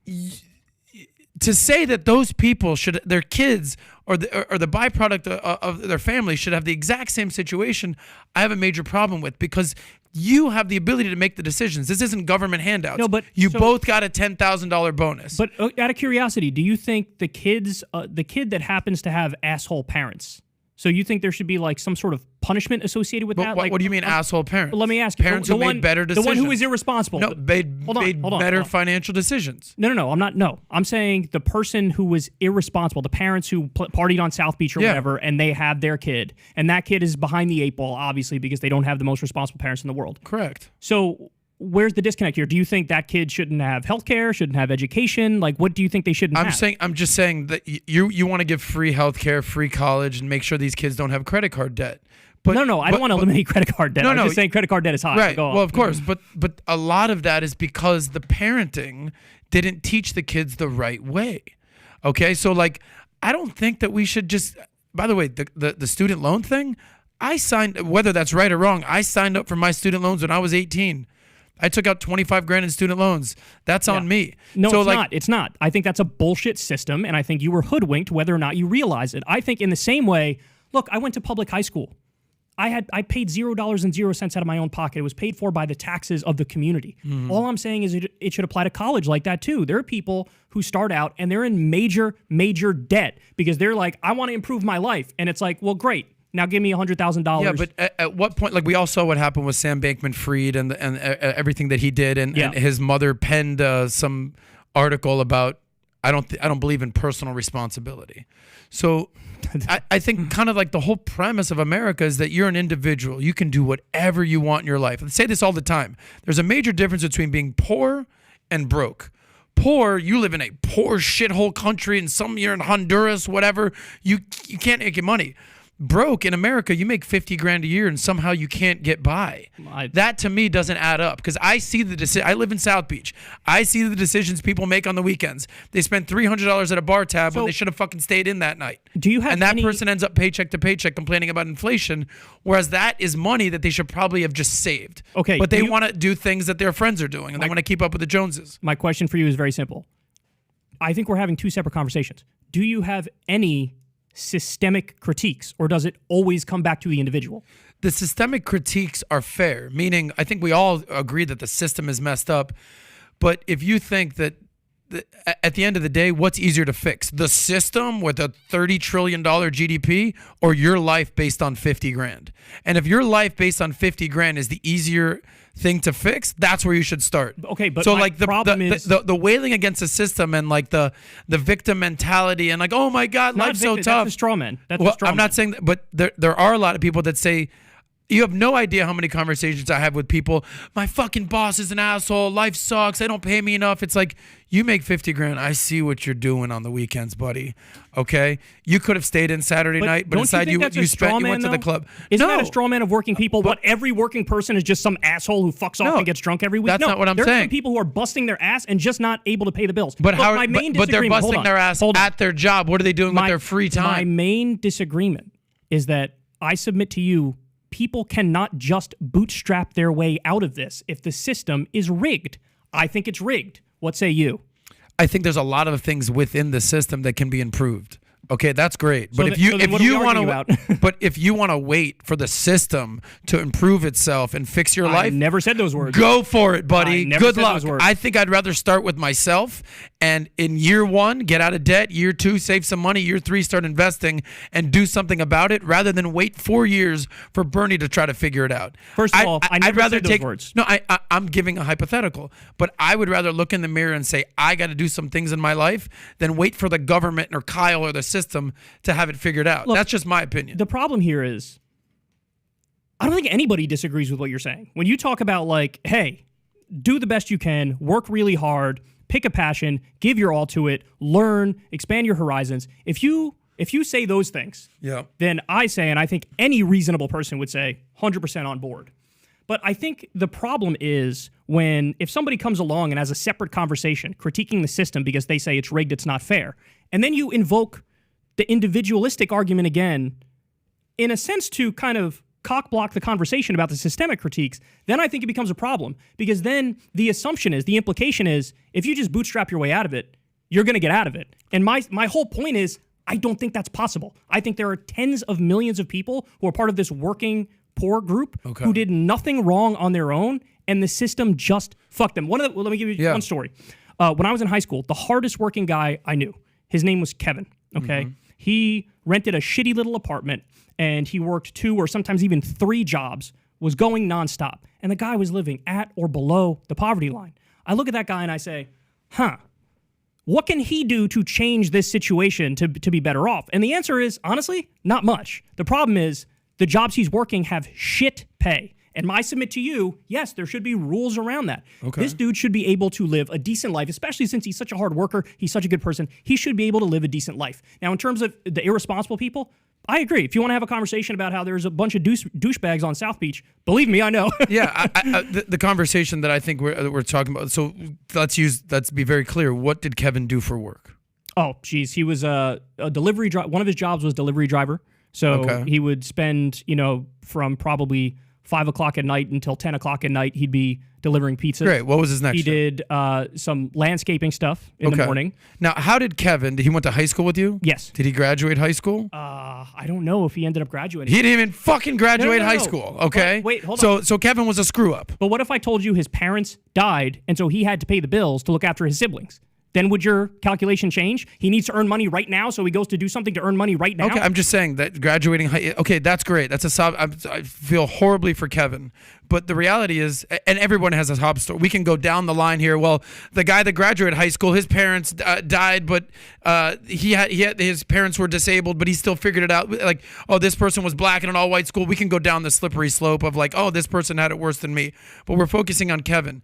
to say that those people should, their kids or the byproduct of their family should have the exact same situation, I have a major problem with, because you have the ability to make the decisions. This isn't government handouts. No, but you both got a $10,000 bonus. But out of curiosity, do you think the kid that happens to have asshole parents, so you think there should be like some sort of punishment associated with that? What do you mean, asshole parents? Let me ask you. Parents who made better decisions. The one who is irresponsible. No, made better financial decisions. No. I'm not. No, I'm saying the person who was irresponsible, the parents who partied on South Beach or whatever, and they have their kid, and that kid is behind the eight ball, obviously, because they don't have the most responsible parents in the world. Correct. So where's the disconnect here? Do you think that kid shouldn't have health care, shouldn't have education? Like, what do you think they shouldn't have? I'm just saying that you want to give free health care, free college, and make sure these kids don't have credit card debt. But, no, I don't want to eliminate credit card debt. I'm just saying credit card debt is high. Right. Go on. Well, of course, but a lot of that is because the parenting didn't teach the kids the right way. Okay, so like, I don't think that we should just. By the way, the student loan thing, I signed, whether that's right or wrong, I signed up for my student loans when I was 18. I took out $25,000 in student loans. That's on me. No, so not. It's not. I think that's a bullshit system, and I think you were hoodwinked whether or not you realize it. I think in the same way, look, I went to public high school. I paid $0.00 out of my own pocket. It was paid for by the taxes of the community. Mm-hmm. All I'm saying is it should apply to college like that too. There are people who start out and they're in major, major debt because they're like, I want to improve my life. And it's like, well, great. Now give me $100,000. Yeah, but at what point? Like we all saw what happened with Sam Bankman-Fried and everything that he did, and his mother penned some article about I don't believe in personal responsibility. So I think kind of like the whole premise of America is that you're an individual. You can do whatever you want in your life. I say this all the time. There's a major difference between being poor and broke. Poor, you live in a poor shithole country, and you're in Honduras, whatever. You can't make your money. Broke in America, you make $50,000 a year and somehow you can't get by. That to me doesn't add up because I see the decision. I live in South Beach. I see the decisions people make on the weekends. They spend $300 at a bar tab when they should have fucking stayed in that night. Do you have and that person ends up paycheck to paycheck complaining about inflation, whereas that is money that they should probably have just saved. Okay, but they want to do things that their friends are doing and they want to keep up with the Joneses. My question for you is very simple. I think we're having two separate conversations. Do you have any systemic critiques, or does it always come back to the individual? The systemic critiques are fair, meaning I think we all agree that the system is messed up. But if you think that at the end of the day, what's easier to fix? The system with a $30 trillion GDP or your life based on $50,000? And if your life based on $50,000 is the easier thing to fix, that's where you should start. Okay, but so my like problem is the wailing against the system and like the victim mentality and like, oh my God, life's so tough. That's a straw man. I'm not saying that, but there are a lot of people that say, you have no idea how many conversations I have with people. My fucking boss is an asshole. Life sucks. They don't pay me enough. It's like, you make $50,000. I see what you're doing on the weekends, buddy. Okay, you could have stayed in Saturday night, but instead you went to the club. Isn't that a straw man of working people? What every working person is just some asshole who fucks off and gets drunk every week. That's not what I'm saying. There are people who are busting their ass and just not able to pay the bills. But they're busting their ass at their job. What are they doing with their free time? My main disagreement is that I submit to you, people cannot just bootstrap their way out of this if the system is rigged. I think it's rigged. What say you? I think there's a lot of things within the system that can be improved. Okay, that's great. But if you want to wait for the system to improve itself and fix your life, I never said those words. Go for it, buddy. Good luck. Those words. I think I'd rather start with myself And in year 1, get out of debt. Year 2, save some money. Year 3, start investing and do something about it rather than wait 4 years for Bernie to try to figure it out. First of all, I never I'd rather said those take words. No, I'm giving a hypothetical, but I would rather look in the mirror and say, I got to do some things in my life than wait for the government or Kyle or the system to have it figured out. Look, that's just my opinion. The problem here is, I don't think anybody disagrees with what you're saying. When you talk about like, hey, do the best you can, work really hard, pick a passion, give your all to it, learn, expand your horizons. If you say those things, then I say, and I think any reasonable person would say, 100% on board. But I think the problem is if somebody comes along and has a separate conversation critiquing the system because they say it's rigged, it's not fair, and then you invoke the individualistic argument again, in a sense to kind of cock block the conversation about the systemic critiques, then I think it becomes a problem. Because then the implication is, if you just bootstrap your way out of it, you're going to get out of it. And my whole point is, I don't think that's possible. I think there are tens of millions of people who are part of this working poor group who did nothing wrong on their own, and the system just fucked them. Let me give you one story. When I was in high school, the hardest working guy I knew, his name was Kevin, okay? Mm-hmm. He rented a shitty little apartment, and he worked 2 or sometimes even 3 jobs, was going nonstop. And the guy was living at or below the poverty line. I look at that guy and I say, what can he do to change this situation to be better off? And the answer is, honestly, not much. The problem is the jobs he's working have shit pay. And my submit to you, yes, there should be rules around that. Okay. This dude should be able to live a decent life, especially since he's such a hard worker, he's such a good person. He should be able to live a decent life. Now, in terms of the irresponsible people, I agree. If you want to have a conversation about how there's a bunch of douchebags on South Beach, believe me, I know. Yeah, the conversation that I think we're talking about. So let's be very clear. What did Kevin do for work? Oh, geez, he was a delivery driver. One of his jobs was delivery driver. So he would spend, from probably 5 o'clock at night until 10 o'clock at night, he'd be delivering pizzas. Great. What was his next He job? did some landscaping stuff in the morning. Now, how did Kevin, he went to high school with you? Yes. Did he graduate high school? I don't know if he ended up graduating. He didn't even fucking graduate high school, okay? Wait, hold on. So Kevin was a screw up. But what if I told you his parents died, and so he had to pay the bills to look after his siblings? Then would your calculation change? He needs to earn money right now, so he goes to do something to earn money right now? Okay, I'm just saying that graduating high... Okay, that's great. I feel horribly for Kevin. But the reality is, and everyone has a sob story. We can go down the line here. Well, the guy that graduated high school, his parents died, but his parents were disabled, but he still figured it out. Like, oh, this person was black in an all-white school. We can go down the slippery slope of like, oh, this person had it worse than me. But we're focusing on Kevin.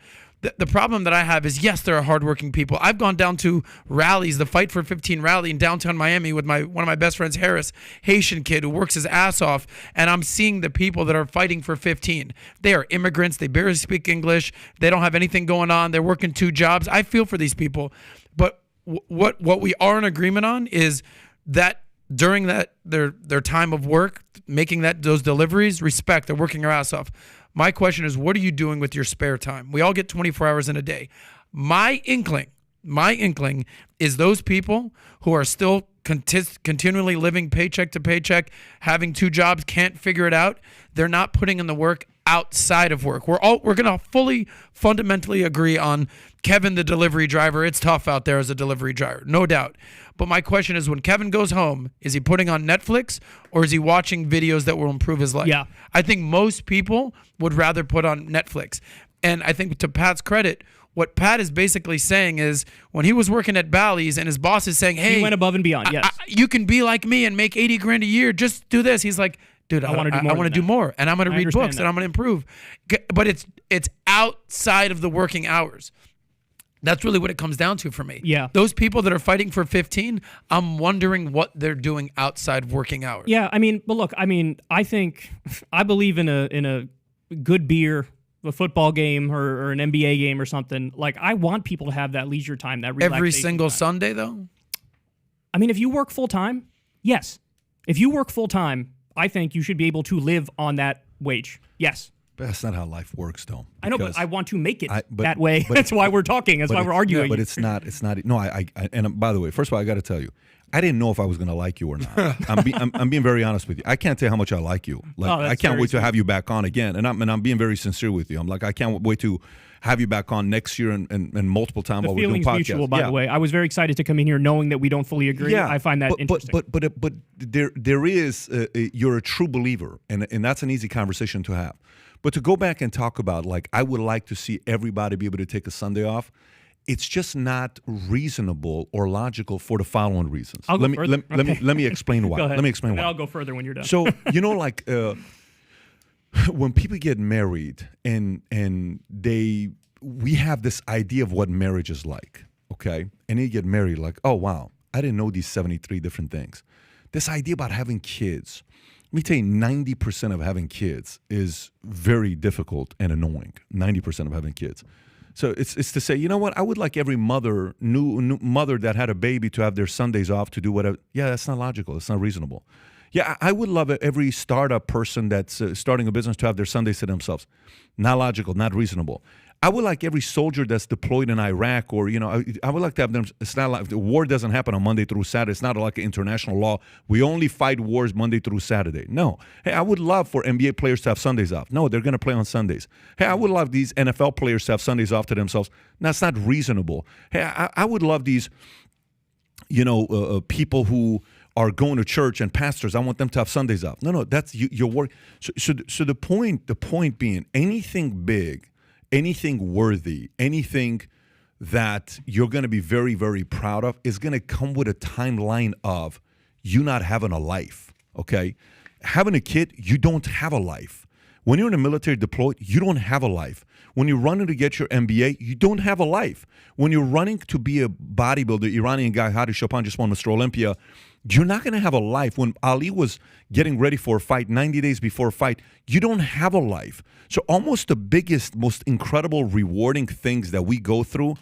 The problem that I have is, yes, there are hardworking people. I've gone down to rallies, the Fight for 15 rally in downtown Miami with one of my best friends, Harris, Haitian kid who works his ass off, and I'm seeing the people that are fighting for 15. They are immigrants. They barely speak English. They don't have anything going on. They're working 2 jobs. I feel for these people. But what we are in agreement on is that during their time of work, making those deliveries, respect, they're working their ass off. My question is, what are you doing with your spare time? We all get 24 hours in a day. My inkling is those people who are still continually living paycheck to paycheck, having 2 jobs, can't figure it out. They're not putting in the work outside of work. We're going to fully fundamentally agree on Kevin, the delivery driver. It's tough out there as a delivery driver, no doubt. But my question is, when Kevin goes home, is he putting on Netflix or is he watching videos that will improve his life? Yeah. I think most people would rather put on Netflix. And I think to Pat's credit, what Pat is basically saying is, when he was working at Bally's and his boss is saying, hey, he went above and beyond. Yes. You can be like me and make $80,000 a year. Just do this. He's like, dude, I want to do more, and I'm going to read books, and I'm going to improve. But it's outside of the working hours. That's really what it comes down to for me. Yeah. Those people that are fighting for 15, I'm wondering what they're doing outside working hours. Yeah, I believe in a good beer, a football game or an NBA game or something. Like, I want people to have that leisure time, that relaxation every single time. Sunday, though? I mean, if you work full-time, yes. If you work full-time, I think you should be able to live on that wage. Yes. But that's not how life works, though. I know, but I want to make it that way. That's why we're talking. That's why we're arguing. Yeah, but it's not. No, and by the way, first of all, I got to tell you, I didn't know if I was going to like you or not. I'm being very honest with you. I can't tell you how much I like you. Like I can't wait to have you back on again. And I'm being very sincere with you. I'm like, I can't wait to have you back on next year and multiple times while we're doing podcasts. The feeling's mutual, by the way. I was very excited to come in here knowing that we don't fully agree. Yeah, I find that interesting. But there is you're a true believer, and that's an easy conversation to have. But to go back and talk about, like, I would like to see everybody be able to take a Sunday off. It's just not reasonable or logical for the following reasons. Let me explain why. Let me explain why. I'll go further when you're done. So like when people get married and we have this idea of what marriage is like, okay? And you get married, like, oh wow, I didn't know these 73 different things. This idea about having kids. Let me tell you, 90% of having kids is very difficult and annoying. 90% of having kids. So it's to say, you know what? I would like every mother, new mother that had a baby to have their Sundays off to do whatever. Yeah, that's not logical. It's not reasonable. Yeah, I would love every startup person that's starting a business to have their Sundays to themselves. Not logical, not reasonable. I would like every soldier that's deployed in Iraq, or, you know, I would like to have them. It's not like the war doesn't happen on Monday through Saturday. It's not like an international law. We only fight wars Monday through Saturday. No. Hey, I would love for NBA players to have Sundays off. No, they're going to play on Sundays. Hey, I would love these NFL players to have Sundays off to themselves. That's not reasonable. Hey, I would love these, people who are going to church and pastors. I want them to have Sundays off. No, that's your work. So the point being, anything big, anything worthy, anything that you're going to be very, very proud of is going to come with a timeline of you not having a life, okay? Having a kid, you don't have a life. When you're in the military deployed, you don't have a life. When you're running to get your MBA, you don't have a life. When you're running to be a bodybuilder, Iranian guy, Hadi Chopin just won Mr. Olympia, you're not going to have a life. When Ali was getting ready for a fight, 90 days before a fight, you don't have a life. So almost the biggest, most incredible, rewarding things that we go through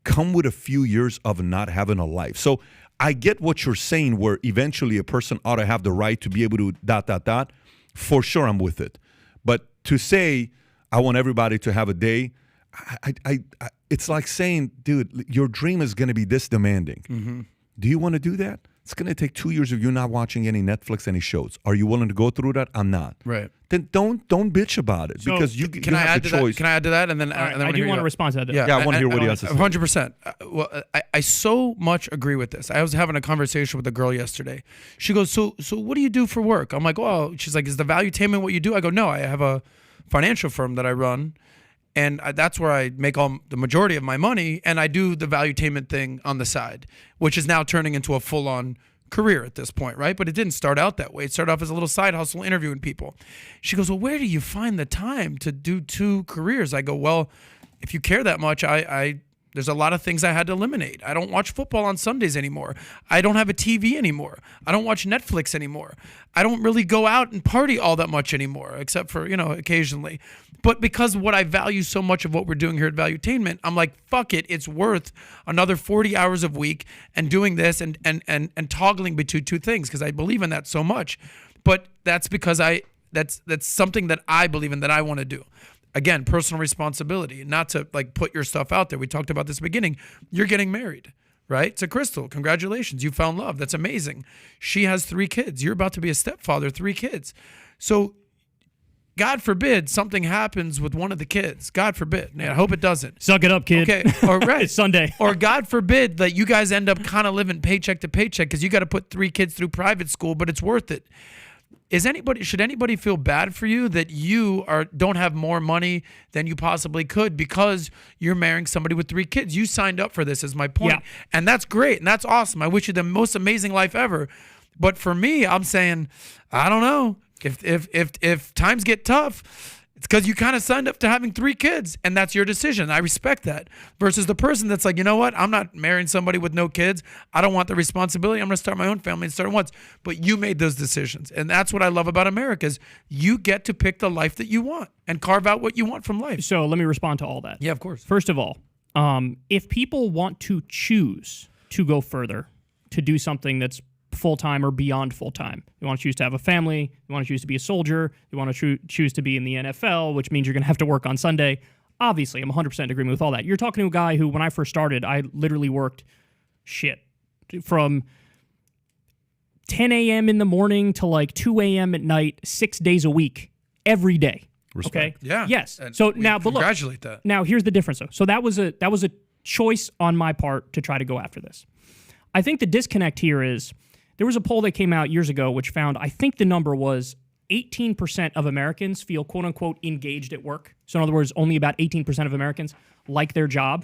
come with a few years of not having a life. So I get what you're saying, where eventually a person ought to have the right to be able to ... For sure, I'm with it. But to say, I want everybody to have a day, it's like saying, dude, your dream is going to be this demanding. Mm-hmm. Do you want to do that? It's going to take 2 years of you not watching any Netflix, any shows. Are you willing to go through that? I'm not. Right. Then don't bitch about it, because you have the choice. Can I add to that? And then I do want to respond to that. Yeah, I want to hear what he has to say. 100%. Well, I so much agree with this. I was having a conversation with a girl yesterday. She goes, so what do you do for work? I'm like, well, she's like, is the Valuetainment what you do? I go, no, I have a financial firm that I run. And that's where I make the majority of my money, and I do the Valuetainment thing on the side, which is now turning into a full-on career at this point, right? But it didn't start out that way. It started off as a little side hustle interviewing people. She goes, well, where do you find the time to do 2 careers? I go, well, if you care that much, there's a lot of things I had to eliminate. I don't watch football on Sundays anymore. I don't have a TV anymore. I don't watch Netflix anymore. I don't really go out and party all that much anymore, except for, occasionally. But because what I value so much of what we're doing here at Valuetainment, I'm like, fuck it. It's worth another 40 hours a week and doing this and toggling between 2 things, because I believe in that so much. But that's because that's something that I believe in, that I want to do. Again, personal responsibility, not to like put your stuff out there. We talked about this at the beginning. You're getting married, right? To Crystal. Congratulations. You found love. That's amazing. She has 3 kids. You're about to be a stepfather, 3 kids. So God forbid something happens with one of the kids. God forbid. I hope it doesn't. Suck it up, kid. Okay. Or right. It's Sunday. Or God forbid that you guys end up kind of living paycheck to paycheck because you got to put 3 kids through private school, but it's worth it. Should anybody feel bad for you that you don't have more money than you possibly could because you're marrying somebody with 3 kids? You signed up for this, is my point. Yeah. And that's great. And that's awesome. I wish you the most amazing life ever. But for me, I'm saying, I don't know. If times get tough, it's because you kind of signed up to having 3 kids, and that's your decision. I respect that. Versus the person that's like, you know what? I'm not marrying somebody with no kids. I don't want the responsibility. I'm going to start my own family and start it once. But you made those decisions, and that's what I love about America is you get to pick the life that you want and carve out what you want from life. So let me respond to all that. Yeah, of course. First of all, if people want to choose to go further, to do something that's full-time or beyond full-time. You want to choose to have a family. You want to choose to be a soldier. You want to choose to be in the NFL, which means you're going to have to work on Sunday. Obviously, I'm 100% in agreement with all that. You're talking to a guy who, when I first started, I literally worked from 10 a.m. in the morning to like 2 a.m. at night, 6 days a week, every day. Respect. Okay. Yeah. Yes. And So we now, but look, congratulate that. now here's the difference though. So that was a choice on my part to try to go after this. I think the disconnect here is there was a poll that came out years ago which found, I think the number was 18% of Americans feel quote unquote engaged at work. So in other words, only about 18% of Americans like their job.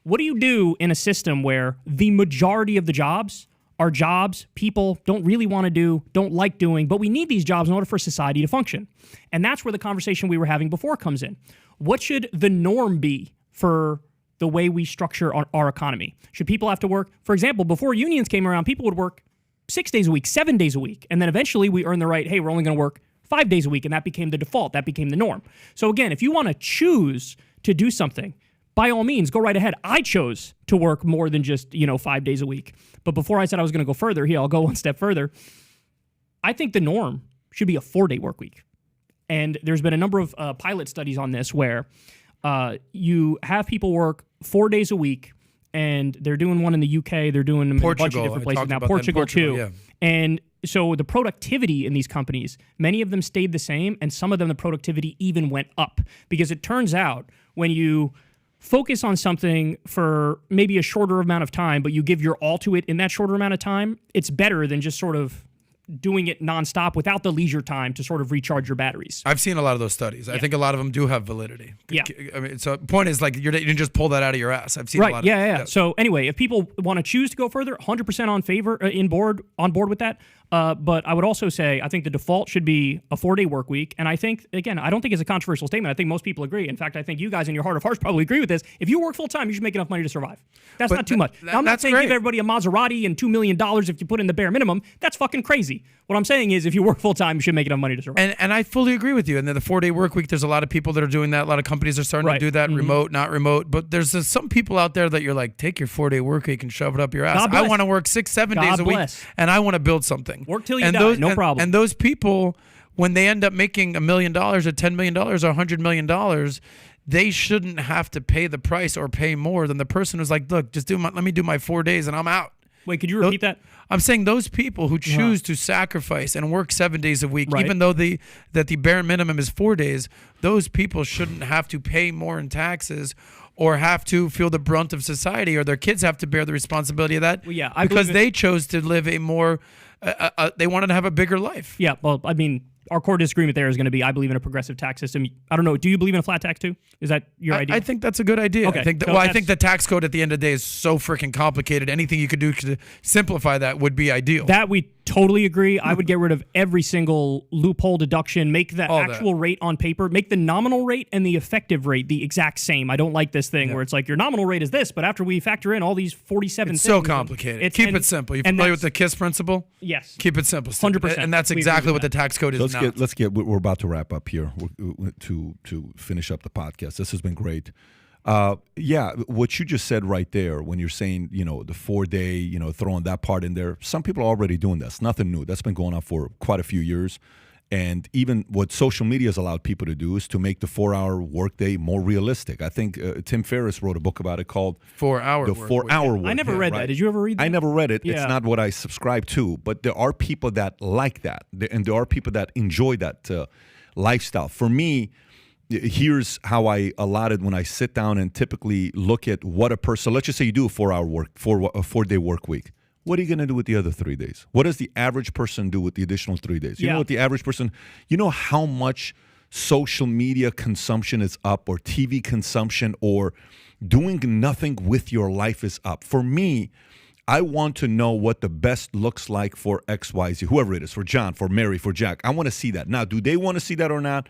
What do you do in a system where the majority of the jobs are jobs people don't really want to do, don't like doing, but we need these jobs in order for society to function? And that's where the conversation we were having before comes in. What should the norm be for the way we structure our economy? Should people have to work? For example, before unions came around, people would work 6 days a week, 7 days a week. And then eventually we earned the right, hey, we're only going to work 5 days a week. And that became the default. That became the norm. So again, if you want to choose to do something, by all means, go right ahead. I chose to work more than just, 5 days a week. But before I said I was going to go further, here, I'll go one step further. I think the norm should be a 4-day work week. And there's been a number of pilot studies on this where you have people work 4 days a week, and they're doing one in the UK. They're doing them in a bunch of different places now. Portugal too. Yeah. And so the productivity in these companies, many of them stayed the same, and some of them the productivity even went up. Because it turns out when you focus on something for maybe a shorter amount of time, but you give your all to it in that shorter amount of time, it's better than just sort of doing it nonstop without the leisure time to sort of recharge your batteries. I've seen a lot of those studies. I think a lot of them do have validity. Yeah. I mean, so the point is, like, you didn't just pull that out of your ass. I've seen a lot of Yeah. So anyway, if people want to choose to go further, 100% on board with that. But I would also say I think the default should be a 4-day work week. And I think, again, I don't think it's a controversial statement. I think most people agree. In fact, I think you guys in your heart of hearts probably agree with this. If you work full time, you should make enough money to survive. That's not too much. Now, I'm not saying give everybody a Maserati and $2 million if you put in the bare minimum. That's fucking crazy. What I'm saying is if you work full time, you should make enough money to survive. And I fully agree with you. And then the 4-day work week, there's a lot of people that are doing that. A lot of companies are starting to do that, remote, not remote. But there's some people out there that you're like, take your 4-day work week and shove it up your ass. I want to work 6-7 days a week, and I want to build something. Work till you die, no problem. And those people, when they end up making $1 million or $10 million or $100 million, they shouldn't have to pay the price or pay more than the person who's like, look, just let me do my 4 days and I'm out. Wait, could you repeat that? I'm saying those people who choose to sacrifice and work 7 days a week, even though the bare minimum is 4 days, those people shouldn't have to pay more in taxes or have to feel the brunt of society, or their kids have to bear the responsibility of that because they chose to live a more, they wanted to have a bigger life. Yeah, well, I mean, our core disagreement there is going to be, I believe in a progressive tax system. I don't know. Do you believe in a flat tax too? Is that your idea? I think that's a good idea. Okay. I think the tax code at the end of the day is so freaking complicated. Anything you could do to simplify that would be ideal. That we totally agree. I would get rid of every single loophole deduction, make the actual rate on paper, make the nominal rate and the effective rate the exact same. I don't like this thing where it's like your nominal rate is this, but after we factor in all these 47 it's things. So complicated. Keep it simple. You familiar with the KISS principle? Yes. Keep it simple. 100%. And that's exactly what the tax code is now. We're about to wrap up here to finish up the podcast. This has been great. What you just said right there, when you're saying, the 4-day, throwing that part in there, some people are already doing this. Nothing new. That's been going on for quite a few years. And even what social media has allowed people to do is to make the 4-hour workday more realistic. I think Tim Ferriss wrote a book about it called 4-hour The 4-hour work. I never read that. Did you ever read that? I never read it. Yeah. It's not what I subscribe to. But there are people that like that. And there are people that enjoy that lifestyle. For me, here's how I allot it when I sit down and typically look at what a person, let's just say you do a 4-day work week. What are you going to do with the other 3 days? What does the average person do with the additional 3 days? You know what the average person, you know how much social media consumption is up, or TV consumption, or doing nothing with your life is up. For me, I want to know what the best looks like for XYZ, whoever it is, for John, for Mary, for Jack. I want to see that. Now, do they want to see that or not?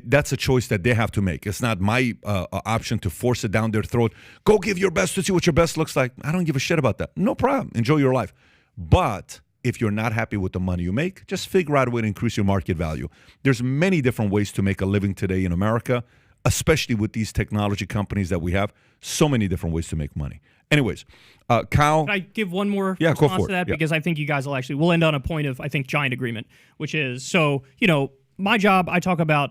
That's a choice that they have to make. It's not my option to force it down their throat. Go give your best to see what your best looks like. I don't give a shit about that. No problem. Enjoy your life. But if you're not happy with the money you make, just figure out a way to increase your market value. There's many different ways to make a living today in America, especially with these technology companies that we have. So many different ways to make money. Anyways, Kyle. Can I give one more response go for to that? Yeah. Because I think you guys we'll end on a point of, I think, giant agreement, which is, my job, I talk about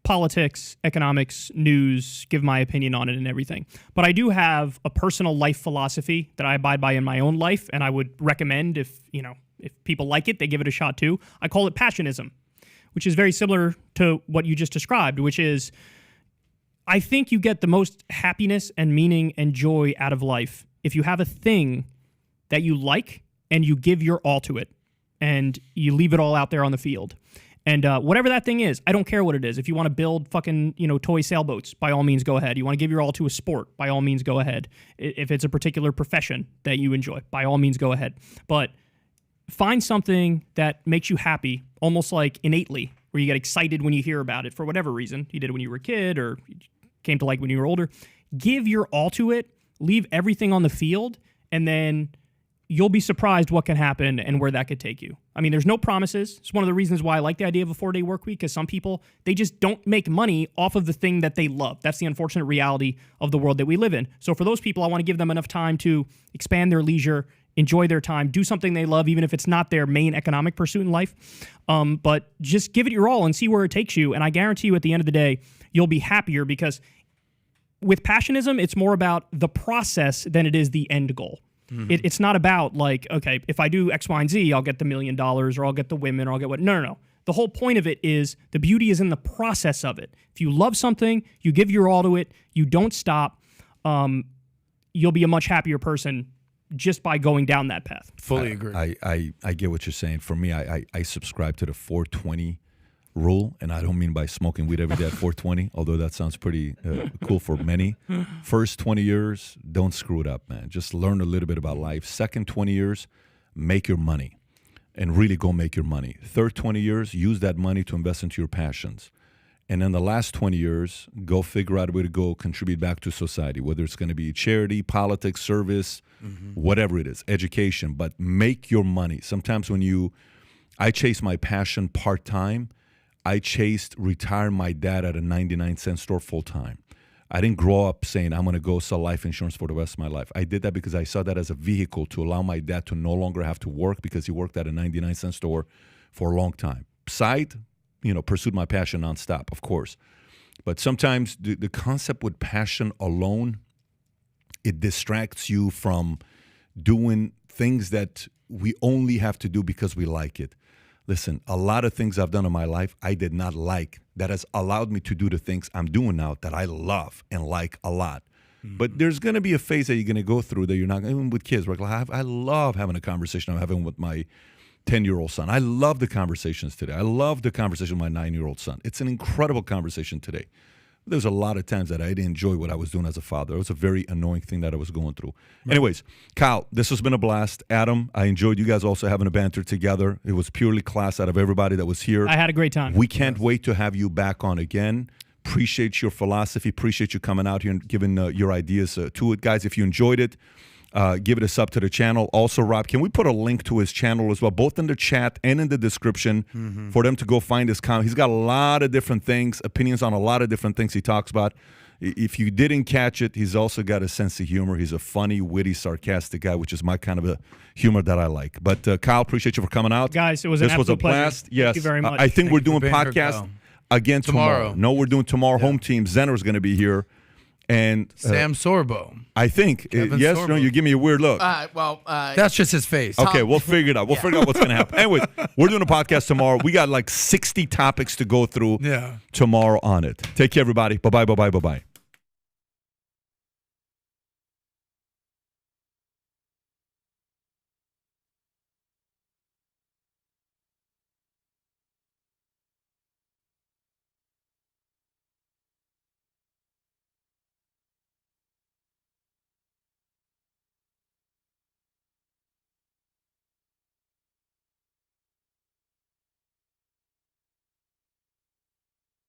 politics, economics, news, give my opinion on it and everything. But I do have a personal life philosophy that I abide by in my own life, and I would recommend if, If people like it, they give it a shot too. I call it passionism, which is very similar to what you just described, which is I think you get the most happiness and meaning and joy out of life if you have a thing that you like and you give your all to it and you leave it all out there on the field. And whatever that thing is, I don't care what it is. If you want to build fucking, toy sailboats, by all means, go ahead. You want to give your all to a sport, by all means, go ahead. If it's a particular profession that you enjoy, by all means, go ahead. But find something that makes you happy, almost like innately, where you get excited when you hear about it for whatever reason. You did it when you were a kid or came to like when you were older. Give your all to it, leave everything on the field, and then you'll be surprised what can happen and where that could take you. I mean, there's no promises. It's one of the reasons why I like the idea of a 4-day work week, because some people, they just don't make money off of the thing that they love. That's the unfortunate reality of the world that we live in. So for those people, I want to give them enough time to expand their leisure, enjoy their time, do something they love, even if it's not their main economic pursuit in life. But just give it your all and see where it takes you. And I guarantee you at the end of the day, you'll be happier, because with passionism, it's more about the process than it is the end goal. Mm-hmm. It's not about like, okay, if I do X, Y, and Z, I'll get the $1 million or I'll get the women or I'll get what. No. The whole point of it is the beauty is in the process of it. If you love something, you give your all to it, you don't stop, you'll be a much happier person just by going down that path. Fully agree. I get what you're saying. For me, I subscribe to the 420 rule, and I don't mean by smoking weed every day at 420, although that sounds pretty cool for many. First 20 years, don't screw it up, man. Just learn a little bit about life. Second 20 years, make your money and really go make your money. Third 20 years, use that money to invest into your passions. And then the last 20 years, go figure out a way to go contribute back to society, whether it's going to be charity, politics, service, whatever it is, education, but make your money. Sometimes I chase my passion part-time. I chased retire my dad at a 99-cent store full-time. I didn't grow up saying I'm going to go sell life insurance for the rest of my life. I did that because I saw that as a vehicle to allow my dad to no longer have to work, because he worked at a 99-cent store for a long time. Pursued my passion nonstop, of course. But sometimes the concept with passion alone, it distracts you from doing things that we only have to do because we like it. Listen, a lot of things I've done in my life I did not like, that has allowed me to do the things I'm doing now that I love and like a lot. Mm-hmm. But there's going to be a phase that you're going to go through that you're not, even with kids, where I love having a conversation I'm having with my 10-year-old son. I love the conversations today. I love the conversation with my 9-year-old son. It's an incredible conversation today. There's a lot of times that I didn't enjoy what I was doing as a father. It was a very annoying thing that I was going through. Right. Anyways, Kyle, this has been a blast. Adam, I enjoyed you guys also having a banter together. It was purely class out of everybody that was here. I had a great time. We can't wait to have you back on again. Appreciate your philosophy. Appreciate you coming out here and giving your ideas to it. Guys, if you enjoyed it, give it a sub to the channel. Also, Rob, can we put a link to his channel as well, both in the chat and in the description, for them to go find his comment? He's got a lot of different things, opinions on a lot of different things he talks about. If you didn't catch it, he's also got a sense of humor. He's a funny, witty, sarcastic guy, which is my kind of a humor that I like. But Kyle, appreciate you for coming out. Guys, it was an absolute pleasure. Blast. Yes. Thank you very much. I think we're doing podcast again tomorrow. No, we're doing tomorrow. Home team. Zenner's going to be here. And Sam Sorbo. I think. Yes, Sorbo. No, you give me a weird look. That's just his face. Okay, we'll figure it out. We'll figure out what's going to happen. Anyways, we're doing a podcast tomorrow. We got like 60 topics to go through tomorrow on it. Take care, everybody. Bye-bye, bye-bye, bye-bye.